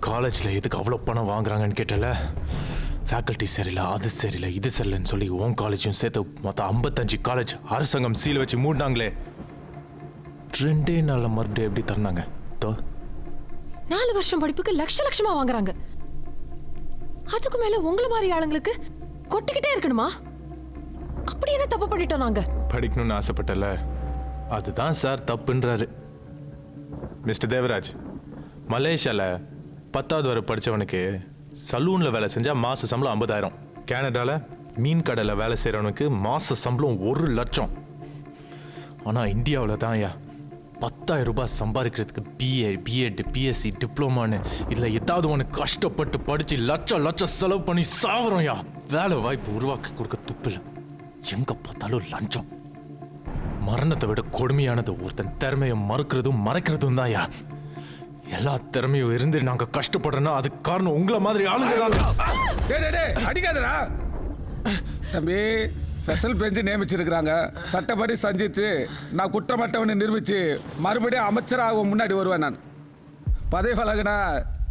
காலேஜ்ல எதுக்கு அவ்வளோ பணம் வாங்குறாங்கன்னு கேட்டல. ஃபேக்கல்ட்டி சரியில்லை, அது சரியில்லை, இது சரியில்லைன்னு சொல்லி உன் காலேஜும் சேர்த்து மொத்தம் 55 காலேஜ் அரசாங்கம் சீல் வச்சு மூடினாங்களே. 2 நாள்ல மறுபடியும் எப்படி தந்தாங்க? 4 வருஷம் படிப்புக்கு லட்சமா வாங்குறாங்க. அதுக்கு மேல உங்களை மாதிரி ஆளுங்களுக்கு கொட்டிக்கிட்டே இருக்கணுமா? அப்படி என்ன தப்பு பண்ணிட்டோம் நாங்க? படிக்கணும்னு ஆசைப்பட்டல, அதுதான் சார் தப்புன்றாரு மிஸ்டர் தேவராஜ். மலேசியால 10வது வரை படிச்சவனுக்கு சலூன்ல வேலை செஞ்சா மாச சம்பளம் 50,000. கனடால மீன் கடையில வேலை செய்யறவனுக்கு மாச சம்பளம் 1 லட்சம். ஆனா இந்தியாவில் தான் 10,000 ரூபாய் சம்பாதிக்கிறதுக்கு BA, BEd, PSc, டிப்ளமான்னு இதுல ஏதாவது ஒன்று கஷ்டப்பட்டு படிச்சு லட்சம் செலவு பண்ணி சாவறோம். வேலை வாய்ப்பு உருவாக்கி கொடுக்க துப்பில்லை. எங்க பார்த்தாலும் லஞ்சம். மரணத்தை விட கொடுமையானது ஒருத்தன் திறமையை மறுக்கிறதும் மறைக்கிறதும் தான். எல்லா திறமையும் இருந்து நாங்க கஷ்டப்படுறோம்னா அதுக்கு காரணம் உங்களை மாதிரி ஆளுங்க. அடிக்காதடா தம்பி. ஸ்பெஷல் பெஞ்சு நியமிச்சிருக்கிறாங்க. சட்டப்படி சந்தித்து நான் குற்றமற்றவனை நிரூபித்து மறுபடியும் அமைச்சராக முன்னாடி வருவேன். நான் பதவி பழகுனா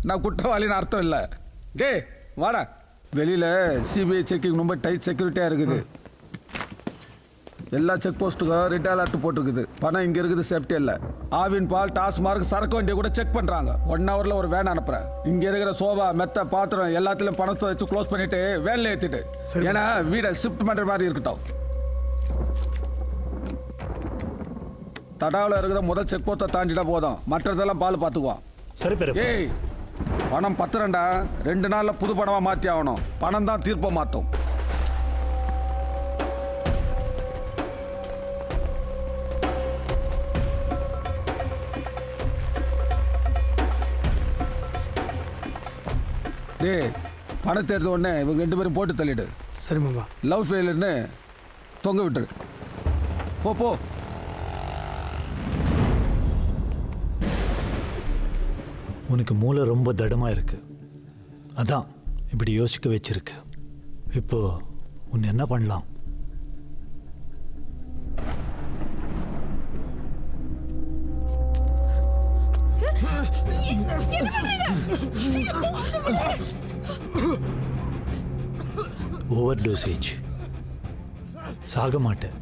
நான் குற்றவாளின்னு அர்த்தம் இல்லை. டே வாடா. வெளியில் சிபிஐ செக்கிங் ரொம்ப டைட் செக்யூரிட்டியாக இருக்குது. எல்லா செக் போஸ்ட்டுக்கும் ரெட் அலர்ட் போட்டிருக்குது. பணம் இங்கே இருக்குது, சேஃப்டி இல்லை. ஆவின் பால், டாஸ்மார்க், சரக்கு வண்டியை கூட செக் பண்ணுறாங்க. 1 ஹவரில் ஒரு வேன் அனுப்புகிறேன். இங்கே இருக்கிற சோபா, மெத்த, பாத்திரம் எல்லாத்துலேயும் பணத்தை வச்சு க்ளோஸ் பண்ணிவிட்டு வேனில் ஏற்றிட்டு, ஏன்னா வீடை ஷிஃப்ட் பண்ணுற மாதிரி இருக்கட்டும். தடாவில் இருக்கிற முதல் செக் போஸ்ட்டை தாண்டிட்டா போதும். மற்றதெல்லாம் பால் பார்த்துக்குவோம். சரி பேர். ஏய் பணம் 10 2 நாளில் புது பணமாக மாற்றி ஆகணும். பணம் தான் தீர்ப்பை மாற்றும். டேய் பணத்தை எடுத்த உடனே இவங்க 2 பேரும் போட்டு தள்ளிடு. சரி மாமா. லவ் ஃபெயிலுன்னு தொங்க விட்டுரு. போ. உனக்கு மூளை ரொம்ப தடமா இருக்கு. அதான் இப்படி யோசிக்க வச்சிருக்கு. இப்போ உன்னை என்ன பண்ணலாம்? Over dosage. சாக மாட்டேன்.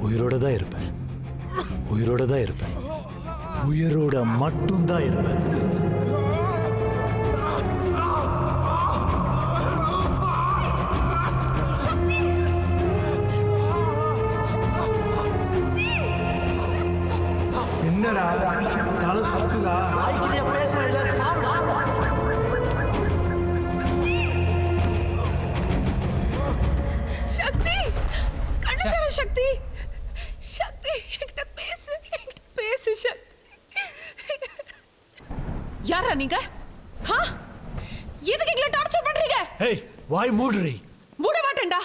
உயிரோட தான் இருப்பேன். உயிரோட மட்டும்தான் இருப்பேன். என்னடா தலை சுத்துதா பேசுறா சக்தி கண்ணு சக்தி சக்தி என்கிட்ட பேசு சக்தி. யாரா நீங்க? எதுக்கு எங்களை டார்ச்சர் பண்றீங்க? ஏய் வாய் மூடுறி. மூட மாட்டேன்டா.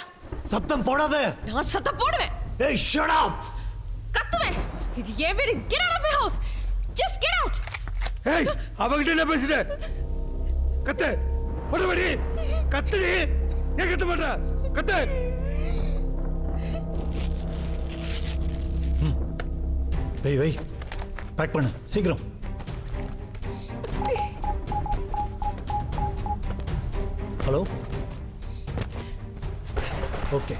சத்தம் போடாத. நான் சத்தம் போடுவேன். ஏய் ஷட் அப். கத்துவேன். இது என் வீடு. Get out of my house. Just get out. ஏய் அவங்கிட்ட என்ன பேசுற? கத்து. போடுடி. கத்துடி. ஏன் கத்த மாட்டற? கத்து. வை பேக் பண்ணு சீக்கிரம். Hello okay.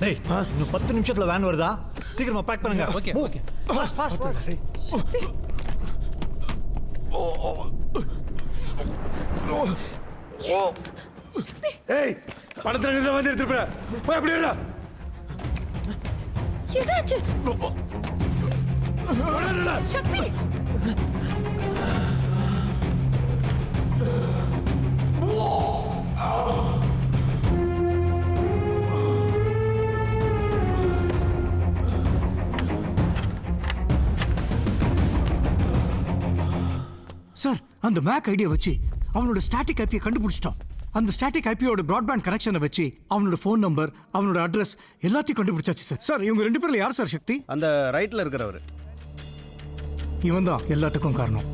டேய் இன்னும் 10 நிமிஷத்துல வேன் வருதா? சீக்கிரமா பேக் பண்ணுங்க. Okay okay fast. ஏய் பணத்துல இருந்து வந்து எடுத்துட்டு போய் அப்படியே இல்ல. என்னாச்சு? சக்தி சார் அந்த மேக் ஐடியா வச்சு அவனோட ஸ்டாட்டிக் ஐபியை கண்டுபிடிச்சிட்டோம். அந்த ஸ்டாட்டிக் ஐபியோட பிராட்பேண்ட் கனெக்ஷனை வச்சு அவனோட ஃபோன் நம்பர் அவனோட அட்ரஸ் எல்லாத்தையும் கண்டுபிடிச்சாச்சு சார். சார் இவங்க 2 பேர்ல யார் சார் சக்தி? அந்த ரைட்ல இருக்கிறவர். இவன் தான் எல்லாத்துக்கும் காரணம்.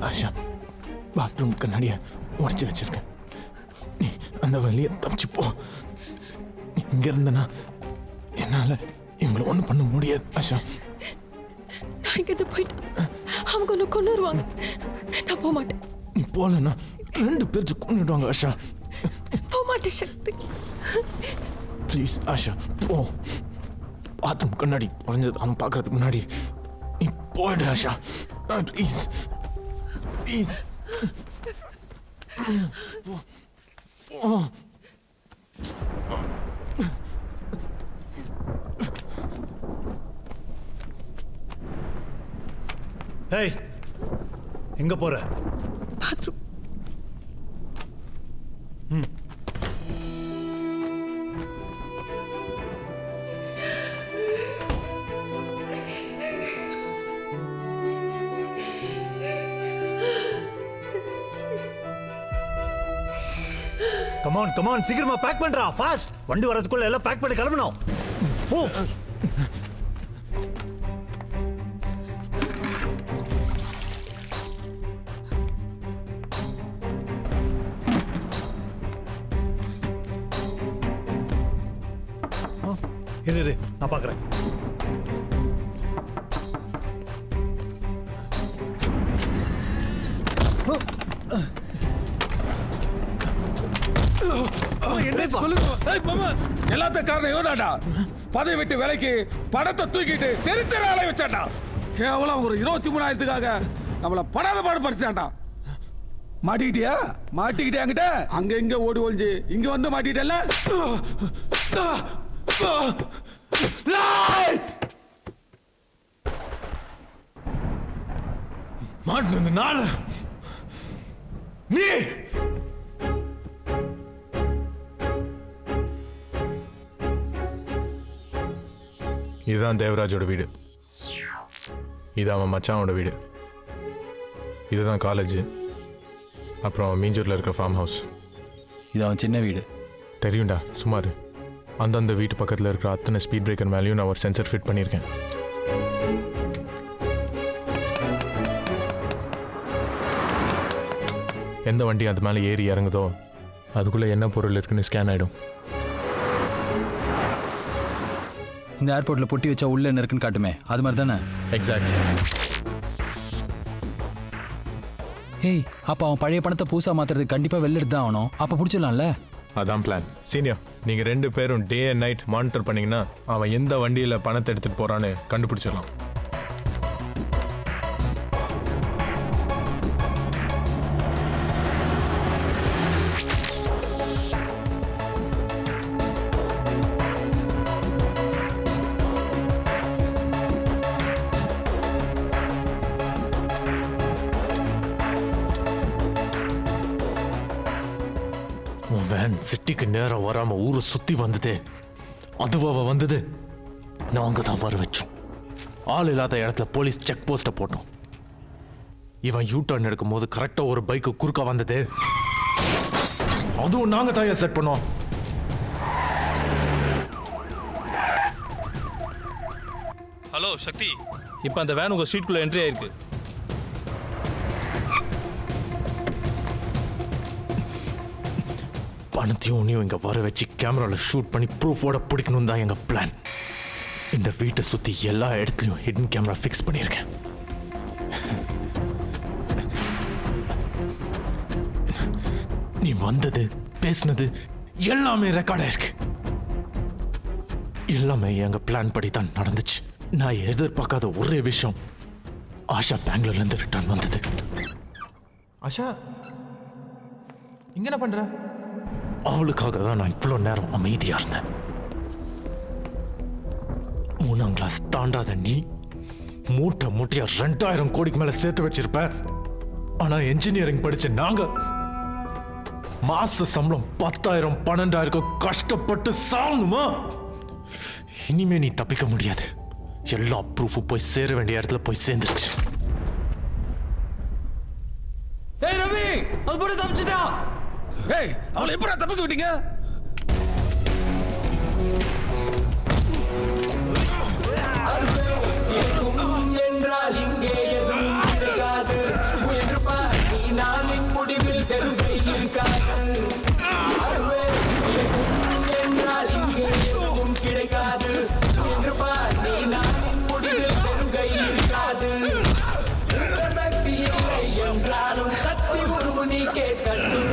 ஆஷா பாத்ரூம் கண்ணாடியை உடச்சி வச்சிருக்கேன். நீ அந்த வழியை தப்பிச்சு போ. இங்க இருந்தனா என்னால இவங்களை ஒன்றும் பண்ண முடியாது ஆஷா. நான் இங்கிருந்து போயிட்டேன். அவங்க ஒன்று கொண்டு வருவாங்க. நான் போக மாட்டேன். நீ போலன்னா 2 பேருக்கு கொண்டுடுவாங்க ஆஷா. போக மாட்டேன் சக்தி. ப்ளீஸ் ஆஷா போ. பாத்ரூம் கண்ணாடி உடஞ்சது அவன் பார்க்கறதுக்கு முன்னாடி நீ போயிடு ஆஷா. ப்ளீஸ் ப்ளீஸ் போ. ஏய் எங்க போற? பாத்ரூம். கமான் சீக்கிரமா பேக் பண்றா. ஃபாஸ்ட். வண்டி வரதுக்குள்ள எல்லாம் பேக் பண்ணி கிளம்பணும். ஓ இரு நான் பார்க்குறேன். எல்லாத்த காரணம் இவனாடா. பதவி விட்டு விலைக்கு பணத்தை தூக்கிட்டு தெரு தெரு ஆளை வச்சாண்டா. கேவலம் ஒரு 23,000க்காக நம்மள படாத பாடுபடுத்தாண்டா. மாட்டிக்கிட்டியா அங்கிட்ட? அங்க இங்க ஓடி ஒழிஞ்சு இங்க வந்து மாட்டிட்டல. மாட்டின நாள் நீ இதுதான் தேவராஜோட வீடு, இது அவன் மச்சானோட வீடு, இதுதான் காலேஜ், அப்புறம் மீஞ்சூரில் இருக்கிற ஃபார்ம் ஹவுஸ். இது அவன் சின்ன வீடு. தெரியும்டா, சுமார். அந்தந்த வீட்டு பக்கத்தில் இருக்கிற அத்தனை ஸ்பீட் பிரேக்கர் மேலேயும் நான் ஒரு சென்சர் ஃபிட் பண்ணியிருக்கேன். எந்த வண்டி அது மேலே ஏறி இறங்குதோ அதுக்குள்ளே என்ன பொருள் இருக்குன்னு ஸ்கேன் ஆகிடும். இந்த ஏர்போர்ட்டில் பொட்டி வச்சா உள்ள என்ன இருக்குன்னு காட்டுமே, அது மாதிரி தானே? எக்ஸாக்ட்லி. ஏய், அப்போ அவன் பழைய பணத்தை பூசா மாத்துறதுக்கு கண்டிப்பாக வெளில எடுத்து தான் ஆகணும். அப்போ பிடிச்சிடலாம்ல? அதான் பிளான். சீனியர், நீங்கள் 2 பேரும் டே அண்ட் நைட் மானிட்டர் பண்ணிங்கன்னா அவன் எந்த வண்டியில் பணத்தை எடுத்துகிட்டு போகிறான்னு கண்டுபிடிச்சிடலாம். வேன் சிட்டிக்கு நேரம் வராம ஊரை சுத்தி வந்ததே அதுவாக வந்தது. நாங்க தான் வர வச்சோம். ஆள் இல்லாத இடத்துல போலீஸ் செக் போஸ்ட்டை போட்டோம். இவன் யூ டர்ன் எடுக்கும் போது கரெக்டா ஒரு பைக்கு குறுக்க வந்தது. அதுவும் நாங்க தான் செட் பண்ணோம். ஹலோ சக்தி, இப்போ அந்த வேன் உங்க ஸ்ட்ரீட்குள்ள என்ட்ரி ஆயிருக்கு. பணத்தையும் உன்னையும் இங்க வர வச்சு கேமரால ஷூட் பண்ணி ப்ரூஃபோட பிடிக்கணும் தான் எங்க பிளான். இந்த வீட்டை சுத்தி எல்லா இடத்துலயும் ஹிடன் கேமரா ஃபிக்ஸ் பண்ணியிருக்கேன். நீ வந்தது பேசினது எல்லாமே ரெக்கார்ட் ஆயிருக்கு. எல்லாமே எங்க பிளான் படி தான் நடந்துச்சு. நான் எதிர்பார்க்காத ஒரே விஷயம், ஆஷா பெங்களூர்ல இருந்து ரிட்டர்ன் வந்தது. ஆஷா இங்க என்ன பண்ற? அவளுக்காக தான் நான் இவ்வளோ நேரம் அமைதியா இருந்தேன். 3ஆம் கிளாஸ் தாண்டாத நீ மூட்டை மூட்டையா 2000 கோடிக்கு மேல சேர்த்து வச்சிருப்ப. ஆனா என்ஜினியரிங் படிச்ச நாங்க மாச சம்பளம் 10,000 12,000 கஷ்டப்பட்டு சாகணுமா? இனிமே நீ தப்பிக்க முடியாது. எல்லா ப்ரூஃபும் போய் சேர வேண்டிய இடத்துல போய் சேர்ந்துருச்சு. ஏய் ரவி, அது போட்டு தப்பிச்சிட்டா. ஏய், அவளை எப்படா தப்பிக்க விட்டீங்க? என்றால் இங்கே எதுவும் கிடையாது. நீ நாளின் முடிவில் வெறுமை இருக்காது. என்றால் இங்கே எதுவும் கிடைக்காது. என்று பார், நீ நாளின் முடிவில் வெறுகை இருக்காது. சக்தி இல்லை என்றாலும் கத்தி உருவு நீ கேட்கட்டும்.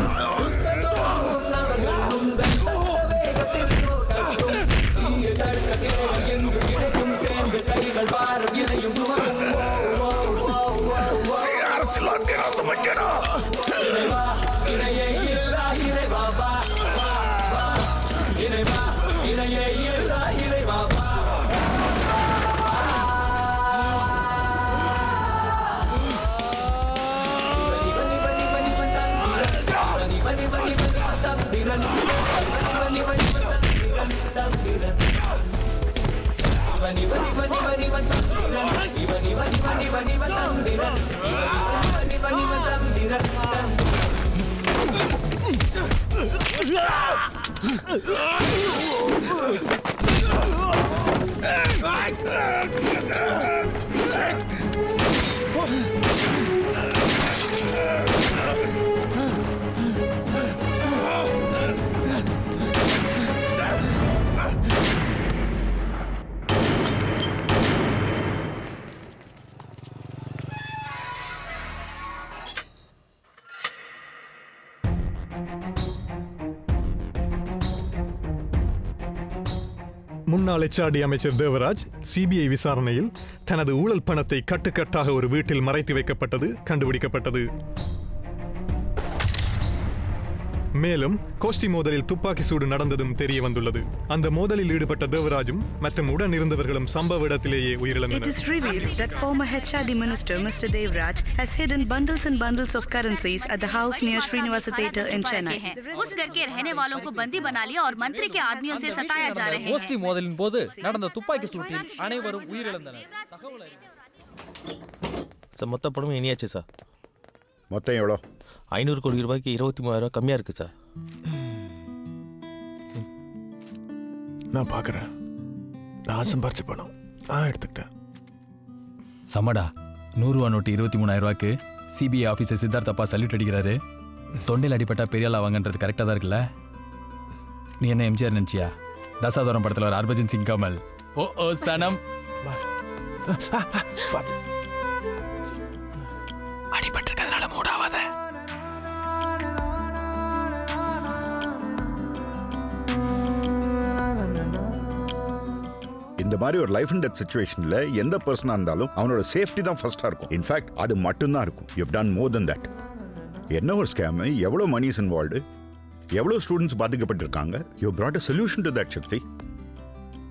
முன்னாள் HRD அமைச்சர் தேவராஜ் சிபிஐ விசாரணையில் தனது ஊழல் பணத்தை கட்டுக்கட்டாக ஒரு வீட்டில் மறைத்து வைக்கப்பட்டது கண்டுபிடிக்கப்பட்டது. மேலும் கோஷ்டி மோதலில் துப்பாக்கி சூடு நடந்ததும் தெரிய வந்துள்ளது. அந்த மோதலில் ஈடுபட்ட தேவராஜும் மற்றும் உடன் இருந்தவர்களும் சம்பவ இடத்திலேயே It உயிரிழந்தனர். is revealed that former HRD Minister Mr. Devraj has hidden bundles and bundles of currencies at the house near Srinivasa Theatre in Chennai. उस घर के रहने वालों को बंदी बना लिया और मंत्री के आदमियों से सताया जा रहे हैं. கோஷ்டி மோதலின் போது நடந்த துப்பாக்கி சூட்டில் அனைவரும் உயிரிழந்தனர். சார் மொத்த படமும் இனியாச்சு சார். மொத்தம் எவ்வளோ? 500 கோடி ரூபாய்க்கு 23,000 கம்மியாக இருக்குது சார். நான் பார்க்குறேன். நான் சம்பாரிச்ச பணம் நான் எடுத்துக்கிட்டேன். சம்மடா 100 ரூபா நோட்டு 23,000 ரூபாய்க்கு சிபிஐ ஆஃபீஸர் சித்தார்த் அப்பா சல்யூட் அடிக்கிறாரு. தொண்டையில் அடிப்பட்டா பெரியாளா வாங்கன்றது கரெக்டாக தான் இருக்குல்ல? நீ என்ன எம்ஜிஆர் நினச்சியா? தசாவதாரம் படத்தில் ஒரு ஹர்பஜன் சிங் கமல். ஓ சனம் அடிபட்டிருக்கிறதுனால மூடாவாத. இந்த மாதிரி ஒரு லைஃப் அண்ட் டெத் சிச்சுவேஷன்ல எந்த பர்சனா இருந்தாலும் அவனோட சேஃப்டி தான் ஃபர்ஸ்டா இருக்கும். இன்ஃபேக்ட் அது மட்டும்தான் இருக்கும். You have done more than that. என்ன ஒரு ஸ்கேம், எவ்வளோ மணி இஸ் இன்வால்வ்டு, எவ்வளோ ஸ்டூடெண்ட்ஸ் பாதிக்கப்பட்டிருக்காங்க. You brought a solution to that, Sakthi.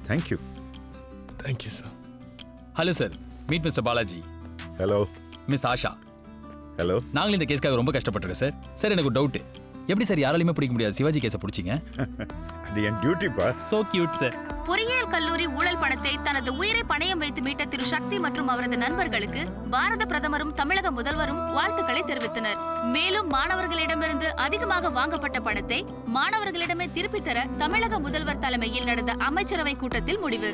Thank you. Thank you, sir. Hello sir, meet mister Balaji. Hello. Miss Asha. Hello. நாங்களும் இந்த கேஸ்க்காக ரொம்ப கஷ்டப்பட்டிருக்கோம் சார். சார் எனக்கு ஒரு டவுட். எப்படி சார் யாராலையுமே பிடிக்க முடியாது சிவாஜி கேஸை பிடிச்சிங்க? அது என் டியூட்டிப்பா. So cute sir. பொறியியல் கல்லூரி ஊழல் பணத்தை தனது உயிரை பணயம் வைத்து மீட்ட திரு சக்தி மற்றும் அவரது நண்பர்களுக்கு பாரத பிரதமரும் தமிழக முதல்வரும் வாழ்த்துக்களை தெரிவித்தனர். மேலும் மாணவர்களிடமிருந்து அதிகமாக வாங்கப்பட்ட பணத்தை மாணவர்களிடமே திருப்பித் தர தமிழக முதல்வர் தலைமையில் நடந்த அமைச்சரவை கூட்டத்தில் முடிவு.